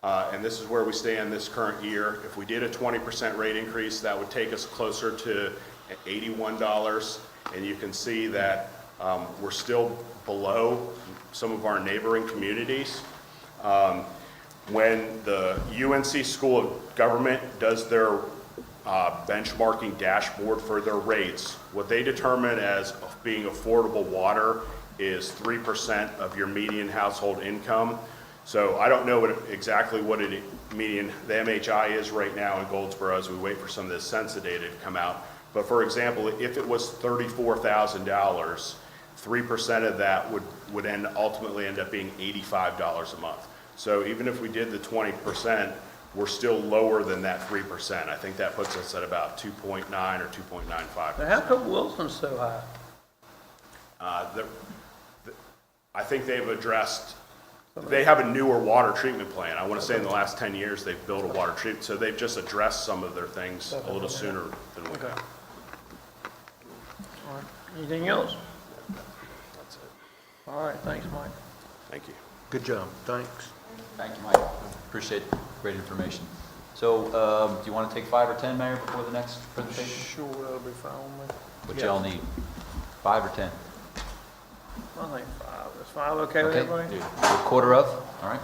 and this is where we stand this current year. If we did a 20% rate increase, that would take us closer to $81, and you can see that we're still below some of our neighboring communities. When the UNC School of Government does their benchmarking dashboard for their rates, what they determine as being affordable water is 3% of your median household income. So I don't know exactly what the MHI is right now in Goldsboro as we wait for some of this census data to come out. But for example, if it was $34,000, 3% of that would ultimately end up being $85 a month. So even if we did the 20%, we're still lower than that 3%. I think that puts us at about 2.9 or 2.95%.
Now, how come Wilson's so high?
I think they've addressed, they have a newer water treatment plan. I want to say in the last 10 years, they've built a water treatment, so they've just addressed some of their things a little sooner than we have.
All right. Anything else?
That's it.
All right, thanks, Mike.
Thank you.
Good job, thanks.
Thank you, Mike. Appreciate it. Great information. So, do you want to take 5 or 10, Mayor, before the next presentation?
Sure, that'll be fine with me.
What y'all need? 5 or 10?
I think 5, is 5 okay with everybody?
Do a quarter of, all right?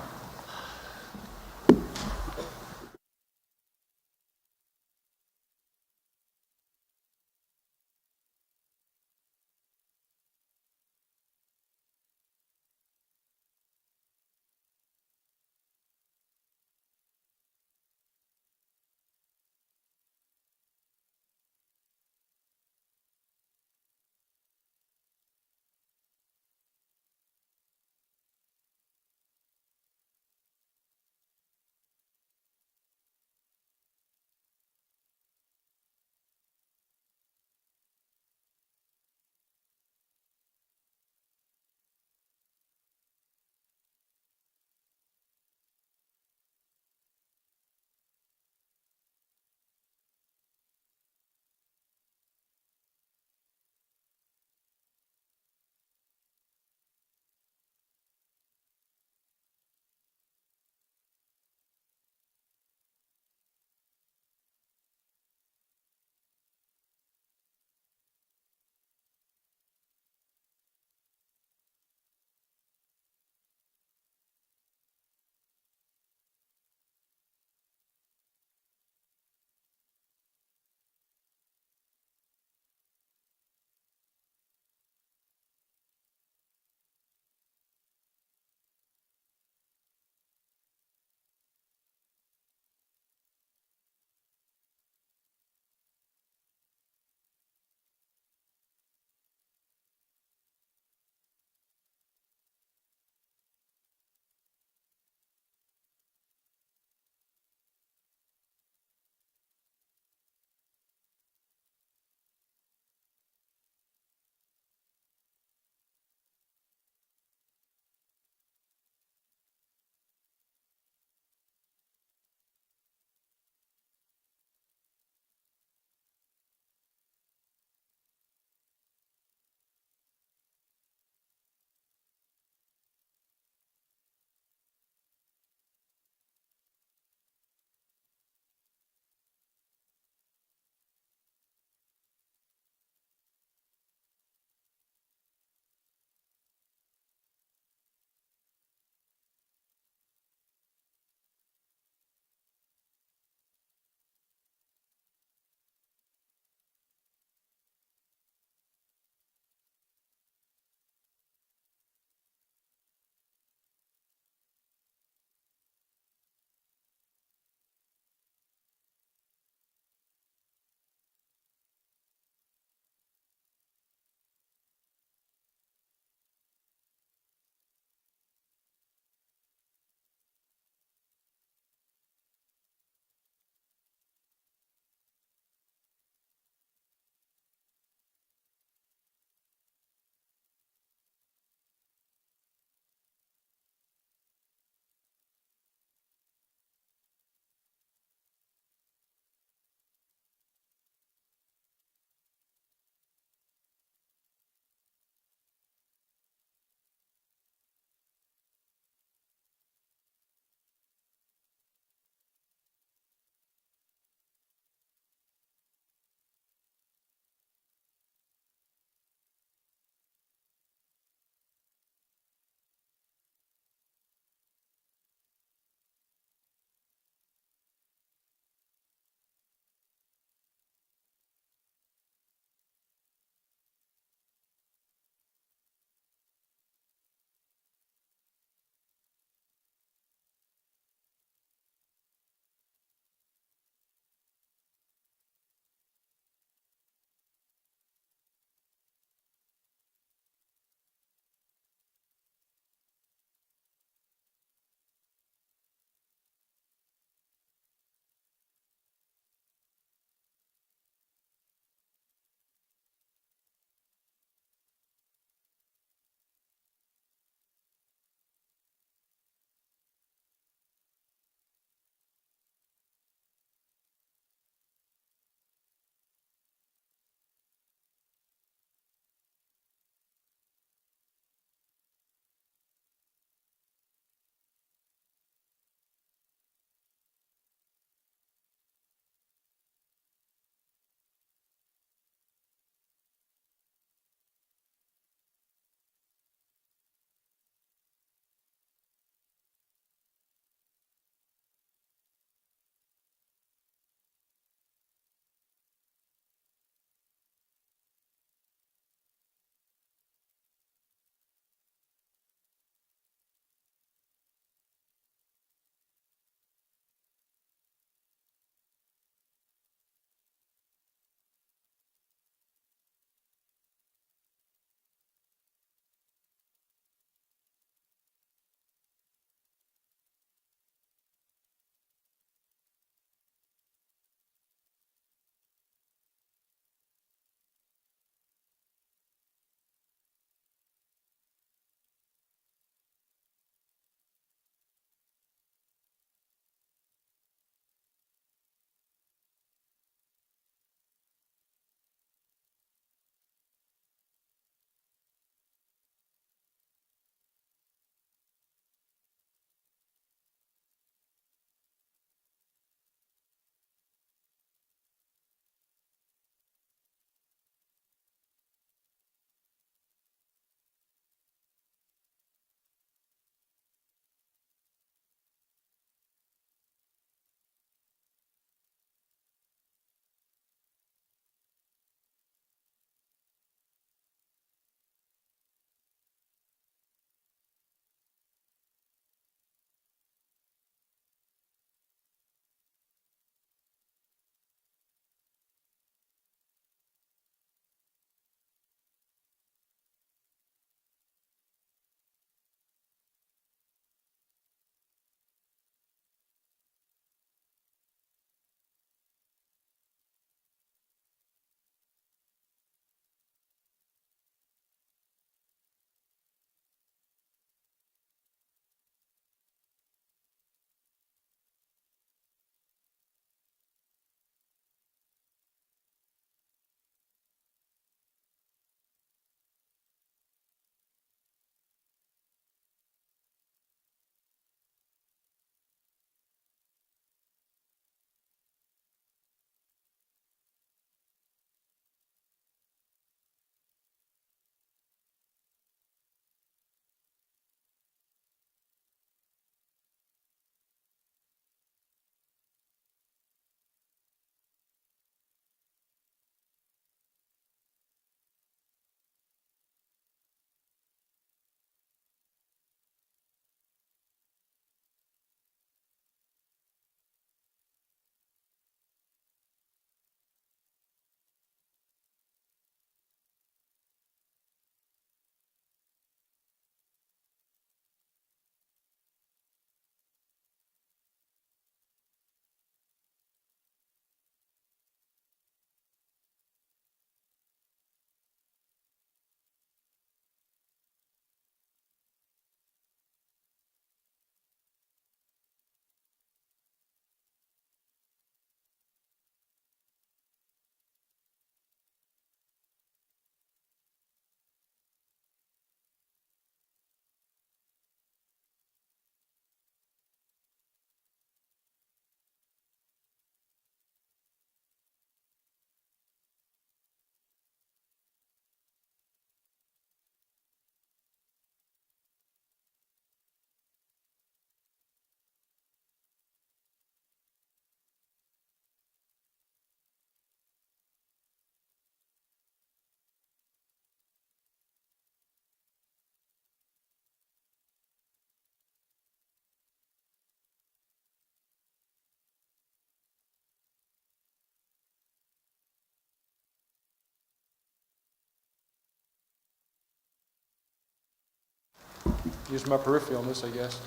use my peripheral on this, I guess.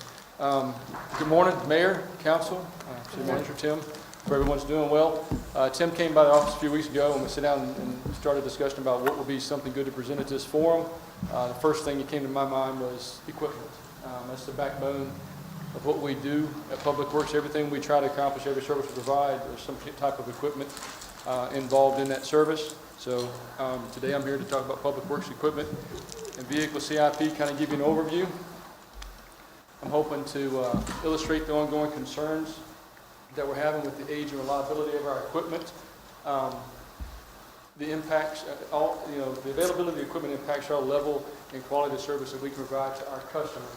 Good morning, Mayor, Council, City Manager Tim. Hope everyone's doing well. Tim came by the office a few weeks ago and we sat down and started a discussion about what would be something good to present at this forum. The first thing that came to my mind was equipment. That's the backbone of what we do at Public Works. Everything we try to accomplish, every service we provide, there's some type of equipment involved in that service. So today I'm here to talk about Public Works equipment and vehicle CIP, kind of give you an overview. I'm hoping to illustrate the ongoing concerns that we're having with the age and reliability of our equipment. The impacts, the availability of the equipment impacts our level and quality of service that we can provide to our customers.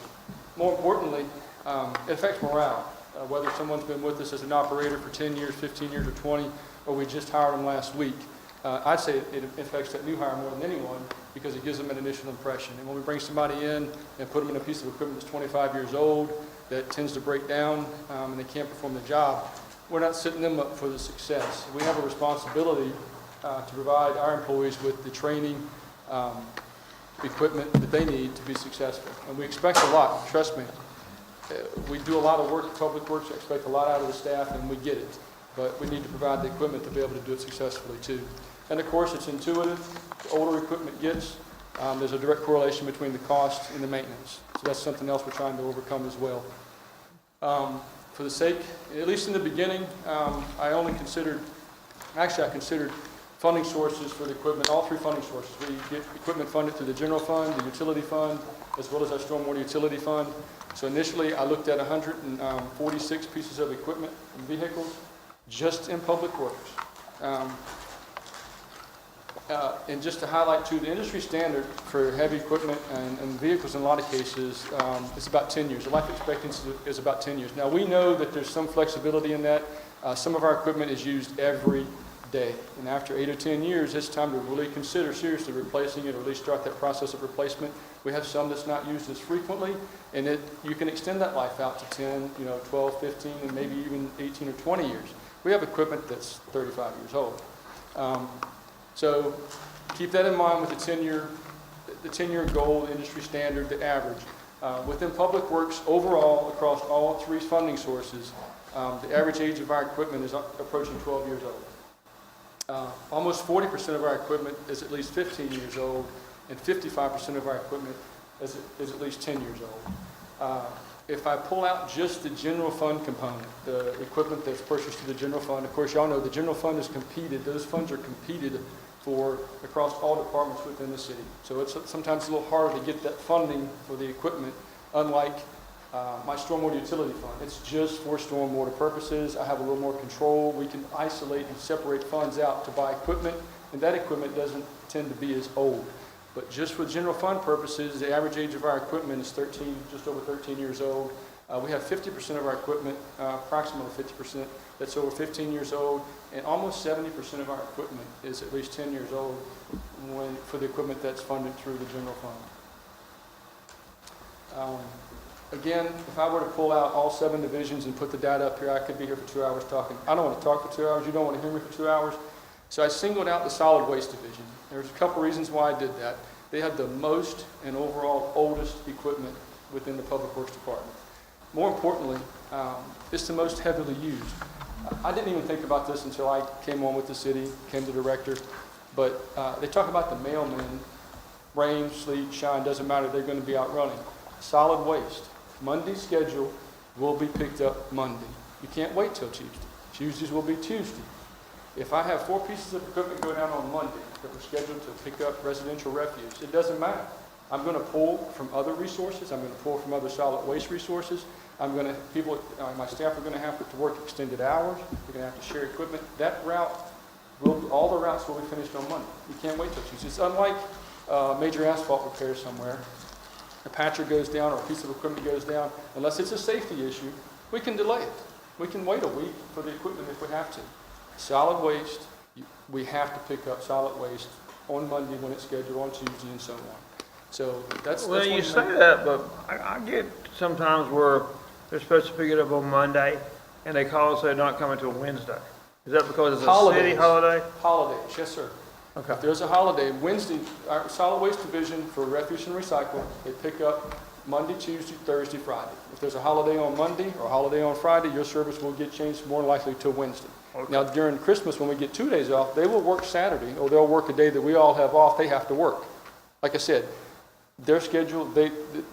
More importantly, it affects morale. Whether someone's been with us as an operator for 10 years, 15 years, or 20, or we just hired them last week, I'd say it affects that new hire more than anyone because it gives them an initial impression. And when we bring somebody in and put them in a piece of equipment that's 25 years old, that tends to break down and they can't perform the job, we're not setting them up for the success. We have a responsibility to provide our employees with the training, equipment that they need to be successful. And we expect a lot, trust me. We do a lot of work at Public Works, I expect a lot out of the staff, and we get it. But we need to provide the equipment to be able to do it successfully too. And of course, it's intuitive. The older equipment gets, there's a direct correlation between the cost and the maintenance. So that's something else we're trying to overcome as well. For the sake, at least in the beginning, I considered funding sources for the equipment, all three funding sources. We get equipment funded through the general fund, the utility fund, as well as our stormwater utility fund. So initially, I looked at 146 pieces of equipment and vehicles just in Public Works. And just to highlight too, the industry standard for heavy equipment and vehicles in a lot of cases is about 10 years. The life expectancy is about 10 years. Now we know that there's some flexibility in that. Some of our equipment is used every day. And after 8 or 10 years, it's time to really consider seriously replacing it or at least start that process of replacement. We have some that's not used as frequently, and you can extend that life out to 10, 12, 15, and maybe even 18 or 20 years. We have equipment that's 35 years old. So keep that in mind with the 10-year goal, industry standard, the average. Within Public Works, overall, across all three funding sources, the average age of our equipment is approaching 12 years old. Almost 40% of our equipment is at least 15 years old, and 55% of our equipment is at least 10 years old. If I pull out just the general fund component, the equipment that's purchased through the general fund, of course, y'all know the general fund is competed. Those funds are competed for across all departments within the city. So it's sometimes a little harder to get that funding for the equipment, unlike my stormwater utility fund. It's just for stormwater purposes. I have a little more control. We can isolate and separate funds out to buy equipment, and that equipment doesn't tend to be as old. But just for general fund purposes, the average age of our equipment is just over 13 years old. We have 50% of our equipment, approximately 50%, that's over 15 years old, and almost 70% of our equipment is at least 10 years old for the equipment that's funded through the general fund. Again, if I were to pull out all 7 divisions and put the data up here, I could be here for 2 hours talking. I don't want to talk for 2 hours. You don't want to hear me for 2 hours. So I singled out the solid waste division. There's a couple reasons why I did that. They have the most and overall oldest equipment within the Public Works Department. More importantly, it's the most heavily used. I didn't even think about this until I came on with the city, became the director, but they talk about the mailmen, rain, sleet, shine, doesn't matter, they're going to be out running. Solid waste. Monday's schedule will be picked up Monday. You can't wait till Tuesday. Tuesdays will be Tuesday. If I have 4 pieces of equipment go down on Monday that were scheduled to pick up residential refuse, it doesn't matter. I'm going to pull from other resources. I'm going to pull from other solid waste resources. My staff are going to have to work extended hours. They're going to have to share equipment. All the routes will be finished on Monday. You can't wait till Tuesday. It's unlike major asphalt repair somewhere. A patcher goes down or a piece of equipment goes down. Unless it's a safety issue, we can delay it. We can wait a week for the equipment if we have to. Solid waste, we have to pick up solid waste on Monday when it's scheduled, on Tuesday, and so on. So that's
Well, you say that, but I get sometimes where they're supposed to pick it up on Monday, and they call and say they're not coming till Wednesday. Is that because it's a city holiday?
Holidays, yes, sir. Okay. If there's a holiday, Wednesday, our solid waste division for refuse and recycling, they pick up Monday, Tuesday, Thursday, Friday. If there's a holiday on Monday or a holiday on Friday, your service will get changed more likely to Wednesday. Now, during Christmas, when we get 2 days off, they will work Saturday, or they'll work a day that we all have off, they have to work. Like I said, their schedule, the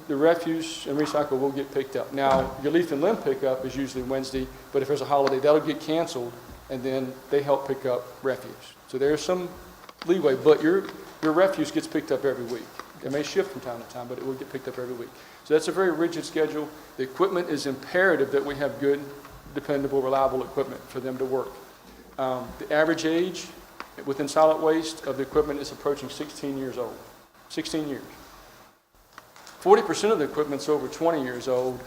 refuse and recycle will get picked up. Now, your leaf and limb pickup is usually Wednesday, but if there's a holiday, that'll get canceled, and then they help pick up refuse. So there's some leeway, but your refuse gets picked up every week. It may shift from time to time, but it will get picked up every week. So that's a very rigid schedule. The equipment is imperative that we have good, dependable, reliable equipment for them to work. The average age within solid waste of the equipment is approaching 16 years old. 16 years. 40% of the equipment's over 20 years old.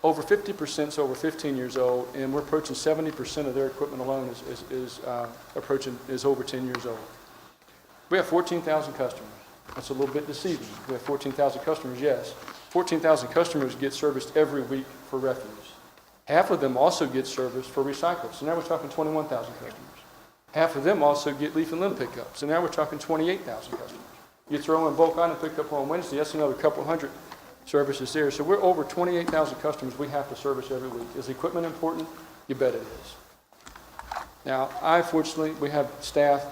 Over 50% is over 15 years old, and we're approaching 70% of their equipment alone is over 10 years old. We have 14,000 customers. That's a little bit deceiving. We have 14,000 customers, yes. 14,000 customers get serviced every week for refuse. Half of them also get serviced for recycling. So now we're talking 21,000 customers. Half of them also get leaf and limb pickup. So now we're talking 28,000 customers. You throw in bulk item pickup on Wednesday, that's another couple hundred services there. So we're over 28,000 customers we have to service every week. Is equipment important? You bet it is. Now, fortunately, we have staff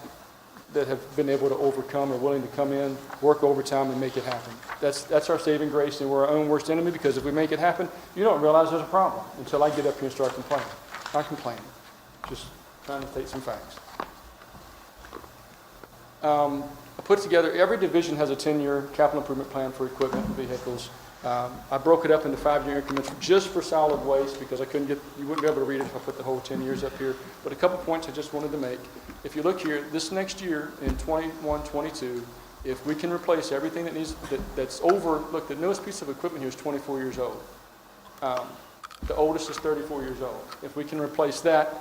that have been able to overcome or willing to come in, work overtime, and make it happen. That's our saving grace, and we're our own worst enemy, because if we make it happen, you don't realize there's a problem until I get up here and start complaining. Not complaining, just trying to state some facts. I put together, every division has a 10-year capital improvement plan for equipment and vehicles. I broke it up into 5-year increments just for solid waste, because I couldn't you wouldn't be able to read it if I put the whole 10 years up here. But a couple points I just wanted to make. If you look here, this next year in 21, 22, if we can replace everything that's over, look, the newest piece of equipment here is 24 years old. The oldest is 34 years old. If we can replace that,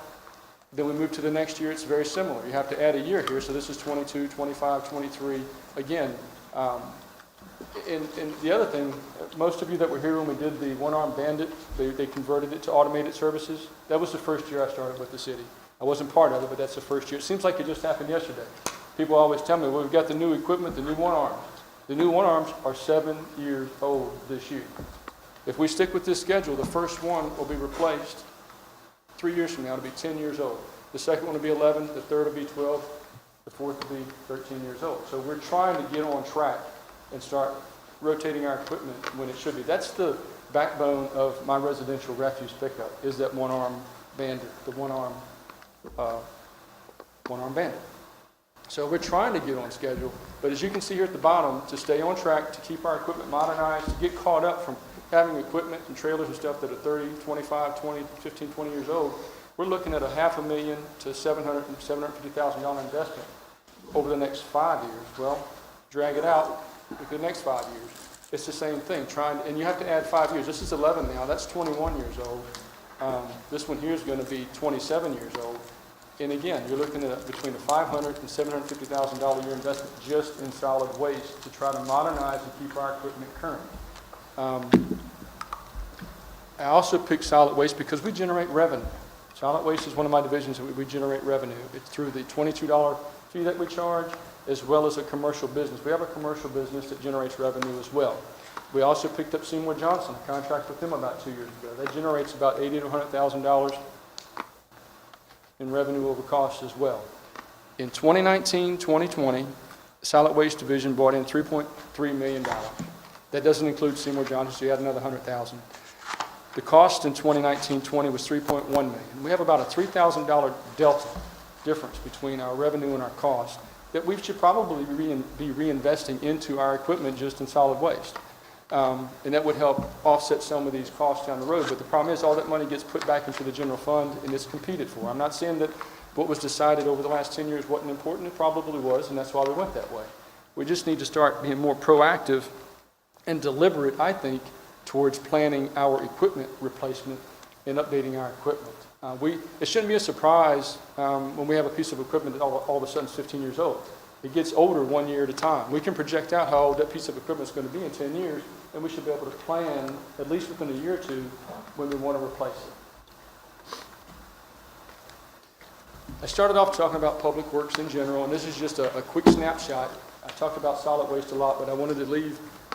then we move to the next year, it's very similar. You have to add a year here, so this is 22, 25, 23. Again, and the other thing, most of you that were here when we did the one-armed bandit, they converted it to automated services. That was the first year I started with the city. I wasn't part of it, but that's the first year. It seems like it just happened yesterday. People always tell me, well, we've got the new equipment, the new one-arms. The new one-arms are 7 years old this year. If we stick with this schedule, the first one will be replaced 3 years from now. It'll be 10 years old. The second one will be 11, the third will be 12, the fourth will be 13 years old. So we're trying to get on track and start rotating our equipment when it should be. That's the backbone of my residential refuse pickup, is that one-arm bandit, the one-arm bandit. So we're trying to get on schedule, but as you can see here at the bottom, to stay on track, to keep our equipment modernized, to get caught up from having equipment and trailers and stuff that are 30, 25, 20, 15, 20 years old, we're looking at a $500,000 to $750,000 investment over the next 5 years. Well, drag it out with the next 5 years. It's the same thing, and you have to add 5 years. This is 11 now, that's 21 years old. This one here is going to be 27 years old. And again, you're looking at between a $500,000 and $750,000 a year investment just in solid waste to try to modernize and keep our equipment current. I also picked solid waste because we generate revenue. Solid waste is one of my divisions that we generate revenue. It's through the $22 fee that we charge, as well as a commercial business. We have a commercial business that generates revenue as well. We also picked up Seymour Johnson, a contract with them about 2 years ago. That generates about $80,000 to $100,000 in revenue over cost as well. In 2019, 2020, the solid waste division brought in $3.3 million. That doesn't include Seymour Johnson, so you add another $100,000. The cost in 2019-20 was $3.1 million. We have about a $3,000 delta difference between our revenue and our cost that we should probably be reinvesting into our equipment just in solid waste. And that would help offset some of these costs down the road. But the problem is all that money gets put back into the general fund and it's competed for. I'm not saying that what was decided over the last 10 years wasn't important. It probably was, and that's why we went that way. We just need to start being more proactive and deliberate, I think, towards planning our equipment replacement and updating our equipment. It shouldn't be a surprise when we have a piece of equipment that all of a sudden is 15 years old. It gets older 1 year at a time. We can project out how old that piece of equipment is going to be in 10 years, and we should be able to plan, at least within a year or two, when we want to replace it. I started off talking about public works in general, and this is just a quick snapshot. I talked about solid waste a lot, but I wanted to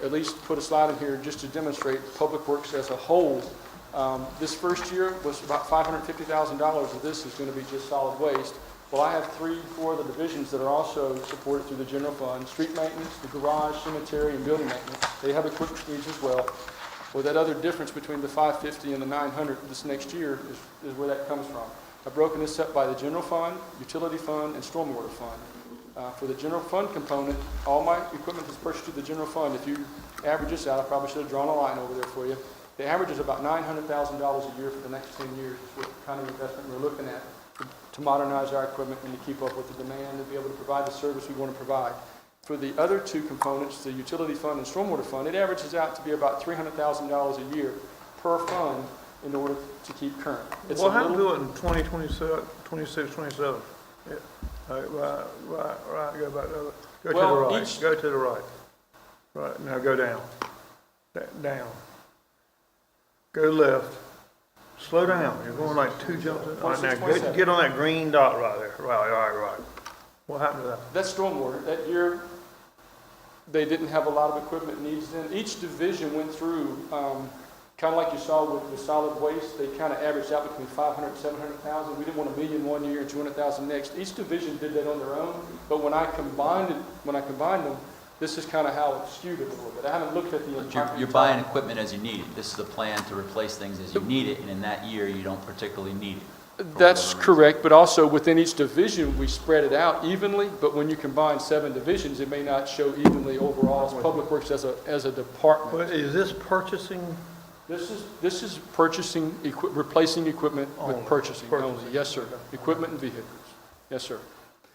at least put a slide in here just to demonstrate Public Works as a whole. This first year was about $550,000 of this is going to be just solid waste. Well, I have 4 other divisions that are also supported through the general fund: street maintenance, the garage, cemetery, and building maintenance. They have equipment needs as well. Well, that other difference between the 550 and the 900 this next year is where that comes from. I've broken this up by the general fund, utility fund, and stormwater fund. For the general fund component, all my equipment is purchased through the general fund. If you average this out, I probably should have drawn a line over there for you. The average is about $900,000 a year for the next 10 years is what kind of investment we're looking at to modernize our equipment and to keep up with the demand and be able to provide the service we want to provide. For the other 2 components, the utility fund and stormwater fund, it averages out to be about $300,000 a year per fund in order to keep current. It's
What happened to it in 2027, 26, 27? Yeah. Right, go back to the, go to the right, go to the right. Right, now go down, down. Go left, slow down, you're going like 2 jumps. All right, now get on that green dot right there, right. What happened to that?
That's stormwater. That year, they didn't have a lot of equipment needs then. Each division went through, kind of like you saw with solid waste, they kind of averaged out between 500 and 700,000. We didn't want $1 million one year and 200,000 next. Each division did that on their own, but when I combined them, this is kind of how it skewed it a little bit. I haven't looked at the entire.
You're buying equipment as you need it. This is the plan to replace things as you need it, and in that year, you don't particularly need it.
That's correct, but also within each division, we spread it out evenly, but when you combine 7 divisions, it may not show evenly overall as Public Works as a department.
But is this purchasing?
This is purchasing, replacing equipment with purchasing only. Yes, sir. Equipment and vehicles. Yes, sir.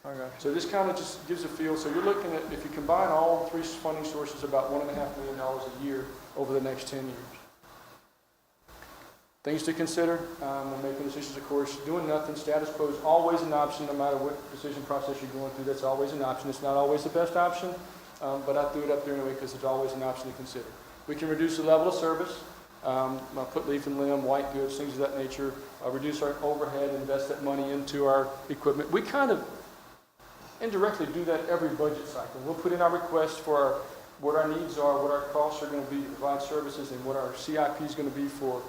Okay.
So this kind of just gives a feel. So you're looking at, if you combine all 3 funding sources, about $1.5 million a year over the next 10 years. Things to consider when making decisions, of course. Doing nothing, status quo is always an option, no matter what decision process you're going through. That's always an option. It's not always the best option, but I threw it up there anyway because it's always an option to consider. We can reduce the level of service. I'll put leaf and limb, white goods, things of that nature. Reduce our overhead, invest that money into our equipment. We kind of indirectly do that every budget cycle. We'll put in our requests for what our needs are, what our costs are going to be to provide services, and what our CIP is going to be for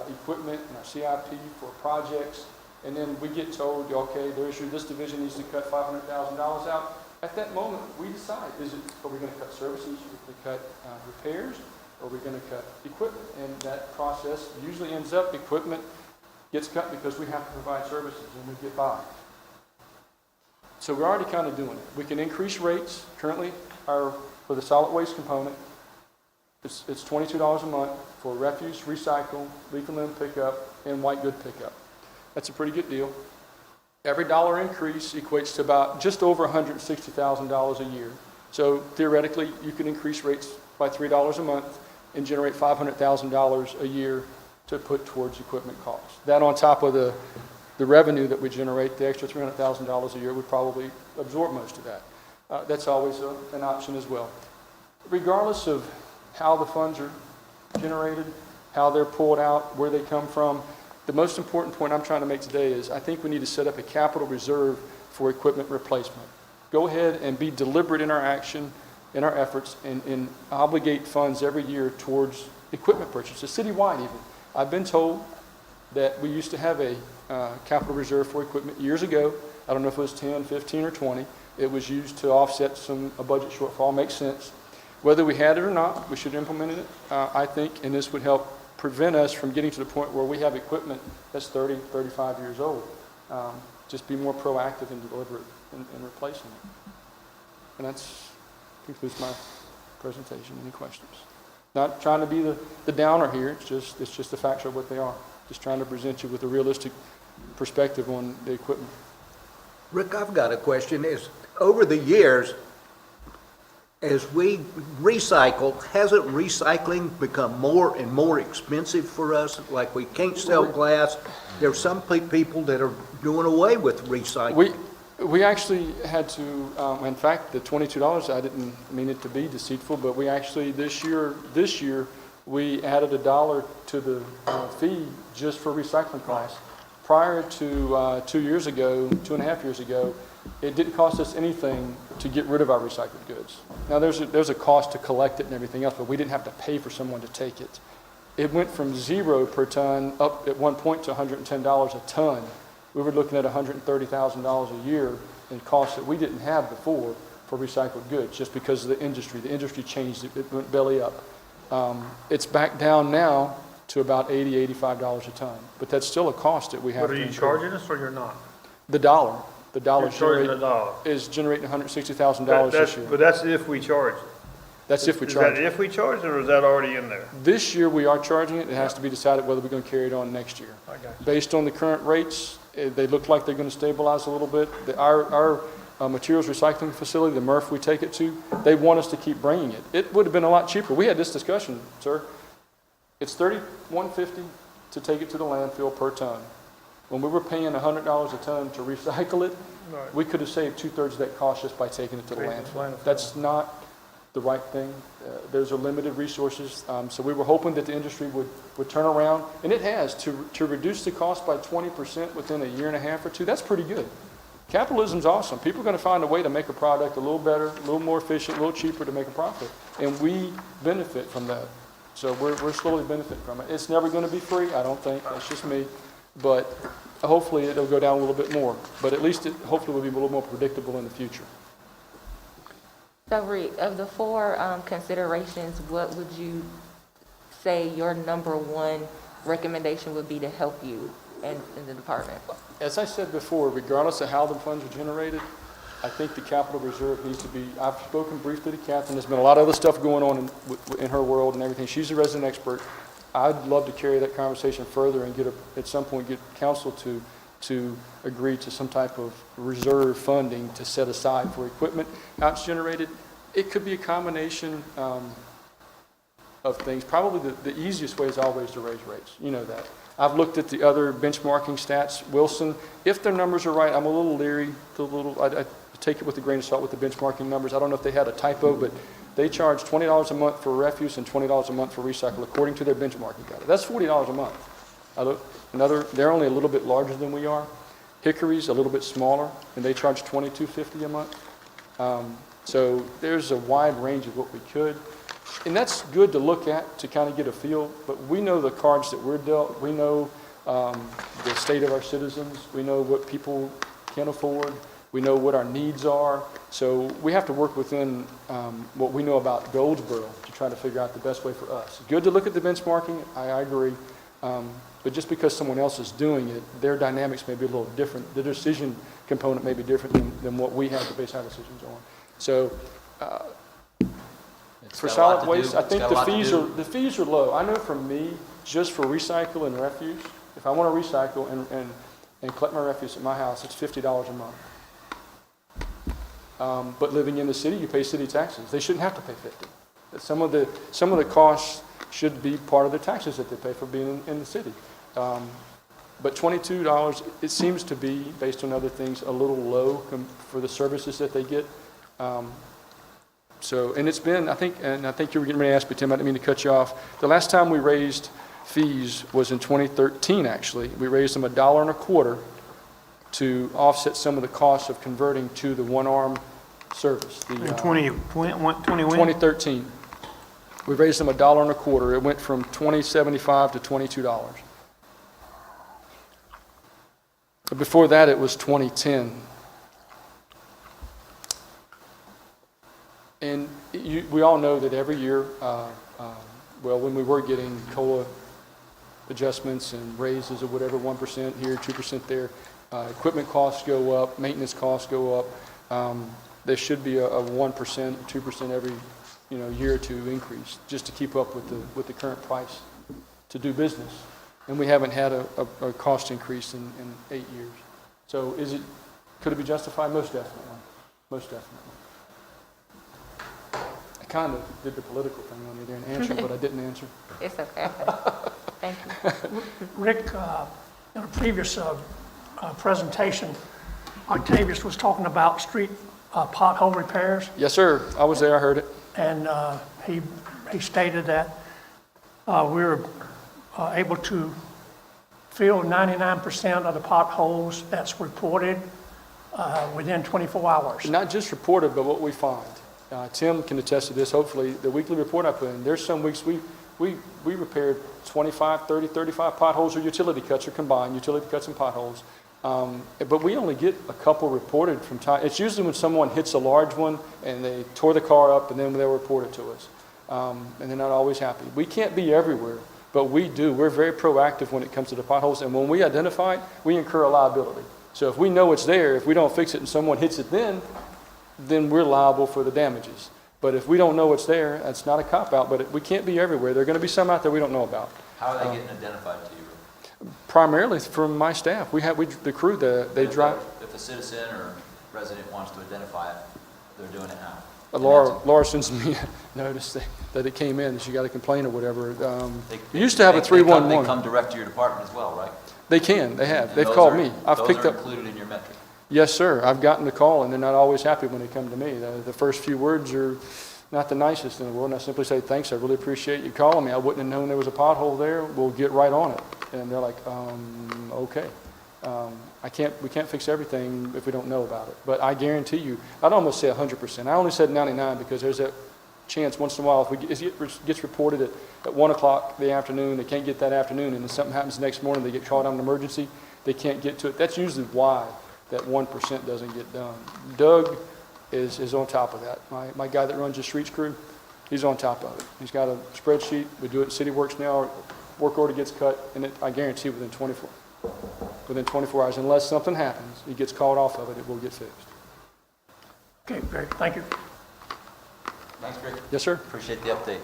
equipment and our CIP for projects. And then we get told, okay, this division needs to cut $500,000 out. At that moment, we decide, are we going to cut services, are we going to cut repairs, or are we going to cut equipment? And that process usually ends up, equipment gets cut because we have to provide services and we get by. So we're already kind of doing it. We can increase rates. Currently, for the solid waste component, it's $22 a month for refuse, recycle, leaf and limb pickup, and white good pickup. That's a pretty good deal. Every dollar increase equates to about just over $160,000 a year. So theoretically, you could increase rates by $3 a month and generate $500,000 a year to put towards equipment costs. That on top of the revenue that we generate, the extra $300,000 a year would probably absorb most of that. That's always an option as well. Regardless of how the funds are generated, how they're pulled out, where they come from, the most important point I'm trying to make today is I think we need to set up a capital reserve for equipment replacement. Go ahead and be deliberate in our action, in our efforts, and obligate funds every year towards equipment purchases, citywide even. I've been told that we used to have a capital reserve for equipment years ago. I don't know if it was 10, 15, or 20. It was used to offset a budget shortfall. Makes sense. Whether we had it or not, we should have implemented it, I think, and this would help prevent us from getting to the point where we have equipment that's 30, 35 years old. Just be more proactive and deliberate in replacing it. And that concludes my presentation. Any questions? Not trying to be the downer here. It's just the facts of what they are. Just trying to present you with a realistic perspective on the equipment.
Rick, I've got a question. Over the years, as we recycle, hasn't recycling become more and more expensive for us? Like we can't sell glass. There's some people that are doing away with recycling.
We actually had to, in fact, the $22, I didn't mean it to be deceitful, but we actually, this year, we added $1 to the fee just for recycling costs. Prior to 2.5 years ago, It didn't cost us anything to get rid of our recycled goods. Now, there's a cost to collect it and everything else, but we didn't have to pay for someone to take it. It went from 0 per ton up at one point to $110 a ton. We were looking at $130,000 a year in costs that we didn't have before for recycled goods, just because of the industry. The industry changed, it went belly up. It's back down now to about $80, $85 a ton, but that's still a cost that we have
But
to
are you
incur.
charging us or you're not?
The dollar
You're charging
is generating $160,000 this year.
But that's if we charge it.
That's if we
Is
charge
that
it.
if we charge it, or is that already in there?
This year, we are charging it. It has to be decided whether we're going to carry it on next year.
I got you.
Based on the current rates, they look like they're going to stabilize a little bit. Our materials recycling facility, the MRF we take it to, they want us to keep bringing it. It would have been a lot cheaper. We had this discussion, sir. It's $31.50 to take it to the landfill per ton. When we were paying $100 a ton to recycle it,
Right.
we could have saved 2/3 of that cost just by taking it to the landfill. That's not the right thing. Those are limited resources. So we were hoping that the industry would turn around, and it has, to reduce the cost by 20% within a year and a half or two. That's pretty good. Capitalism's awesome. People are going to find a way to make a product a little better, a little more efficient, a little cheaper to make a profit. And we benefit from that. So we're slowly benefiting from it. It's never going to be free, I don't think. That's just me. But hopefully it'll go down a little bit more. But at least it hopefully will be a little more predictable in the future.
So Rick, of the 4 considerations, what would you say your number 1 recommendation would be to help you in the department?
As I said before, regardless of how the funds are generated, I think the capital reserve needs to be, I've spoken briefly to Catherine. There's been a lot of other stuff going on in her world and everything. She's a resident expert. I'd love to carry that conversation further and at some point get council to agree to some type of reserve funding to set aside for equipment. How it's generated, it could be a combination of things. Probably the easiest way is always to raise rates. You know that. I've looked at the other benchmarking stats. Wilson, if their numbers are right, I'm a little leery, I take it with a grain of salt with the benchmarking numbers. I don't know if they had a typo, but they charge $20 a month for refuse and $20 a month for recycle, according to their benchmarking data. That's $40 a month. They're only a little bit larger than we are. Hickory's a little bit smaller, and they charge $22.50 a month. So there's a wide range of what we could. And that's good to look at, to kind of get a feel, but we know the cards that we're dealt. We know the state of our citizens. We know what people can afford. We know what our needs are. So we have to work within what we know about Goldsboro to try to figure out the best way for us. Good to look at the benchmarking, I agree. But just because someone else is doing it, their dynamics may be a little different. The decision component may be different than what we have to base our decisions on. So for solid waste, I think the fees are low. I know for me, just for recycle and refuse, if I want to recycle and collect my refuse at my house, it's $50 a month. But living in the city, you pay city taxes. They shouldn't have to pay $50. Some of the costs should be part of the taxes that they pay for being in the city. But $22, it seems to be, based on other things, a little low for the services that they get. And it's been, I think you were getting ready to ask me, Tim, I didn't mean to cut you off. The last time we raised fees was in 2013, actually. We raised them $1.25 to offset some of the costs of converting to the one-arm service.
In 2021?
2013. We raised them $1.25. It went from $20.75 to $22. But before that, it was 2010. And we all know that every year, when we were getting COLA adjustments and raises of whatever, 1% here, 2% there, equipment costs go up, maintenance costs go up. There should be a 1%, 2% every year or two increase just to keep up with the current price to do business. And we haven't had a cost increase in 8 years. So could it be justified? Most definitely. Most definitely. I kind of did the political thing on you there and answered, but I didn't answer.
It's okay. Thank you.
Rick, in a previous presentation, Octavius was talking about street pothole repairs.
Yes, sir. I was there. I heard it.
And he stated that we were able to fill 99% of the potholes that's reported within 24 hours.
Not just reported, but what we find. Tim can attest to this, hopefully, the weekly report I put in, there's some weeks we repaired 25, 30, 35 potholes or utility cuts are combined, utility cuts and potholes. But we only get a couple reported from time. It's usually when someone hits a large one and they tore the car up and then they'll report it to us. And they're not always happy. We can't be everywhere, but we do. We're very proactive when it comes to the potholes. And when we identify it, we incur a liability. So if we know it's there, if we don't fix it and someone hits it then we're liable for the damages. But if we don't know it's there, that's not a cop-out, but we can't be everywhere. There are going to be some out there we don't know about.
How are they getting identified to you?
Primarily from my staff. The crew, they drive.
If a citizen or resident wants to identify it, they're doing it now.
Laura sends me a notice that it came in, that she got a complaint or whatever. We used to have a 311.
They come direct to your department as well, right?
They can, they have.
And
They've
those
called
are-
me.
Those are included in your metric.
Yes, sir. I've gotten the call, and they're not always happy when they come to me. The first few words are not the nicest in the world, and I simply say, thanks, I really appreciate you calling me. I wouldn't have known there was a pothole there. We'll get right on it. And they're like, okay. We can't fix everything if we don't know about it. But I guarantee you, I'd almost say 100%. I only said 99 because there's that chance once in a while, if it gets reported at 1 o'clock the afternoon, they can't get that afternoon, and then something happens the next morning, they get called on an emergency, they can't get to it. That's usually why that 1% doesn't get done. Doug is on top of that. My guy that runs the streets crew, he's on top of it. He's got a spreadsheet. We do it at City Works now. Work order gets cut, and I guarantee within 24 hours, unless something happens, he gets called off of it, it will get fixed.
Okay, great, thank you.
Thanks, Rick.
Yes, sir.
Appreciate the update.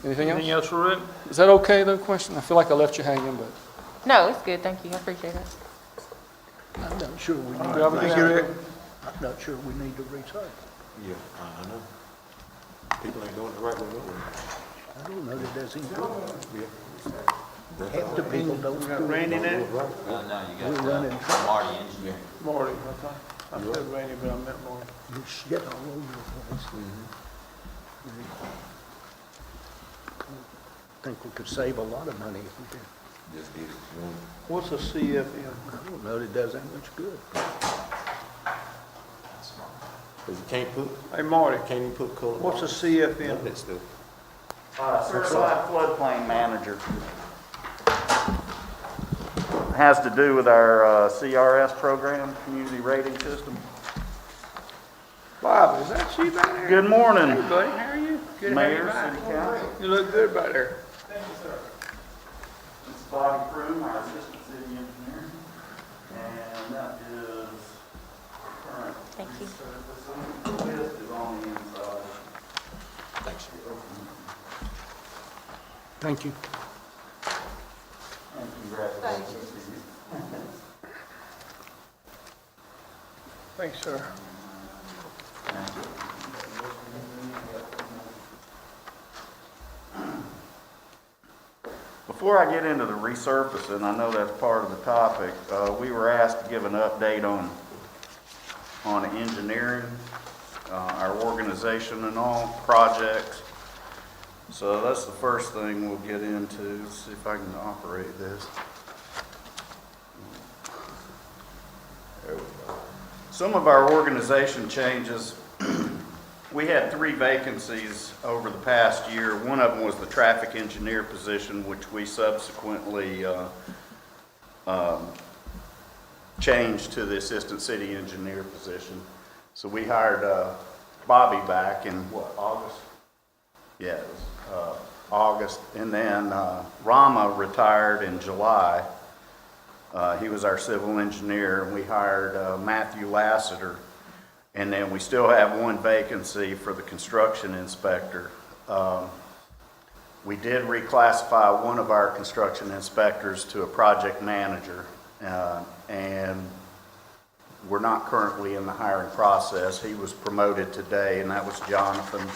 Anything else?
Anything else for Rick?
Is that okay, the question? I feel like I left you hanging, but.
No, it's good, thank you, I appreciate it.
I'm not sure we need,
Thank you, Rick.
I'm not sure we need to recycle.
Yeah, I know. People ain't doing it the right way.
I don't know that that's even good.
Yeah.
Half the people don't
We got
do it.
Randy now?
No, you
We're
got
running
Marty, engineer.
Marty, okay. I said Randy, but I meant Marty.
There's shit all over the place. I think we could save a lot of money if we did.
Just get it.
What's a CFM?
I don't know that it does that much good.
Cause you can't
Hey, Marty,
even put color.
what's a
None of
CFM?
that stuff.
Certified floodplain manager. Has to do with our CRS program, community rating system.
Bob, is that you back there?
Good morning,
Hey, buddy, how are you? Good to have you
Mayor,
back.
City Council.
You look good back there.
This is Bobby Croom, our assistant city engineer. And that is current.
Thank you.
The list is on the inside.
Thanks.
Thank you.
And congratulations to you.
Thanks, sir.
Before I get into the resurfacing, I know that's part of the topic, we were asked to give an update on engineering, our organization and all projects. So that's the first thing we'll get into. Let's see if I can operate this. There we go. Some of our organization changes, we had 3 vacancies over the past year. One of them was the traffic engineer position, which we subsequently changed to the assistant city engineer position. So we hired Bobby back in August? Yeah, it was August. And then Rama retired in July. He was our civil engineer, and we hired Matthew Lassiter. And then we still have 1 vacancy for the construction inspector. We did reclassify one of our construction inspectors to a project manager, and we're not currently in the hiring process. He was promoted today, and that was Jonathan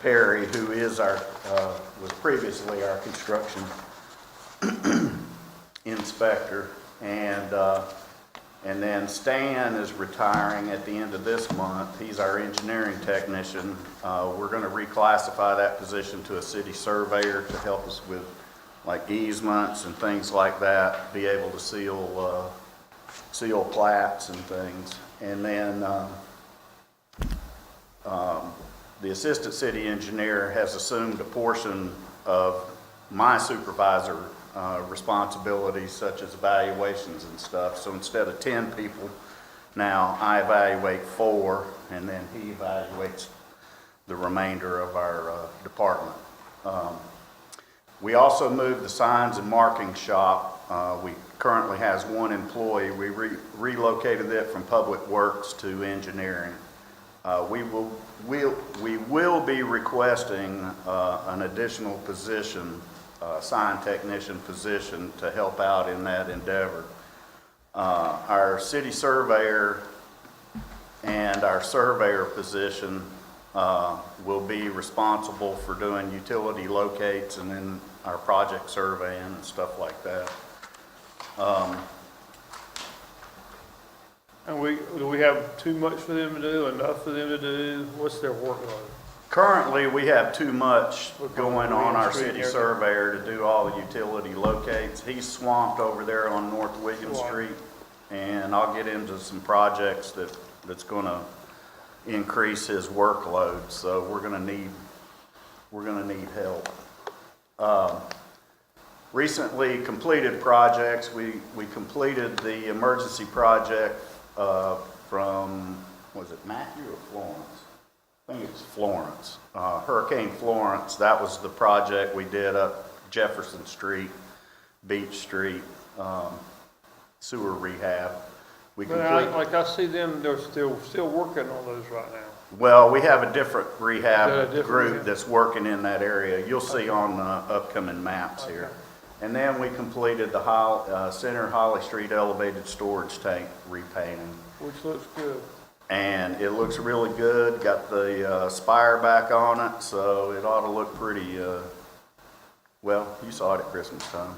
Perry, who is was previously our construction inspector. And then Stan is retiring at the end of this month. He's our engineering technician. We're going to reclassify that position to a city surveyor to help us with like easements and things like that, be able to seal plats and things. And then the assistant city engineer has assumed a portion of my supervisor responsibilities, such as evaluations and stuff. So instead of 10 people, now I evaluate 4, and then he evaluates the remainder of our department. We also moved the signs and marking shop. We currently has 1 employee. We relocated it from Public Works to engineering. We will be requesting an additional position, sign technician position, to help out in that endeavor. Our city surveyor and our surveyor position will be responsible for doing utility locates and then our project surveying and stuff like that.
And do we have too much for them to do, enough for them to do? What's their workload?
Currently, we have too much going on our city surveyor to do all the utility locates. He's swamped over there on North William Street, and I'll get into some projects that's gonna increase his workload, so we're gonna need help. Recently completed projects, we completed the emergency project from, was it Matthew or Florence? I think it's Florence. Hurricane Florence, that was the project we did up Jefferson Street, Beach Street, sewer rehab.
Like I see them, they're still working on those right now.
Well, we have a different rehab
Is that a different
group
rehab?
that's working in that area. You'll see on upcoming maps here. And then we completed the Center Holly Street elevated storage tank repainting.
Which looks good.
And it looks really good, got the spire back on it, so it ought to look pretty, well, you saw it at Christmas time.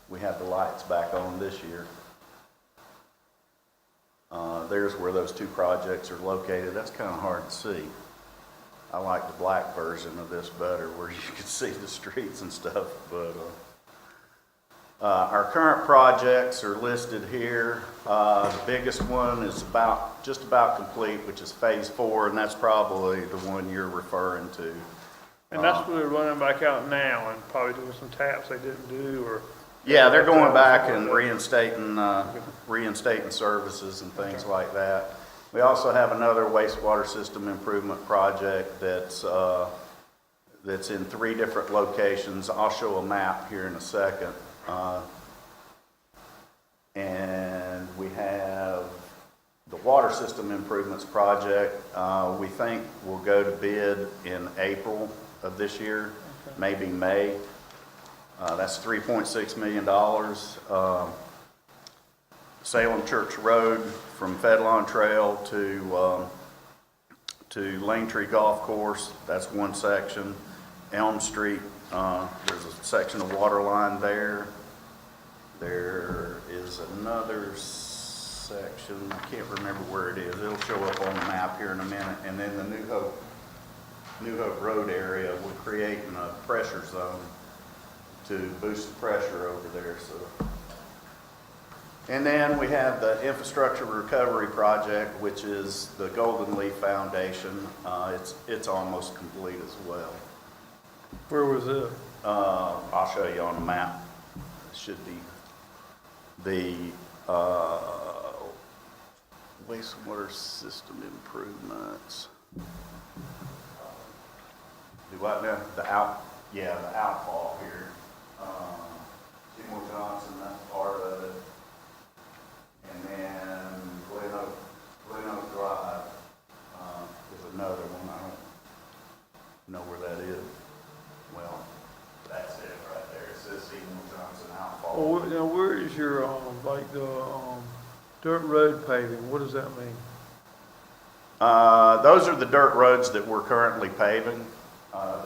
We had the lights back on this year. There's where those 2 projects are located. That's kind of hard to see. I like the black version of this better, where you can see the streets and stuff, but our current projects are listed here. The biggest one is just about complete, which is phase 4, and that's probably the one you're referring to.
And that's where they're running back out now and probably doing some taps they didn't do, or.
Yeah, they're going back and reinstating services and things like that. We also have another wastewater system improvement project that's in 3 different locations. I'll show a map here in a second. And we have the water system improvements project. We think will go to bid in April of this year, maybe May. That's $3.6 million. Salem Church Road from Fedlon Trail to Lane Tree Golf Course, that's one section. Elm Street, there's a section of water line there. There is another section, I can't remember where it is. It'll show up on the map here in a minute. And then the New Hope Road area, we're creating a pressure zone to boost the pressure over there. So. And then we have the infrastructure recovery project, which is the Golden Leaf Foundation. It's almost complete as well.
Where was it?
I'll show you on the map. It should be the wastewater system improvements. Do what now? The outfall here. Seymour Johnson, that's part of it. And then Glen Oak Drive is another one. I don't know where that is. Well, that's it right there. It says Seymour Johnson outfall.
Well, now where is your, like the dirt road paving? What does that mean?
Those are the dirt roads that we're currently paving.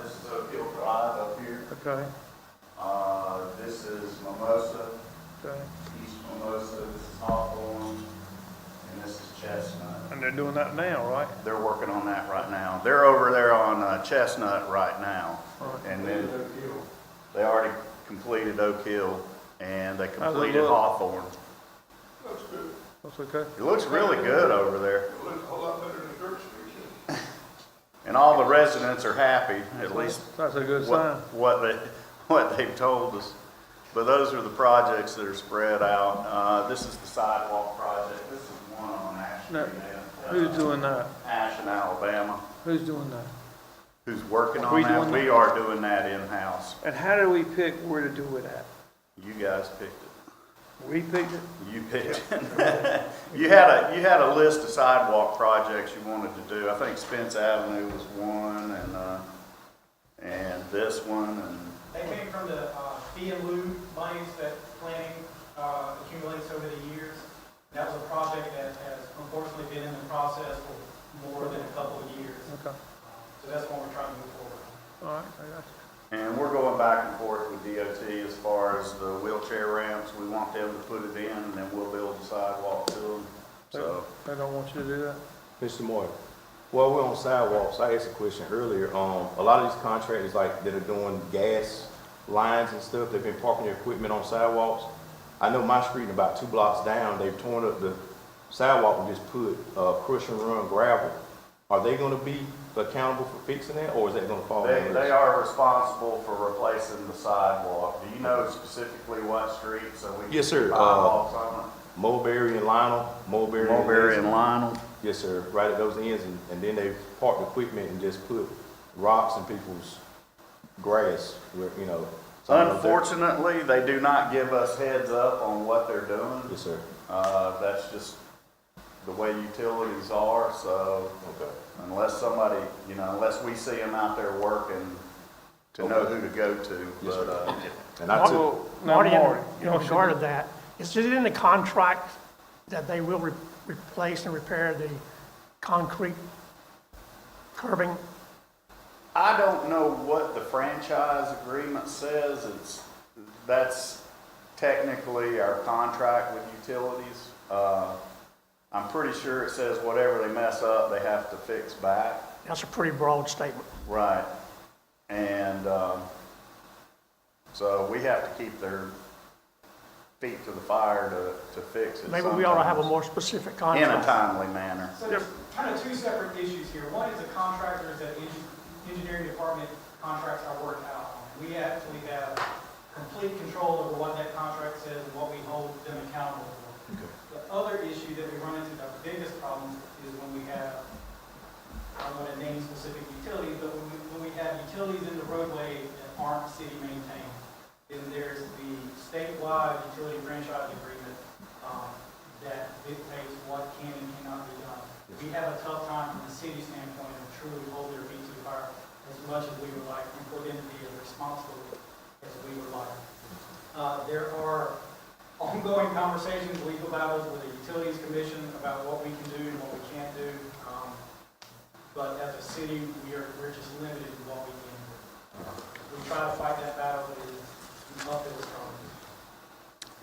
This is Oak Hill Drive up here.
Okay.
This is Mimosa.
Okay.
East Mimosa. This is Hawthorne. And this is Chestnut.
And they're doing that now, right?
They're working on that right now. They're over there on Chestnut right now.
Right.
And then they already completed Oak Hill and they completed Hawthorne.
That's good. That's okay.
It looks really good over there.
It looks a whole lot better than Dirt Street.
And all the residents are happy, at least
That's a good sign.
what they've told us. But those are the projects that are spread out. This is the sidewalk project. This is one on Ash
Now,
Street.
who's doing that?
Ashland, Alabama.
Who's doing that?
Who's working
Are we
on that?
doing
We
that?
are doing that in-house.
And how do we pick where to do it at?
You guys picked it.
We picked it?
You picked it. You had a list of sidewalk projects you wanted to do. I think Spence Avenue was one, and this one, and
They came from the fee and lieu monies that planning accumulates over the years. That was a project that has unfortunately been in the process for more than a couple of years.
Okay.
So that's what we're trying to move forward.
All right, I got you.
And we're going back and forth with DOT as far as the wheelchair ramps. We want them to put it in, and then we'll build the sidewalk to them. So,
They don't want you to do that?
Mr. Moore, well, we're on sidewalks. I asked a question earlier. A lot of these contractors like that are doing gas lines and stuff, they've been parking their equipment on sidewalks. I know my street, about 2 blocks down, they've torn up the sidewalk and just put crush and run gravel. Are they gonna be accountable for fixing that, or is that gonna fall on us?
they are responsible for replacing the sidewalk. Do you know specifically what street, so we can
Yes, sir.
keep eyeballs on
Mulberry and Lionel,
it?
Mulberry
and Lionel.
Yes, sir, right at those ends, and then they parked the equipment and just put rocks in people's grass, where, you know. some of them-
Unfortunately, they do not give us heads up on what they're doing.
Yes, sir.
That's just the way utilities are, so
Okay.
unless somebody, unless we see them out there working, to know who to go to,
Yes,
but,
sir. And I took,
Now,
Marty,
Marty,
in regard to that, is it in the contract that they will replace and repair the concrete curbing?
I don't know what the franchise agreement says. That's technically our contract with utilities. I'm pretty sure it says whatever they mess up, they have to fix back.
That's a pretty broad statement.
Right. And, so we have to keep their feet to the fire to fix it.
Maybe we ought to have a
sometimes.
more specific
In a
contract.
timely manner.
So there's kind of two separate issues here. One is the contractors that engineering department contracts are worked out on. We actually have complete control over what that contract says and what we hold them accountable for.
Okay.
The other issue that we run into, the biggest problem, is when we have, I don't want to name specific utilities, but when we have utilities in the roadway that aren't city maintained. Then there's the statewide utility franchise agreement that dictates what can and cannot be done. We have a tough time from the city standpoint of truly hold their feet to the fire as much as we would like, and for them to be as responsible as we would like. There are ongoing conversations, legal battles with the Utilities Commission about what we can do and what we can't do. But as a city, we're just limited in what we can do. We try to fight that battle, but it's uphill struggle.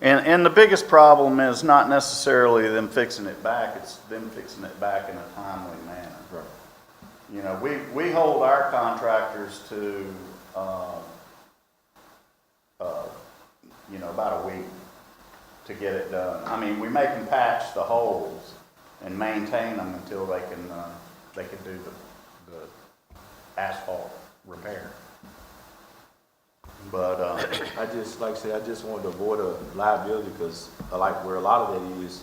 And the biggest problem is not necessarily them fixing it back, it's them fixing it back in a timely manner.
Right.
We hold our contractors to, about a week to get it done. I mean, we make them patch the holes and maintain them until they can do the asphalt repair. But,
I just, like I said, I just wanted to avoid a liability, because like where a lot of that is,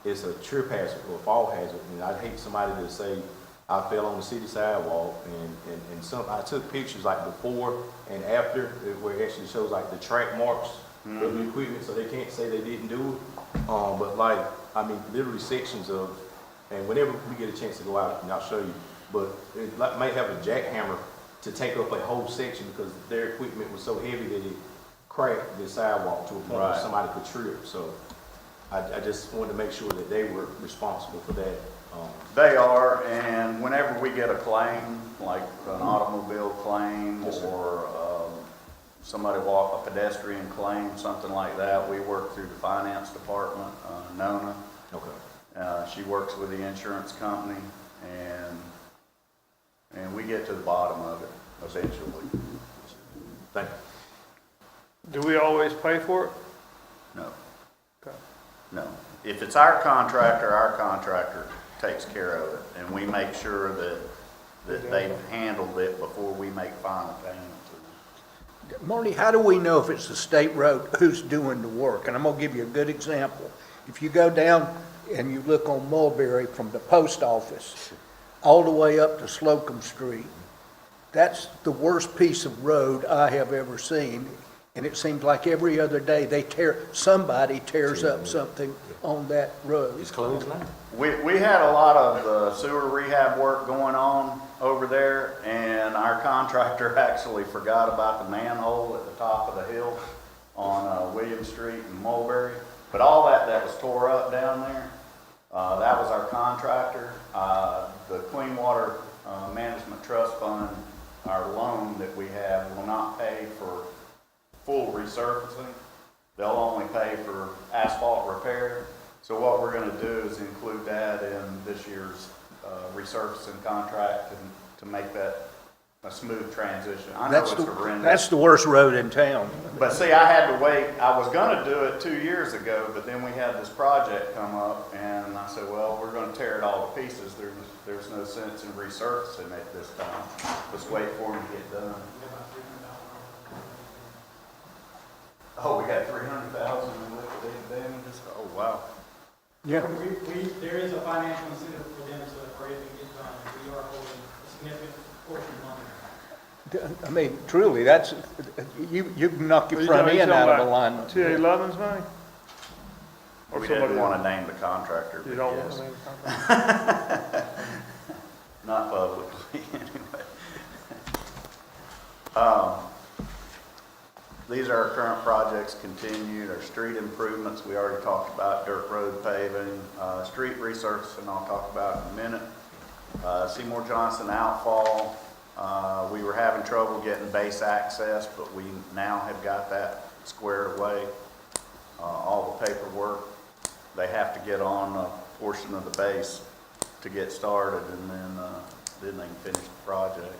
it's a trip hazard or a fall hazard. And I'd hate somebody to say, I fell on the city sidewalk, and I took pictures like before and after, where it actually shows like the track marks of the equipment, so they can't say they didn't do it. But like, I mean, literally sections of, and whenever we get a chance to go out, and I'll show you, but it might have a jackhammer to take up a whole section, because their equipment was so heavy that it cracked the sidewalk to a point where
Right.
somebody could trip. So I just wanted to make sure that they were responsible for that.
they are, and whenever we get a claim, like an automobile claim,
Yes, sir.
or a pedestrian claim, something like that, we work through the finance department, Nona.
Okay.
She works with the insurance company, and we get to the bottom of it eventually.
Thank you.
Do we always pay for it?
No,
Okay.
no. if it's our contractor takes care of it, and we make sure that they've handled it before we make final payment to them.
Marty, how do we know if it's a state road, who's doing the work? And I'm gonna give you a good example. If you go down and you look on Mulberry from the post office all the way up to Slocum Street, that's the worst piece of road I have ever seen. And it seems like every other day somebody tears up something on that road.
It's closed now.
We had a lot of sewer rehab work going on over there, and our contractor actually forgot about the manhole at the top of the hill on William Street and Mulberry. But all that was tore up down there, that was our contractor. The Clean Water Management Trust Fund, our loan that we have, will not pay for full resurfacing. They'll only pay for asphalt repair. So what we're going to do is include that in this year's resurfacing contract to make that a smooth transition. I know it's horrendous.
That's the worst road in town.
But see, I had to wait. I was going to do it 2 years ago, but then we had this project come up, and I said, well, we're going to tear it all to pieces. There's no sense in resurfacing it this time. Let's wait for them to get done. Oh, we got 300,000 in liquidated damages? Oh, wow.
Yeah.
There is a financial incentive for them to hurry up and get done. We are holding a significant portion of money.
I mean, truly, that's, you can knock your front end out of alignment.
T11's money? Or
We
somebody
didn't want to
else?
name the contractor.
You
but
don't
yes.
want to name the contractor?
Not publicly, anyway. These are our current projects continued, our street improvements, we already talked about, dirt road paving, street resurfacing, I'll talk about in a minute. Seymour Johnson outfall, we were having trouble getting base access, but we now have got that squared away. All the paperwork, they have to get on a portion of the base to get started, and then they can finish the project.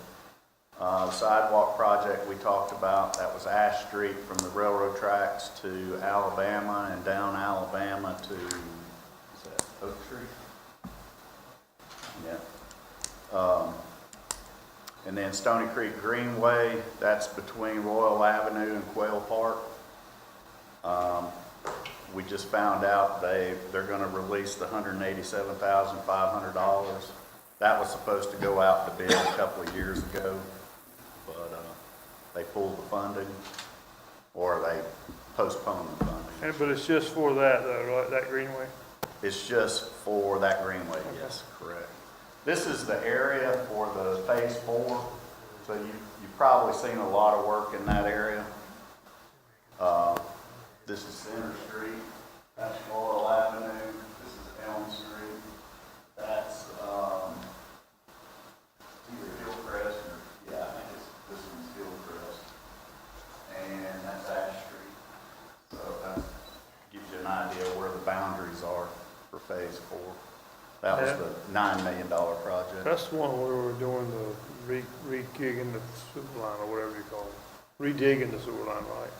The sidewalk project we talked about, that was Ash Street from the railroad tracks to Alabama and down Alabama to, is that Oak Street? Yeah. And then Stony Creek Greenway, that's between Royal Avenue and Quail Park. We just found out they're going to release the $187,500. That was supposed to go out to bid a couple of years ago, but they pulled the funding, or they postponed the funding.
But it's just for that though, right, that greenway?
It's just for that greenway, yes, correct. This is the area for the phase 4, so you've probably seen a lot of work in that area. This is Center Street, that's Laurel Avenue, this is Elm Street, that's either Hillcrest or, yeah, I think this one's Hillcrest, and that's Ash Street. So that gives you an idea where the boundaries are for phase 4. That was the $9 million project.
That's the one where we were doing the re-gigging the sewer line, or whatever you call it. Redigging the sewer line, right?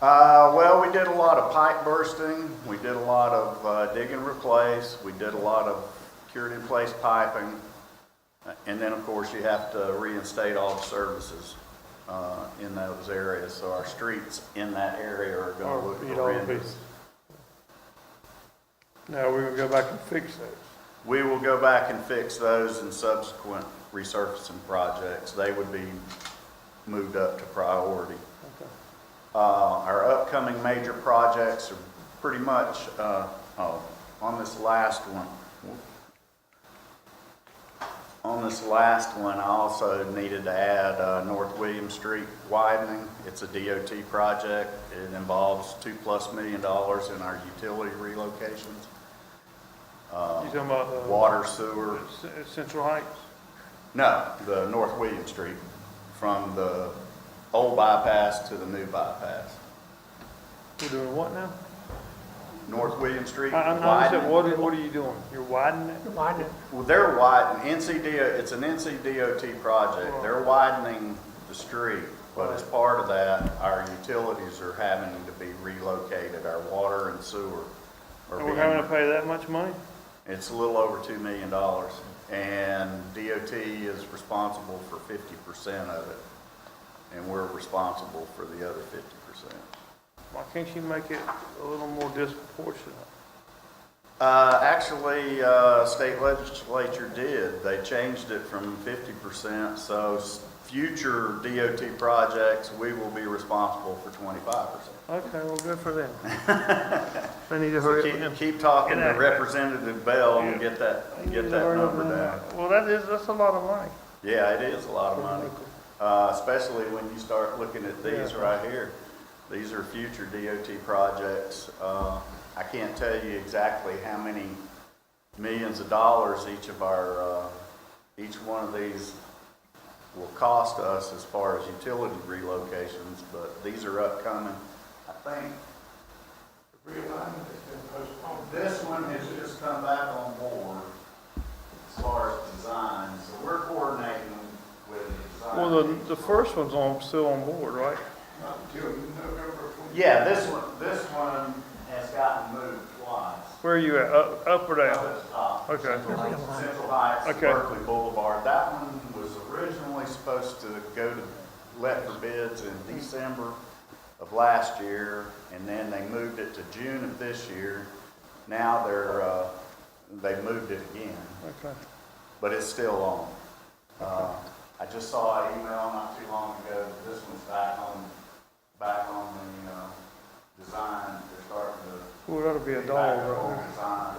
Well, we did a lot of pipe bursting, we did a lot of dig and replace, we did a lot of cured in place piping, and then of course you have to reinstate all the services in those areas, so our streets in that area are going to look horrendous.
Now we're going to go back and fix those.
We will go back and fix those in subsequent resurfacing projects. They would be moved up to priority. Our upcoming major projects are pretty much, on this last one. On this last one, I also needed to add North William Street widening. It's a DOT project. It involves $2+ million in our utility relocations.
You talking about
water, sewer.
Central Heights?
No, the North William Street, from the old bypass to the new bypass.
We're doing what now?
North William Street.
I understand. What are you doing? You're widening it?
You're widening.
Well, they're widening, it's an NCDOT project. They're widening the street, but as part of that, our utilities are having to be relocated, our water and sewer. are
And
being.
we're having to pay that much money?
It's a little over $2 million, and DOT is responsible for 50% of it, and we're responsible for the other 50%.
Why can't you make it a little more disproportionate?
Actually, state legislature did. They changed it from 50%, so future DOT projects, we will be responsible for 25%.
Okay, well, good for them. They need to
So
hurry up.
keep talking to
Get that.
Representative Bell and
Yeah.
get that
They need to hurry up
number
on
down.
that. Well, that's a lot of money.
Yeah, it is a lot of money, especially when you start looking at these
Yeah.
right here. These are future DOT projects. I can't tell you exactly how many millions of dollars each one of these will cost us as far as utility relocations, but these are upcoming. I think this one has just come back on board as far as design, so we're coordinating with the design.
Well, the first one's still on board, right?
Yeah, this one has gotten moved twice.
Where are you at, up or
Up
down?
at the top.
Okay.
Central Heights,
Okay.
Berkeley Boulevard. That one was originally supposed to go to let for bids in December of last year, and then they moved it to June of this year. Now they moved it again,
Okay.
but it's still on. I just saw an email not too long ago that this one's back on the design. They're starting to.
Well, that'll be a
get
dog
back
right
on
there.
design.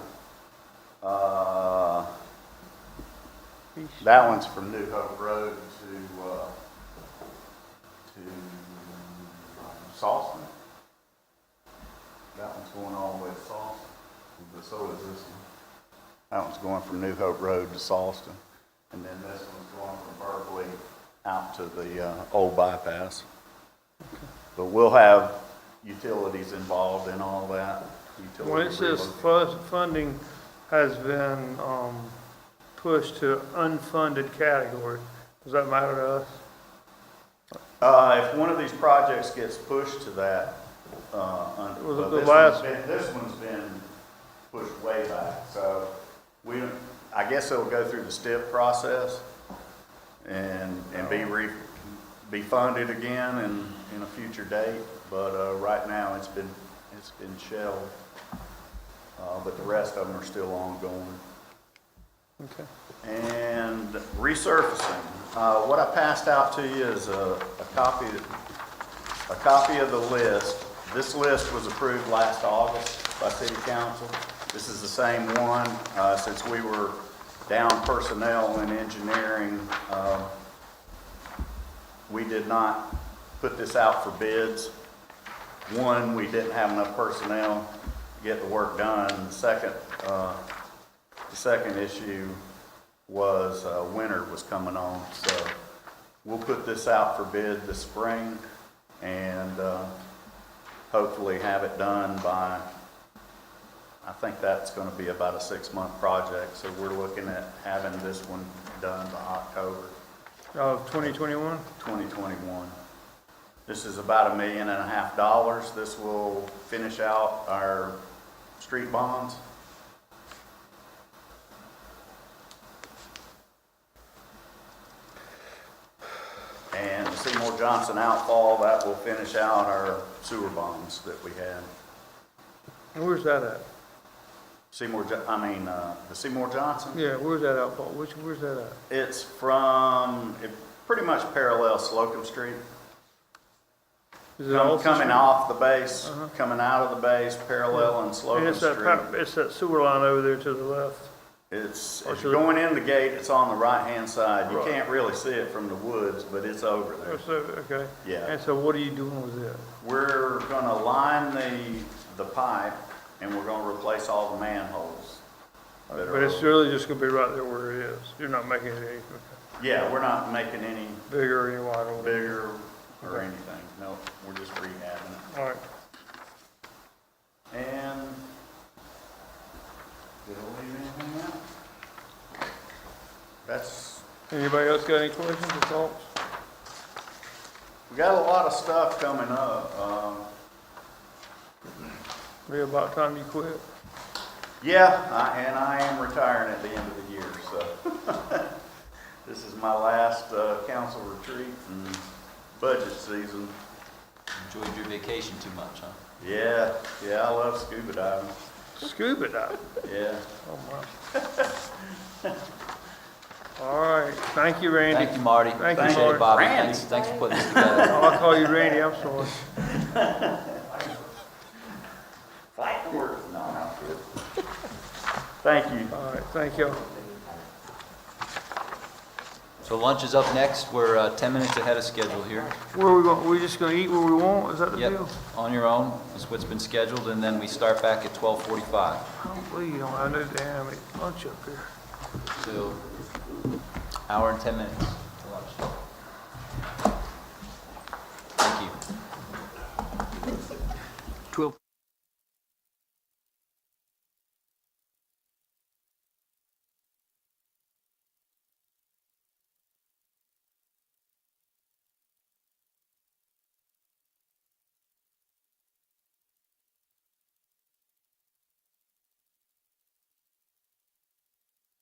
That one's from New Hope Road to Salson. That one's going all the way to Salson, but so is this one. That one's going from New Hope Road to Salston, and then this one's going from Berkeley out to the old bypass. But we'll have utilities involved in all that.
When it says funding has been pushed to unfunded category, does that matter to us?
If one of these projects gets pushed to that, this one's been pushed way back, so I guess it'll go through the STIP process and be funded again in a future date, but right now it's been shelved, but the rest of them are still ongoing.
Okay.
And resurfacing. What I passed out to you is a copy of the list. This list was approved last August by City Council. This is the same one. Since we were down personnel in engineering, we did not put this out for bids. One, we didn't have enough personnel to get the work done. The second issue was winter was coming on, so we'll put this out for bid this spring and hopefully have it done by, I think that's going to be about a 6-month project, so we're looking at having this one done by October
Of 2021?
2021. This is about $1.5 million. This will finish out our street bonds. And the Seymour Johnson outfall, that will finish out our sewer bonds that we had.
And where's that at?
The Seymour Johnson?
Yeah, where's that outfall? Where's that at?
It's it pretty much parallels Slocum Street.
Is it also
Coming
street?
off the base, coming out of the base, parallel in Slocum
And
Street.
it's that sewer line over there to the left.
It's,
Or
as
to
you're
the-
going in the gate, it's on the right-hand side. You
Right.
can't really see it from the woods, but it's over there.
Okay.
Yeah.
And so what are you doing with it?
We're gonna line the pipe, and we're gonna replace all the manholes. that are
But it's
over.
really just gonna be right there where it is. You're not making it any
Yeah, we're not making any
bigger or any wider.
bigger or anything. No, we're just rehabbing it.
All right.
And did I leave anything out? That's,
Anybody else got any questions or thoughts?
we got a lot of stuff coming up.
Be about time you quit.
And I am retiring at the end of the year, so. This is my last council retreat and budget season.
Enjoyed your vacation too much, huh?
Yeah, I love scuba diving.
Scuba diving.
Yeah.
Oh, my. All right, thank you, Randy.
Thank you, Marty.
Thank you,
Appreciate
Marty.
it, Bobby.
Randy.
Thanks for putting this together.
Oh, I'll call you Randy, I'm sorry.
Fight the words. No, I'm good. Thank you.
All right, thank you.
So lunch is up next. We're 10 minutes ahead of schedule here.
Where are we going, we just gonna eat where we want, is that the
Yep,
deal?
on your own. That's what's been scheduled, and then we start back at 12:45.
I don't believe you don't have no damn lunch up here.
So, hour and 10 minutes.